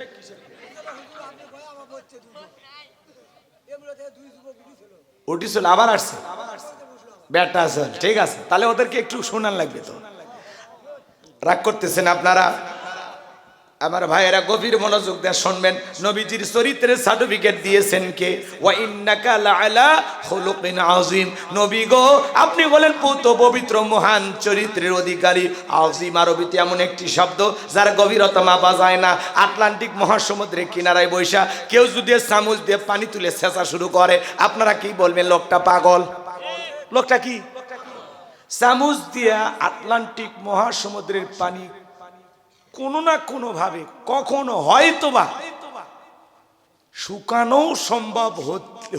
উঠিছিল আবার আসছে ব্যাটা আছে, ঠিক আছে, তাহলে ওদেরকে একটু শোনান লাগবে তো। রাগ করতেছেন আপনারা? আমার ভাইয়েরা গভীর মনোযোগ দিয়ে শুনবেন। নবীজির চরিত্রের সার্টিফিকেট দিয়েছেন কে? ওয়া ইন্নাকা লাআলা খুলুকিন আযীম। নবী গো, আপনি বলেন পুত পবিত্র মহান চরিত্রের অধিকারী। আযীম আরবিতে এমন একটি শব্দ যার গভীরতা মাপা যায় না। আটলান্টিক মহাসমুদ্রের কিনারায় বৈশা কেউ যদি চামচ দিয়ে পানি তুলে ছেঁচা শুরু করে, আপনারা কি বলবেন? লোকটা পাগল। লোকটা কি? চামচ দিয়ে আটলান্টিক মহাসমুদ্রের পানি কোনো না কোনো ভাবে কখনো হয়তোবা শুকানো সম্ভব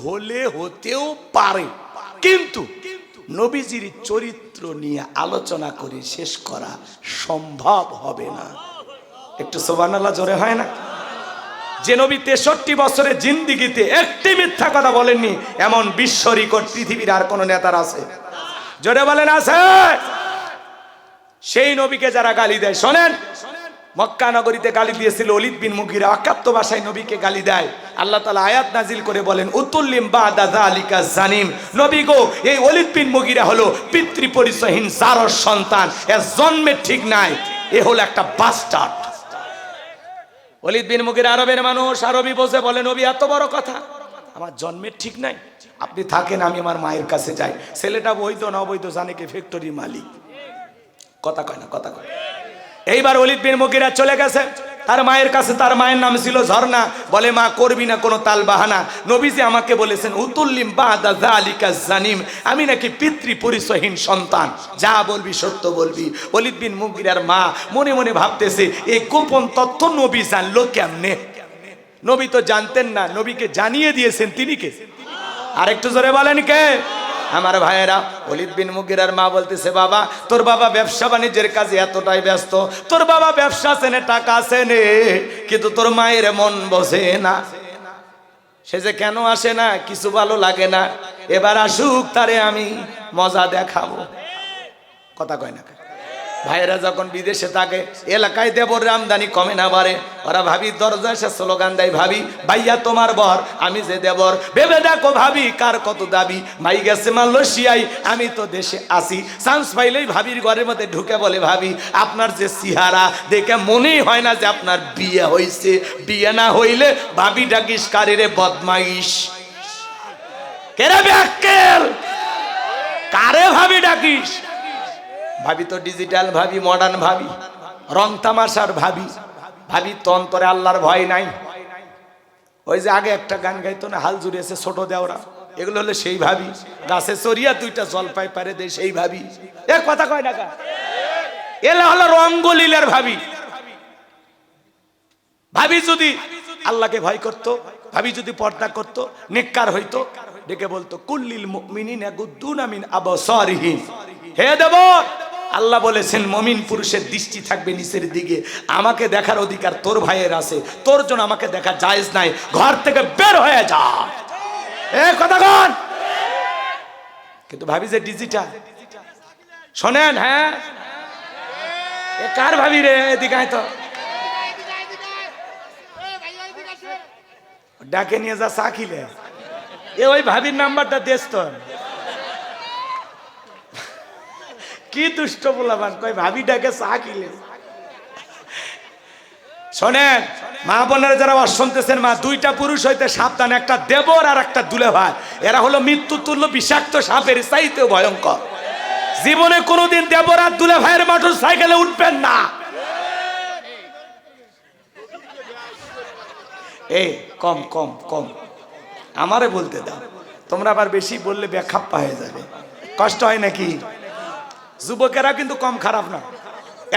হলে হতেও পারে, কিন্তু নবীজির চরিত্র নিয়ে আলোচনা করে শেষ করা সম্ভব হবে না। একটু সুবহানাল্লাহ জোরে হয় না? যে নবী 63 বছরের জিন্দিগিতে একটি মিথ্যা কথা বলেননি, এমন বিশ্ব রেকর্ড পৃথিবীর আর কোন নেতার আছে? জোরে বলেন আছে? সেই নবীকে যারা গালি দেয়, শোনেন, মক্কা নগরীতে গালি দিয়েছিল ওলীদ বিন মুগীরা, অকাত্য ভাষায় নবীকে গালি দেয়। আল্লাহ তাআলা আয়াত নাজিল করে বলেন উতুল্লিম বাদা যালিকা জানিম। নবী গো, এই ওলীদ বিন মুগীরা হলো পিতৃ পরিচয়হীন জারর সন্তান, এর জন্মের ঠিক নাই, এ হলো একটা বাস্টার্ড। ওলীদ বিন মুগীরা আরবের মানুষ, আরবি বোঝে, বলে নবী এত বড় কথা, আমার জন্মের ঠিক নাই, আপনি থাকেন, আমি আমার মায়ের কাছে যাই। ছেলেটা বৈধ না অবৈধ জানে কে? ফ্যাক্টরি মালিক। কথা কয় না, কথা কয়। এইবার ওলীদ বিন মুগীরা চলে গেছে তার মায়ের কাছে। তার মায়ের নাম ছিল ঝর্ণা। বলে মা করবি না কোনো তাল বাহানা, নবীজি আমাকে বলেছেন উতুল্লিম বাদা যালিকা জানিম, আমি নাকি পিতৃ পরিচয়হীন সন্তান, যা বলবি সত্য বলবি। ওলীদ বিন মুগীরার মা মনে মনে ভাবতেছে এই গোপন তথ্য নবী জানলো কেমনে? নবী তো জানতেন না, নবীকে জানিয়ে দিয়েছেন তিনি কে? আরেকটু জোরে বলেন কে? আমার ভাইয়েরা, ওলীদ বিন মুগীরার মা বলতেছে বাবা তোর বাবা ব্যবসা বাণিজ্যের কাজে এতটাই ব্যস্ত, তোর বাবা ব্যবসা আছে না টাকা আছে নে, কিন্তু তোর মায়ের মন বসে না। সে যে কেন আসে না কিছু ভালো লাগে না, এবার আসুক তারে আমি মজা দেখাবো। কথা কয় না? ভাইয়েরা যখন বিদেশে থাকে এলাকায় দেবর আমদানি কমে না বাড়ে, ওরা ভাবি দরজা এসে স্লোগান দেয়, ভাবি ভাইয়া তোমার বর আমি যে দেবর, ভেবে দেখো ভাবি কার কত দাবি। ভাই গেছে মালয়েশিয়ায় আমি তো দেশে আসি, চান্স পাইলেই ভাবির ঘরের মধ্যে ঢুকে বলে ভাবি আপনার যে চেহারা দেখে মনেই হয় না যে আপনার বিয়ে হয়েছে, বিয়ে না হইলে ভাবি ডাকিস কারে বদমাইশ, কেরে ব্যাক্কেল, কারে ভাবি ডাকিস? ভাবি তো ডিজিটাল ভাবি, মডার্ন ভাবি, রং তামাশার ভাবি, ভাবি তো অন্তরে আল্লাহর ভয় নাই। ওই যে আগে একটা গান গাইতো না, হাল জুড়িয়েছে ছোট দেওরা, এগুলো হলো সেই ভাবি। গাছে চড়িয়া দুইটা জলপাই পারে দেয় সেই ভাবি। এ কথা কয় না, এলা হলো রঙ্গলীলার ভাবি। ভাবি যদি আল্লাহকে ভয় করত, ভাবি যদি পর্দা করত, নেককার হইতো, ডেকে বলতো কুল্লিল মুমিনিনা ইয়াগুদ্দুনা মিন আবসারিহিম, হে দেবর আল্লাহ বলেছেন মুমিন পুরুষের দৃষ্টি থাকবে নিচের দিকে, আমাকে দেখার অধিকার তোর ভাইয়ের আছে, তোর জন্য আমাকে দেখা জায়েজ নাই, ঘর থেকে বের হয়ে যা। এ কথা কন। কিন্তু ভাবি যে ডিজিটাল, শোনেন, হ্যাঁ এ কার ভাবি রে? এদিকে আয় তো, ডাকে নিয়ে যা চা খিলে। এ ওই ভাবির নাম্বারটা দেশ তো। কি দুষ্ট বলাবান, কই ভাবি ডাকে চা খিলে। শোনেন মা বোনেরা যারা শুনতেছেন, মা দুইটা পুরুষ হইতে সাবধান, একটা দেবর আর একটা দুলে ভাই। এরা হলো মৃত্যু তুল্য বিষাক্ত সাপের চাইতেও ভয়ঙ্কর। জীবনে কোনোদিন দেবর আর দুলে ভাইয়ের মোটর সাইকেলে উঠবেন না। এই কম কম কম আমারে বলতে দাও, তোমরা আবার বেশি বললে বেখাপ্পা হয়ে যাবে, কষ্ট হয় নাকি? যুবকেরা কিন্তু কম খারাপ না।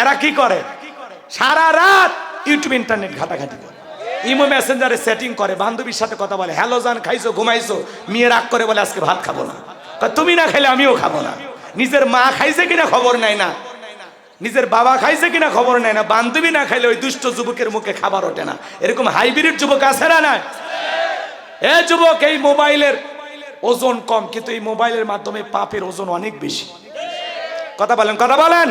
এরা কি করে? সারা রাত ইউটিউব ইন্টারনেট ঘাটাঘাটি করে, ইমো মেসেঞ্জারে সেটিং করে, বান্ধবীর সাথে কথা বলে, হ্যালো জান খাইছো ঘুমাইছো, মেয়ে রাগ করে বলে আজকে ভাত খাবো না, তুমি না খাইলে আমিও খাবো না। নিজের মা খাইছে কিনা খবর নাই না, নিজের বাবা খাইছে কিনা খবর নাই না, বান্ধবী না খাইলে ওই দুষ্ট যুবকের মুখে খাবার ওঠে না। এরকম হাইব্রিড যুবক আছে না? না এ যুবক, এই মোবাইলের ওজন কম, কিন্তু এই মোবাইলের মাধ্যমে পাপের ওজন অনেক বেশি। কথা বলেন, কথা বলেন।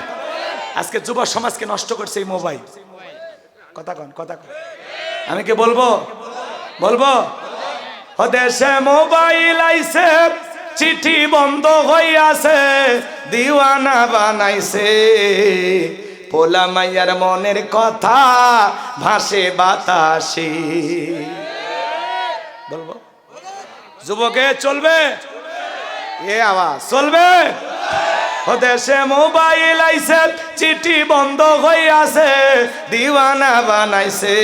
আজকে যুব সমাজকে নষ্ট করছে এই মোবাইল। কথা কন, কথা কন। আমি কি বলবো? বলবো ও দেশে মোবাইল আইছে, চিঠি বন্ধ হইয়াছে, দিওয়ানা বানাইছে, পোলা মাইয়ার মনের কথা ভাসে বাতাসে। বলবো যুবকে চলবে? এ আওয়াজ চলবে? ও দেশে মোবাইল আইছে, চিঠি বন্ধ হইয়াছে, দিওয়ানা বানাইছে,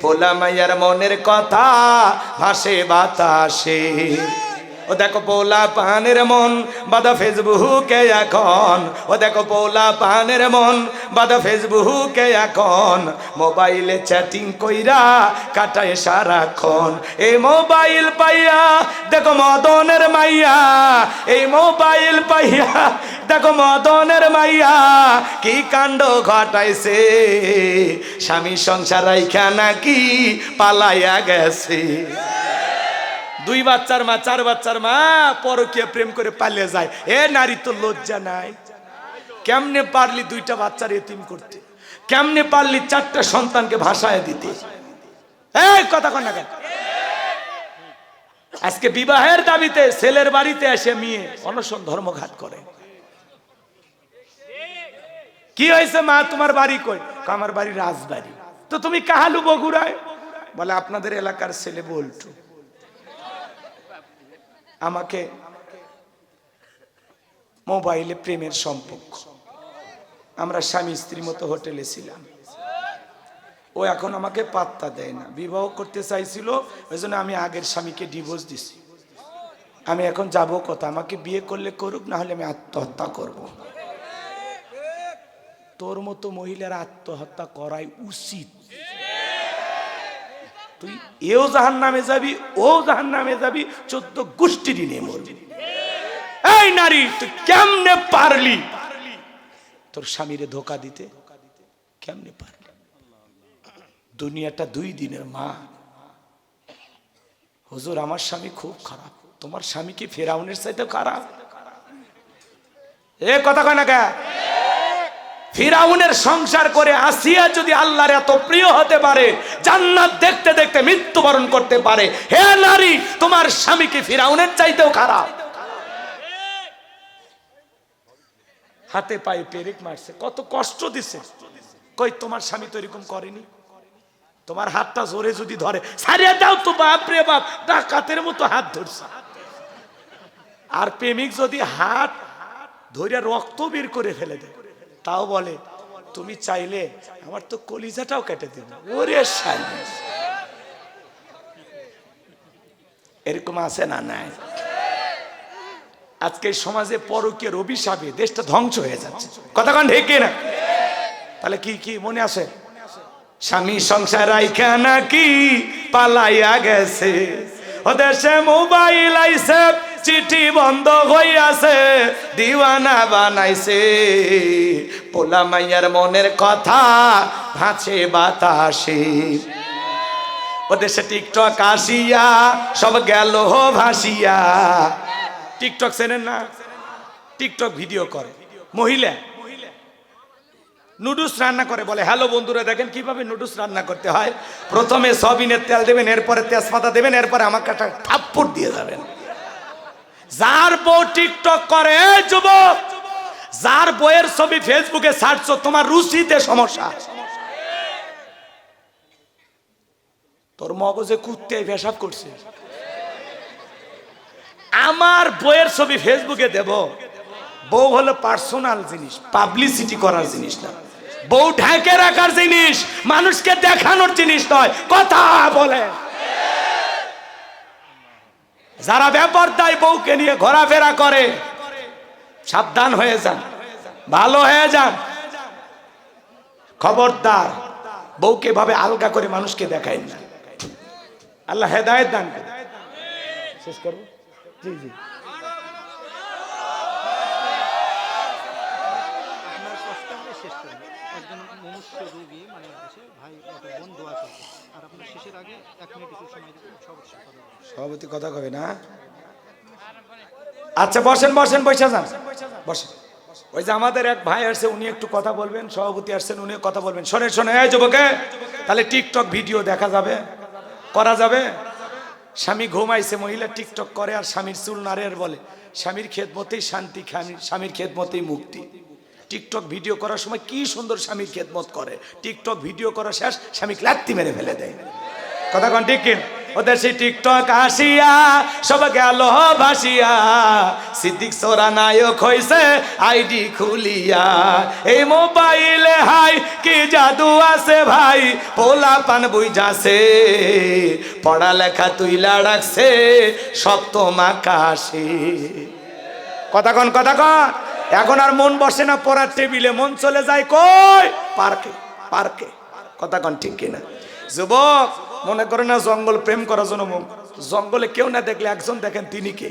পোলা মাইয়ার মনের কথা ভাসে বাতাসে। ও দেখো পোলা পানের মন বাদা ফেসবুকে এখন, ও দেখো পোলা পানের মন বাদা ফেসবুকে এখন, মোবাইলে চ্যাটিং কইরা কাটায় সারাক্ষণ। এই মোবাইল পাইয়া দেখো মদনের মাইয়া, এই মোবাইল পাইয়া দেখো মদনের মাইয়া কি কাণ্ড ঘটাইছে, স্বামী সংসার রাইখা নাকি পালাইয়া গেছে। দুই বাচ্চার মা, চার বাচ্চার মা পরকীয়া প্রেম করে পালিয়ে যায়। এ নারী তো লজ্জা নাই? কেমনে পারলি দুইটা বাচ্চার এতিম করতে? কেমনে পারলি চারটা সন্তানকে ভাসায় দিতে? এই কথা কন না কেন? আজকে বিবাহের দাবিতে ছেলের বাড়িতে এসে মেয়ে অনশন ধর্মঘাট করে। কি হয়েছে মা, তোমার বাড়ি কই? আমার বাড়ি রাজবাড়ি। তো তুমি কাহালু বগুড়ায়? বলে আপনাদের এলাকার ছেলে বলটু আমাকে মোবাইলে প্রেমের সম্পর্ক। আমরা স্বামী স্ত্রীর মতো হোটেলে ছিলাম। ও এখন আমাকে পাত্তা দেয় না, বিবাহ করতে চাইছিল, ওই জন্য আমি আগের স্বামীকে ডিভোর্স দিছি। আমি এখন যাব কথা, আমাকে বিয়ে করলে করুক, না হলে আমি আত্মহত্যা করব। তোর মতো মহিলার আত্মহত্যা করাই উচিত। তুই এও জাহান্নামে যাবি, ও জাহান্নামে যাবি, 14 গোষ্ঠী নিয়ে মরবি। এই নারী, তুই কেমনে পারলি তোর স্বামীরে ধোকা দিতে? কেমনে পারলি? দুনিয়াটা 2 দিনের মা। হুজুর, আমার স্বামী খুব খারাপ। তোমার স্বামী কি ফেরাউনের চাইতে খারাপ? এ কথা কয় না কে? ফিরাউনের সংসার করে আসিয়া যদি আল্লাহর এত প্রিয় হতে পারে, জান্নাত দেখতে দেখতে মৃত্যুবরণ করতে পারে, হে নারী, তোমার স্বামী কি ফিরাউনের চাইতেও খারাপ? হাতে পায়ে পেরেক মারছে, কত কষ্ট দিছে। কই তোমার স্বামী তো এরকম করেনি? তোমার হাতটা জোরে যদি ধরে, ছাড়িয়ে দাও তো, বাপ রে বাপ, ডাকাতের মতো হাত ধরছে। আর প্রেমিক যদি হাত ধরে রক্ত বের করে ফেলে দেয়, তাও বলে তুমি চাইলে আমার তো কলিজাটাও কেটে দেবে। ওরে শালি, এরকম আছে না? নাই। আজকে সমাজে পরকীয়ার অভিশাপে দেশটা ধ্বংস হয়ে যাচ্ছে। কথা কোন ঠিক না? তাহলে কি কি মনে আছে? স্বামী সংসার রাইখা নাকি পালাইয়া গেছে, ও দেশে মোবাইল আইছে, চিঠি বন্ধ হইয়াছে, দিওয়ানা বানাইছে, পোলা মাইয়ার মনের কথা ভাসে বাতাসে, ও দেশে টিকটক আসিয়া সব গেল ভাসিয়া। টিকটক চেনেন না? টিকটক ভিডিও করে মহিলা, নুডলস রান্না করে, বলে হ্যালো বন্ধুরা দেখেন কিভাবে নুডলস রান্না করতে হয়। প্রথমে সয়াবিনের তেল দেবেন, এরপরে তেজপাতা দেবেন, এরপরে আমাকে একটা থাপ্পড় দিয়ে যাবেন। যার বউ টিকটক করে, যুবক, যার বইয়ের ছবি ফেসবুকে ছাড়ছো, তোমার রুচিতে সমস্যা। তোর মগজে কুত্তে পেশাব করছে। আমার বইয়ের ছবি ফেসবুকে দেব? বউ হলো পার্সোনাল জিনিস, পাবলিসিটি করার জিনিস না। বউ ঢাকে রাখার জিনিস, মানুষকে দেখানোর জিনিস নয়। কথা বলে যারা বেপরদায় বউকে নিয়ে ঘোরাফেরা করে, সাবধান হয়ে যান, ভালো হয়ে যান। খবরদার, বউকে ভাবে আলগা করে মানুষকে দেখায় না। আল্লাহ হেদায়েত দান করে। শেষ করবো? জি জি। একজন মনুষ্য রোগী মানে আছে ভাই, একটা বন্ধু আছে, আর আপনার শেষের আগে 1 মিনিট একটু সময় দিবেন, সভাপতি কথা কবে না? আচ্ছা বসেন বসেন, বসে যান, বসেন। ওই যে আমাদের এক ভাই আসছে, উনি একটু কথা বলবেন। সভাপতি আসছেন, উনি কথা বলবেন। শোনে শোনে, এই যুবকে, তাহলে টিকটক ভিডিও দেখা যাবে, করা যাবে? স্বামী ঘুমাইছে, মহিলা টিকটক করে আর স্বামীর চুল নাড়ে আর বলে স্বামীর খেদমতেই শান্তি, স্বামীর খেদমতেই মুক্তি। টিকটক ভিডিও করার সময় কি সুন্দর স্বামীর খেদমত করে, টিকটক ভিডিও করা শেষ, স্বামীকে লাত্তি মেরে ফেলে দেয়। কথা কোন ঠিক কিনা? ওদের সেই টিকটক আসিয়া সব গেল ভাসিয়া, সিদ্দিক সোরা নায়ক হইছে আইডি খুলিয়া। এই মোবাইলে হাই কি জাদু আছে ভাই, পোলা পান বুঝাছে, পড়ালেখা তুইলা রাখছে সপ্তম আকাশে। কথা কন, কথা কন। এখন আর মন বসে না পড়ার টেবিলে, মন চলে যায় কই? পার্কে, পার্কে। কথা কন ঠিক কিনা? যুবক, মনে করে না জঙ্গল প্রেম করার জন্য, জঙ্গলে কেউ না দেখলে একজন দেখেন, তিনি কে?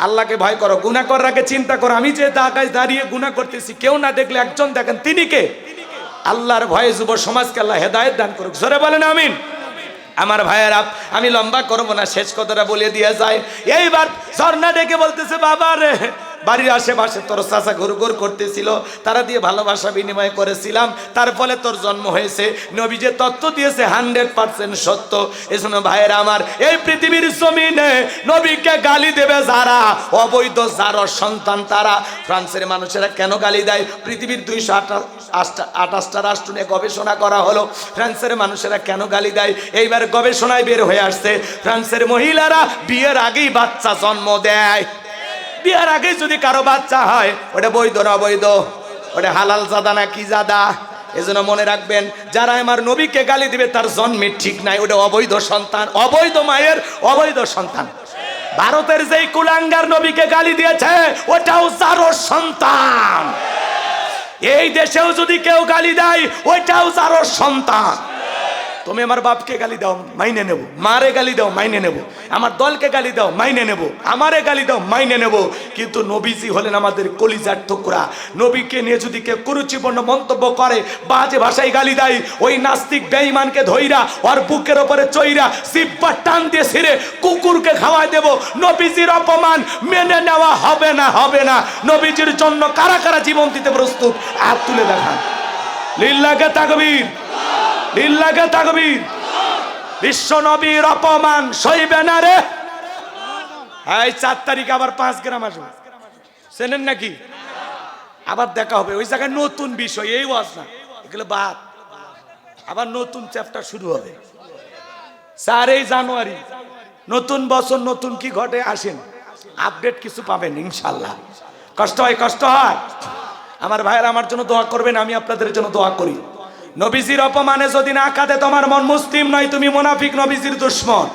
আল্লাহকে ভয় করো, গুনাহ করার আগে চিন্তা করো, আমি যে দাগায় দাঁড়িয়ে গুনাহ করতেছি, কেউ না দেখলে একজন দেখেন, তিনি কে? আল্লাহর ভয়ে যুব সমাজকে আল্লাহ হেদায়েত দান করুক। জোরে বলেন আমিন। আমার ভাইয়েরা, আমি লম্বা করবো না, শেষ কথাটা বলে দিয়ে যায়। এইবার ঝর্ণা ডেকে বলতেছে, বাবা রে, বাড়ির আশেপাশে তোর চাচা ঘুরঘুর করতেছিল, তারা দিয়ে ভালোবাসা বিনিময় করেছিলাম, তার ফলে তোর জন্ম হয়েছে। নবী যে তত্ত্ব দিয়েছে 100% সত্য। এজন্য ভাইয়েরা আমার, এই পৃথিবীর জমিনে নবীকে গালি দেবে যারা, অবৈধ যার সন্তান তারা। ফ্রান্সের মানুষেরা কেন গালি দেয়? পৃথিবীর 228টা রাষ্ট্র নিয়ে গবেষণা করা হলো, ফ্রান্সের মানুষেরা কেন গালি দেয়। এইবার গবেষণায় বের হয়ে আসছে, ফ্রান্সের মহিলারা বিয়ের আগেই বাচ্চা জন্ম দেয়। বিয়ের আগে যদি কারো বাচ্চা হয়, ওটা বৈধ না অবৈধ? ওটা হালাল জাদা না কি জাদা? এজন্য মনে রাখবেন, যারা আমার নবীকে গালি দিবে তার জন্মের ঠিক নাই, ওটা অবৈধ সন্তান, অবৈধ মায়ের অবৈধ সন্তান। ভারতের যেই কুলাঙ্গার নবীকে গালি দিয়েছে ওটাও জারোর সন্তান। এই দেশেও যদি কেউ গালি দেয় ওইটাও জারোর সন্তান। তুমি আমার বাপকে গালি দাও মাইনে নেব, মারে গালি দাও মাইনে নেব, আমার দলকে গালি দাও মাইনে নেব, আমারে গালি দাও মাইনে নেব, কিন্তু নবীজি হলেন আমাদের কলিজার টুকরা। নবীকে নিয়ে যদি কেউ কুরুচিপূর্ণ মন্তব্য করে, বাজে ভাষায় গালি দেয়, ওই নাস্তিক বেঈমানকে ধইরা ওর বুকের উপরে চইরা জিহ্বা টান দিয়ে ছিঁড়ে কুকুরকে খাওয়াই দেব। নবীজির অপমান মেনে নেওয়া হবে না, হবে না। নবীজির জন্য কারা কারা জীবন দিতে প্রস্তুত হাত তুলে দেখান। লিল্লাহে তাকবীর, লিল্লাহে তাকবীর। বিশ্ব নবীর অপমান সইবে না রে। এই 4 তারিখ আবার 5 গ্রাম আসবে, চেনেন নাকি? আবার দেখা হবে ওই জায়গায়, নতুন বিষয়, এই ওয়াজ না, এগুলো বাদ। আবার নতুন চ্যাপ্টার শুরু হবে 4 জানুয়ারি। নতুন বছর, নতুন কি ঘটে আসেন, আপডেট কিছু পাবেন ইনশাল্লাহ। কষ্ট হয়, কষ্ট হয়। আমার ভাইয়েরা আমার জন্য দোয়া করবেন, আমি আপনাদের জন্য দোয়া করি। নবীজির অপমানে যদি না কাঁদে তোমার মন, মুসলিম নয়, তুমি মুনাফিক, নবীজির দুশমন।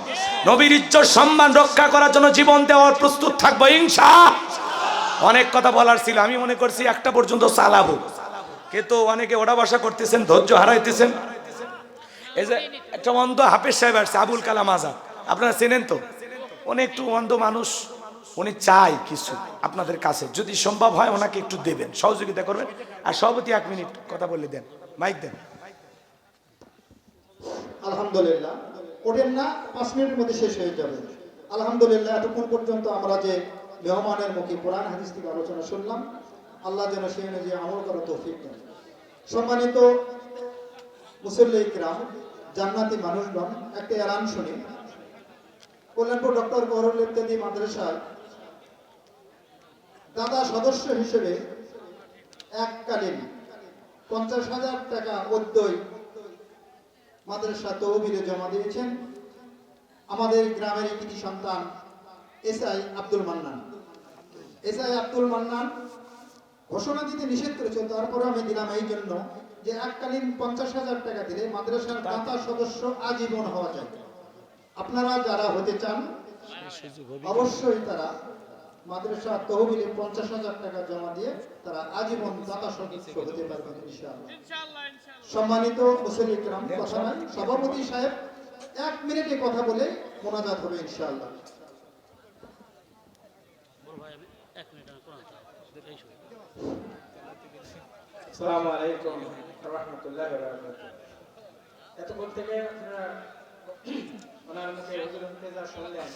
নবীর ইজ্জত সম্মান রক্ষা করার জন্য জীবন দেওয়ার প্রস্তুত থাকবো ইনশাআল্লাহ। অনেক কথা বলার ছিল, আমি মনে করছি একটা পর্যন্ত চালাবো, কিন্তু অনেকে ওঠা বসা করতেছেন, ধৈর্য হারাইতেছেন। এই যে একটা অন্ধ হাফেজ সাহেব আসছে, আবুল কালাম আজাদ, আপনারা চেনেন তো? উনি একটু অন্ধ মানুষ, উনি চাই কিছু আপনাদের কাছে, যদি সম্ভব হয় ওনাকে একটু দেবেন, সহযোগিতা করবেন। আর সভাপতি 1 মিনিট কথা বলে দেন, মাইক দেন। আলহামদুলিল্লাহ, ওঠেন না, 5 মিনিটের মধ্যে শেষ হয়ে যাবে। আলহামদুলিল্লাহ, এতক্ষণ পর্যন্ত আমরা যে মেহমানের মুখে কোরআন হাদিস থেকে আলোচনা শুনলাম, আল্লাহ যেন সেই অনুযায়ী আমল করার তৌফিক দেন। সম্মানিত মুসল্লি কিরাম, জান্নাতি মানুষগণ, একটা এলান শুনি। কল্যাণপুর ডক্টর গহরুল ইত্যাদি মাদ্রাসার দাদা সদস্য হিসেবে এককালীন 50,000 টাকা অদ্যই মাদ্রাসা তহবিলে জমা দিয়েছেন আমাদের গ্রামের কৃতি সন্তান এসআই আব্দুল মান্নান। এসআই আব্দুল মান্নান ঘোষণা দিতে নিষেধ করেছিল, তারপরে আমি দিলাম এই জন্য যে এককালীন 50,000 টাকা দিলে মাদ্রাসার দাতা সদস্য আজীবন হওয়া যায়। আপনারা যারা হতে চান অবশ্যই তারা মাদ্রাসা তহবিলে 50,000 টাকা জমা দিয়ে তারা আজীবন দাতা সদস্য হতে পারবেন ইনশাআল্লাহ। সম্মানিত মুসল্লি কিরাম, কথা নাই, সভাপতি সাহেব 1 মিনিটে কথা বলে মোনাজাত হবে ইনশাআল্লাহ। আসসালামু আলাইকুম ওয়া রাহমাতুল্লাহি ওয়া বারাকাতুহু। এতক্ষণ থেকে আপনারা ওনার মুখে হুজুর হতে যা শুনলেন,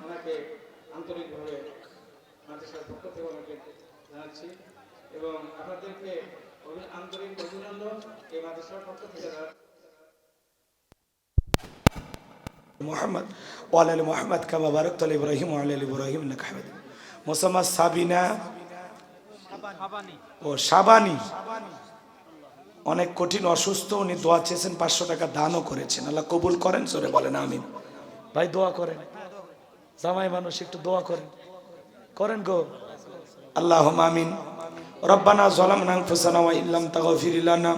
ওনাকে আন্তরিকভাবে মাদ্রাসার পক্ষ থেকে ওনাকে জানাচ্ছি এবং আপনাদেরকে আন্তরিক অভিনন্দন এই মাদ্রাসার পক্ষ থেকে মুহাম্মদ ওয়া আলা আলি মুহাম্মদ কামা বারাকতা আলা ইব্রাহিম ওয়া আলা আলি ইব্রাহিম ইন্নাকা হামিদুম। মুসাম্মা সাবিনা ও শাবানী অনেক কঠিন অসুস্থ, উনি দোয়া চেয়েছেন, 500 টাকা দানও করেছেন। আল্লাহ কবুল করেন, জোরে বলেন আমিন। ভাই দোয়া করেন, জামাই মানুষ, একটু দোয়া করেন, করেন গো। আল্লাহুম্মা আমিন। রব্বানা যালামনা আনফুসানা ওয়া ইল্লাম তাগফির লানা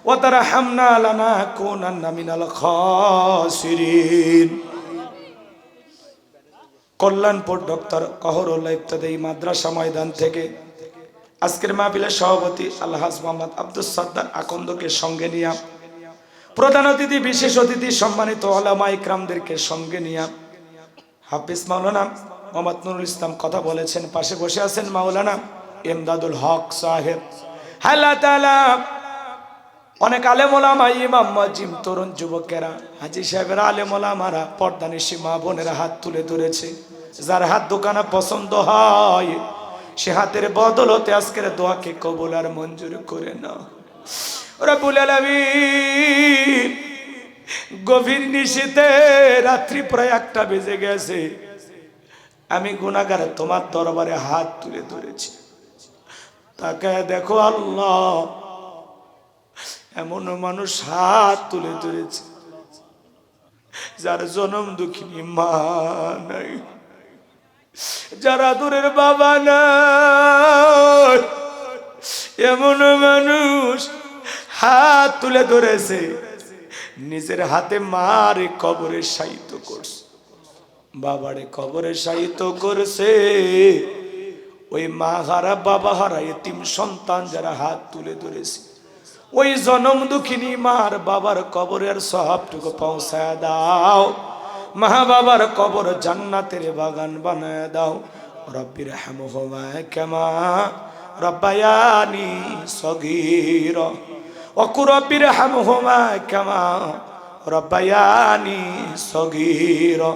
ওয়া তারহামনা লানাকুনান্না মিনাল খাসিরিন। কল্যাণপুর ডক্টর কহরুল্লাহ ইবতদায়ী মাদ্রাসা ময়দান থেকে আজকের মাহফিলের সভাপতি আলহাজ মোহাম্মদ আব্দুল সাদ্দার আকন্দকে সঙ্গে নিয়ে, প্রধান অতিথি, বিশেষ অতিথি, সম্মানিত ওলামা ইকরামদেরকে সঙ্গে নিয়ে হাফিজ মাওলানা মোহাম্মদ নুরুল ইসলাম কথা বলেছেন। পাশে বসে আছেন মাওলানা ইমদাদুল হক সাহেব। আল্লাহ তাআলা অনেক আলেম ওলামা, ইমাম, মুয়াজ্জিম, তরুণ যুবকেরা, হাজী সাহেবের আলেম ওলামারা, পর্দানিশী মা বোনেরা হাত তুলে ধরেছে। যার হাত দোকানা পছন্দ হয় সে হাতের বদলতে আজকের দোয়াকে কবুল আর মঞ্জুর করে নাও রব্বুল আলামিন। গভীর নিশীতে রাত্রি প্রায় 1টা বেজে গেছে, আমি গুনাহগার তোমার দরবারে হাত তুলে ধরেছি। তাকায় দেখো আল্লাহ, এমন মানুষ হাত তুলে ধরেছে যার জনম দুঃখিনী মা নাই, যারা দূরের বাবা নাই, এমন মানুষ হাত তুলে ধরেছে, নিজের হাতে মারে কবরে শায়িত করছে, বাবারে কবরে শায়িত করছে। ওই মা হারা বাবা হারা এতিম সন্তান যারা হাত তুলে ধরেছে, ওই জনম দুঃখিনী মার বাবার কবরের সবটুকু পৌঁছায় দাও। মা বাবার কবর জান্নাতের বাগান বানায় দাও। রব্বির হামহুমা কামা রব্বায়ানি সগীরা ওয়া রব্বির হামহুমা কামা রব্বায়ানি সগীরা।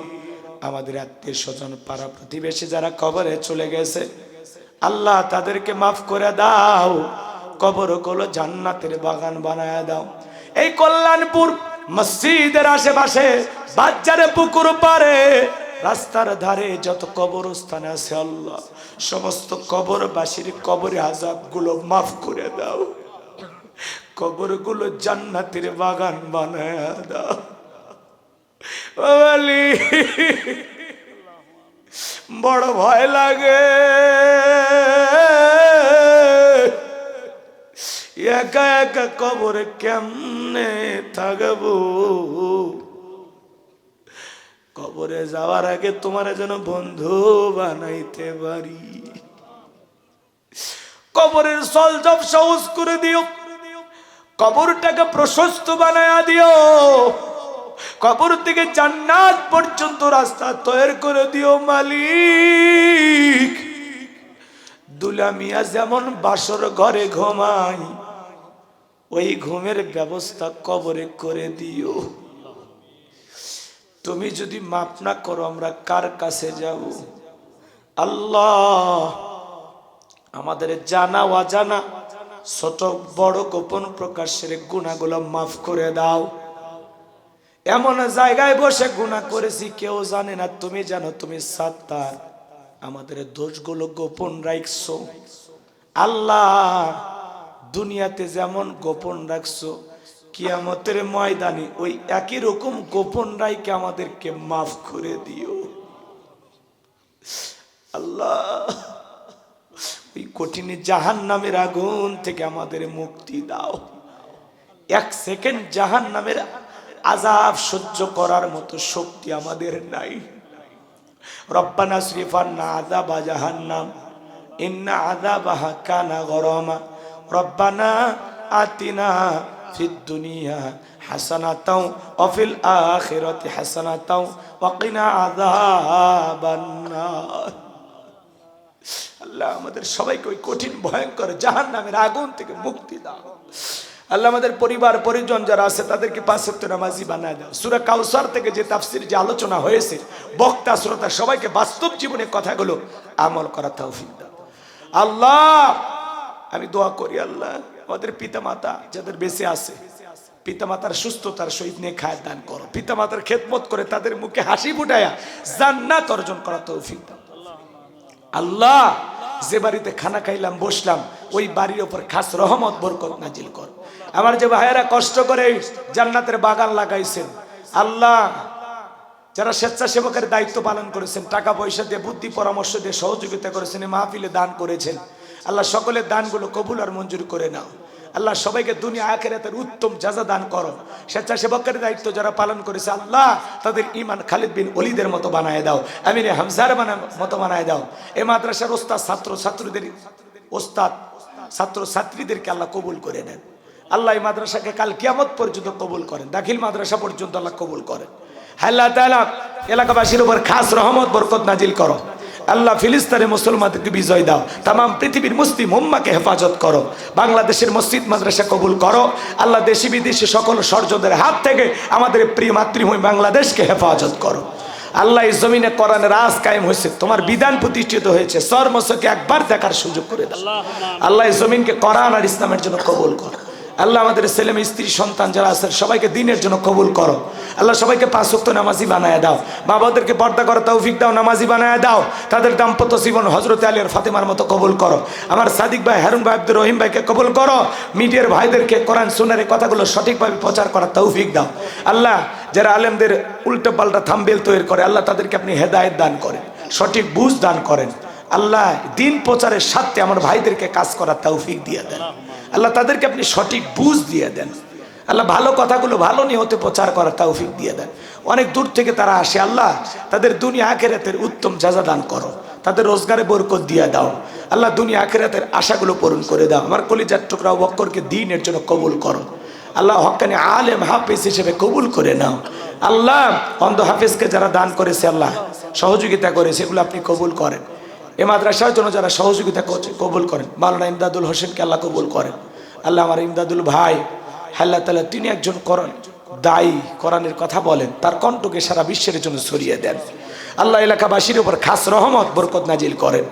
আমাদের আত্মীয় স্বজন পাড়া প্রতিবেশী যারা কবরে চলে গেছে, আল্লাহ তাদেরকে মাফ করে দাও, কবরগুলো জান্নাতের বাগান বানায় দাও। এই কল্যাণপুর মসজিদের আশেপাশে, বাজারে, পুকুর পারে, রাস্তার ধারে যত কবরস্থান আছে আল্লাহ সমস্ত কবরবাসীর কবরে আযাবগুলো মাফ করে দাও, কবরগুলো জান্নাতের বাগান বানায় দাও। ও আলী, বড় ভয় লাগে, একা একা কবরে কেমনে থাকবো। কবরে যাওয়ার আগে তোমার যেন বন্ধু বানাইতে পারি। কবরের সলজব সহজ করে দিও, কবরটাকে প্রশস্ত বানায়া দিও, কবর থেকে জান্নাত পর্যন্ত রাস্তা তৈরি করে দিও মালিক। দুলা মিয়া যেমন বাসর ঘরে ঘুমাই, ওই ঘুমের ব্যবস্থা কবরে করে দিও। তুমি যদি মাফ না করো আমরা কার কাছে যাব? আল্লাহ, আমাদের জানা অজানা ছোট বড় গোপন প্রকাশের গুনাহগুলো মাফ করে দাও। এমন জায়গায় বসে গুনাহ করেছি কেউ জানে না, তুমি জানো, তুমি সাত্তার। আমাদের দোষগুলো গোপন রাখছো আল্লাহ, দুনিয়াতে যেমন গোপন রাখছো কিয়ামতের ময়দানে ওই একই রকম গোপন রাইকে আমাদেরকে মাফ করে দিও আল্লাহ। ওই কঠিন জাহান্নামের আগুন থেকে আমাদের মুক্তি দাও। এক সেকেন্ড জাহান্নামের আযাব সহ্য করার মতো শক্তি আমাদের নাই। রব্বানা সরিফান্না আযাবা জাহান্নাম ইন্না আযাবাহা কানা গরামা রব্বানা আতিনা ফিদ দুনিয়া হাসানাতাও ওয়া ফিল আখিরাতি হাসানাতাও ওয়া কিনা আযাবান নার। আল্লাহ, আমাদের সবাইকে ওই কঠিন ভয়ঙ্কর জাহান্নামের আগুন থেকে মুক্তি দাও আল্লাহ। আমাদের পরিবার পরিজন যারা আছে তাদেরকে পাঁচ ওয়াক্ত নামাজি বানায় দাও। সূরা কাউসার থেকে যে তাফসীর যে আলোচনা হয়েছে, বক্তা শ্রোতা সবাইকে বাস্তব জীবনের কথাগুলো আমল করার তৌফিক দাও আল্লাহ। আমি দোয়া করি আল্লাহ, আমাদের পিতামাতা যাদের বেঁচে আছে, পিতামাতার সুস্থতার সহিত নেখায় দান করো। পিতামাতার খেদমত করে তাদের মুখে হাসি ফুটায়া জান্নাত অর্জন করার তৌফিক দাও আল্লাহ। যে বাড়িতে খানা খাইলাম বসলাম, ওই বাড়ির ওপর খাস রহমত বরকত নাজিল কর। আমার যে ভাইয়েরা কষ্ট করে জান্নাতের বাগান লাগাইছেন আল্লাহ, যারা স্বেচ্ছাসেবকের দায়িত্ব পালন করেছেন, টাকা পয়সা দিয়ে, বুদ্ধি পরামর্শ দিয়ে সহযোগিতা করেছেন, মাহফিলে দান করেছেন আল্লাহ, সকলের দানগুলো কবুল আর মঞ্জুর করে নাও আল্লাহ। সবাইকে দুনিয়া আখিরাতের উত্তম জাযা দান করো। স্বেচ্ছাসেবকের দায়িত্ব যারা পালন করেছে আল্লাহ, তাদের ঈমান খালিদ বিন ওলীদের মতো বানায় দাও, আমির হামজার মতো বানায় দাও। এই মাদ্রাসার ওস্তাদ ছাত্র ছাত্রীদেরকে আল্লাহ কবুল করে নেন আল্লাহ। এই মাদ্রাসাকে কাল কিয়ামত পর্যন্ত কবুল করেন, দাখিল মাদ্রাসা পর্যন্ত আল্লাহ কবুল করেন আল্লাহ তাআলা। এলাকাবাসীর উপর খাস রহমত বরকত নাজিল করো আল্লাহ। ফিলিস্তিনে মুসলমানদেরকে বিজয় দাও, তাম পৃথিবীর মুসলিম উম্মাহকে হেফাজত করো। বাংলাদেশের মসজিদ মাদ্রাসা কবুল করো আল্লাহ। দেশি বিদেশি সকল ষড়যন্ত্রের হাত থেকে আমাদের প্রিয় মাতৃভূমি বাংলাদেশকে হেফাজত করো আল্লাহ। এই জমিনে কোরআনের রাজ কায়েম হয়েছে, তোমার বিধান প্রতিষ্ঠিত হয়েছে, সর্বস্বকে একবার দেখার সুযোগ করে দাও আল্লাহ। এই জমিনকে কোরআন আর ইসলামের জন্য কবুল করো আল্লাহ। আমাদের ছেলে মেয়ে স্ত্রী সন্তান যারা আছেন সবাইকে দ্বীনের জন্য কবুল করো আল্লাহ। সবাইকে পাঁচ ওয়াক্ত নামাজি বানায় দাও, বাবাদেরকে পর্দা করার তৌফিক দাও, নামাজি বানায় দাও। তাদের দাম্পত্য জীবন হযরত আলী আর ফাতেমার মতো কবুল করো। আমার সাদিক ভাই, হারুন ভাই, আব্দুর রহিম ভাইকে কবুল করো। মিডিয়ার ভাইদেরকে কোরআন সুন্নাহর কথাগুলো সঠিকভাবে প্রচার করার তৌফিক দাও আল্লাহ। যারা আলেমদের উল্টো পাল্টা থাম্বেল তৈরি করে আল্লাহ, তাদেরকে আপনি হেদায়েত দান করেন, সঠিক বুঝ দান করেন আল্লাহ দিন প্রচারের সাথে আমার ভাইদেরকে কাজ করার তৌফিক দিয়ে দেন আল্লাহ, তাদেরকে আপনি সঠিক বুঝ দিয়ে দেন আল্লাহ, ভালো কথাগুলো ভালো নিয়তে প্রচার করার তৌফিক দিয়ে দেন। অনেক দূর থেকে তারা আসে আল্লাহ, তাদের দুনিয়া আখিরাতের উত্তম জাযা দান করো, তাদের রোজগারে বরকত দিয়ে দাও আল্লাহ, দুনিয়া আখিরাতের আশাগুলো পূরণ করে দাও। আমার কলিজার টুকরা আবু বকরকে দ্বীনের জন্য কবুল করো আল্লাহ, হক্কানি আলেম হাফেজ হিসেবে কবুল করে নাও আল্লাহ। অন্ধ হাফেজকে যারা দান করেছে আল্লাহ, সহযোগিতা করেছে, এগুলো আপনি কবুল করেন। এ মাদ্রাসার জন্য যারা সহযোগিতা করছে কবুল করেন। মাওলানা ইমদাদুল হোসেনকে আল্লাহ কবুল করেন আল্লাহ। আমার ইমদাদুল ভাই আল্লাহ তাআলা, তিনি একজন দায়ী, কোরআনের কথা বলেন, তার কণ্ঠকে সারা বিশ্বের জন্য ছড়িয়ে দেন আল্লাহ। এলাকাবাসীর উপর খাস রহমত বরকত নাজিল করেন।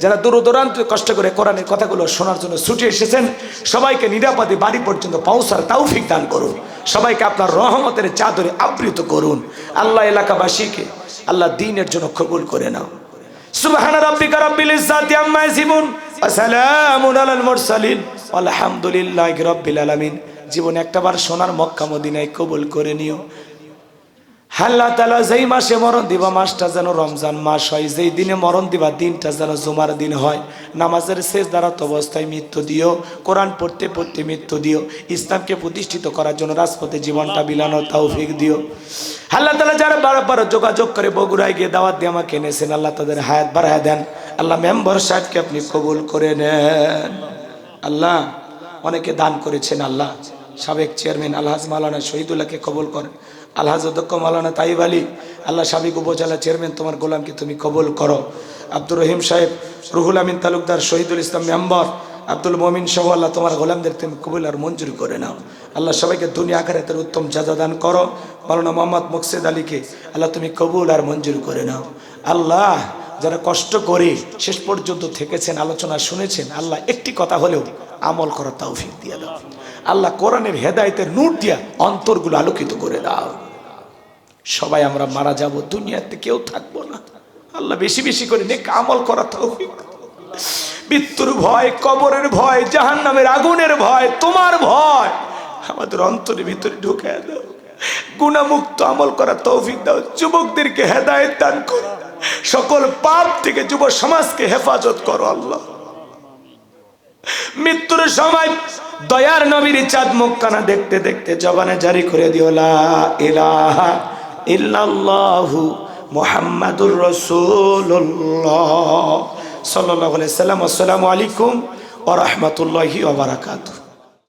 যারা দূর দূরান্ত কষ্ট করে কোরআনের কথাগুলো শোনার জন্য ছুটে এসেছেন, সবাইকে নিরাপদে বাড়ি পর্যন্ত পৌঁছার তৌফিক দান করুন, সবাইকে আপনার রহমতের চাদরে আবৃত করুন আল্লাহ। এলাকাবাসীকে আল্লাহ দ্বীনের জন্য কবুল করে নাও। সুবহানা রাব্বিকা রাব্বিল ইজ্জাতি আম্মা ইয়াসিফুন ওয়া সালামুন আলাল মুরসালিন আলহামদুলিল্লাহি রাব্বিল আলামিন। জীবনে একটাবার সোনার মক্কা মদিনায় কবুল করে নিও আল্লাহ তাআলা। যেই মাসে মরণ দিবা মাসটা যেন রমজান মাস হয়, যেই দিনে মরণ দিবা দিনটা যেন জুমার দিন হয়। নামাজের সেজদারত অবস্থায় মৃত্যু দিও, কোরআন পড়তে পড়তে মৃত্যু দিও, ইসলামকে প্রতিষ্ঠিত করার জন্য রাজপথে জীবনটা বিলানোর তৌফিক দিও আল্লাহ তাআলা। যারা বারবার যোগাযোগ করে বগুড়ায় গিয়ে দাওয়াত দিয়ে আমাকে এনেছেন আল্লাহ, তাদের হায়াত বাড়ায় দেন আল্লাহ। মেম্বার সাহেবকে আপনি কবুল করে নেন আল্লাহ। অনেকে দান করেছেন আল্লাহ। সাবেক চেয়ারম্যান আলহাজ মাওলানা শহীদুল্লাহকে কবুল করেন, আলহাজ অধ্যক্ষ মাওলানা তাইব আলী আল্লাহ। সাবেক উপজেলা চেয়ারম্যান, তোমার গোলামকে তুমি কবুল করো। আব্দুর রহিম সাহেব, রুহুল আমিন তালুকদার, শহীদুল ইসলাম মেম্বার, আব্দুল মমিন সহ আল্লাহ, তোমার গোলামদের তুমি কবুল আর মঞ্জুর করে নাও আল্লাহ। সবাইকে দুনিয়া আখিরাতের উত্তম জাযা দান করো। মাওলানা মোহাম্মদ মুকসেদ আলীকে আল্লাহ তুমি কবুল আর মঞ্জুর করে নাও আল্লাহ। যারা কষ্ট করে শেষ পর্যন্ত থেকেছেন, আলোচনা শুনেছেন আল্লাহ, একটি কথা হলেও আমল করার তৌফিক দিয়ে দাও আল্লাহ। কোরআনের হেদায়েতের নূর দিয়া অন্তরগুলো আলোকিত করে দাও। সবাই আমরা মারা যাব, দুনিয়াতে কেউ থাকবো না আল্লাহ। বেশি বেশি করে নেক আমল করার তৌফিক। মৃত্যুর ভয়, কবরের ভয়, জাহান্নামের আগুনের ভয়, তোমার ভয় আমাদের অন্তরের ভিতরে ঢুকায় দাও। গুনাহমুক্ত আমল করার তৌফিক দাও। যুবকদেরকে হেদায়েত দান করো, সকল পাপ থেকে যুব সমাজকে হেফাজত করো আল্লাহ। মৃত্যুর সময় দয়ার নবীর চাঁদ মুখখানা দেখতে দেখতে জবানে জারি করে দিও লা ইলাহা ইল্লাল্লাহু মুহাম্মাদুর রাসূলুল্লাহ সাল্লাল্লাহু আলাইহি ওয়াসাল্লাম। আসসালামু আলাইকুম ওয়া রাহমাতুল্লাহি ওয়া বারাকাতুহু।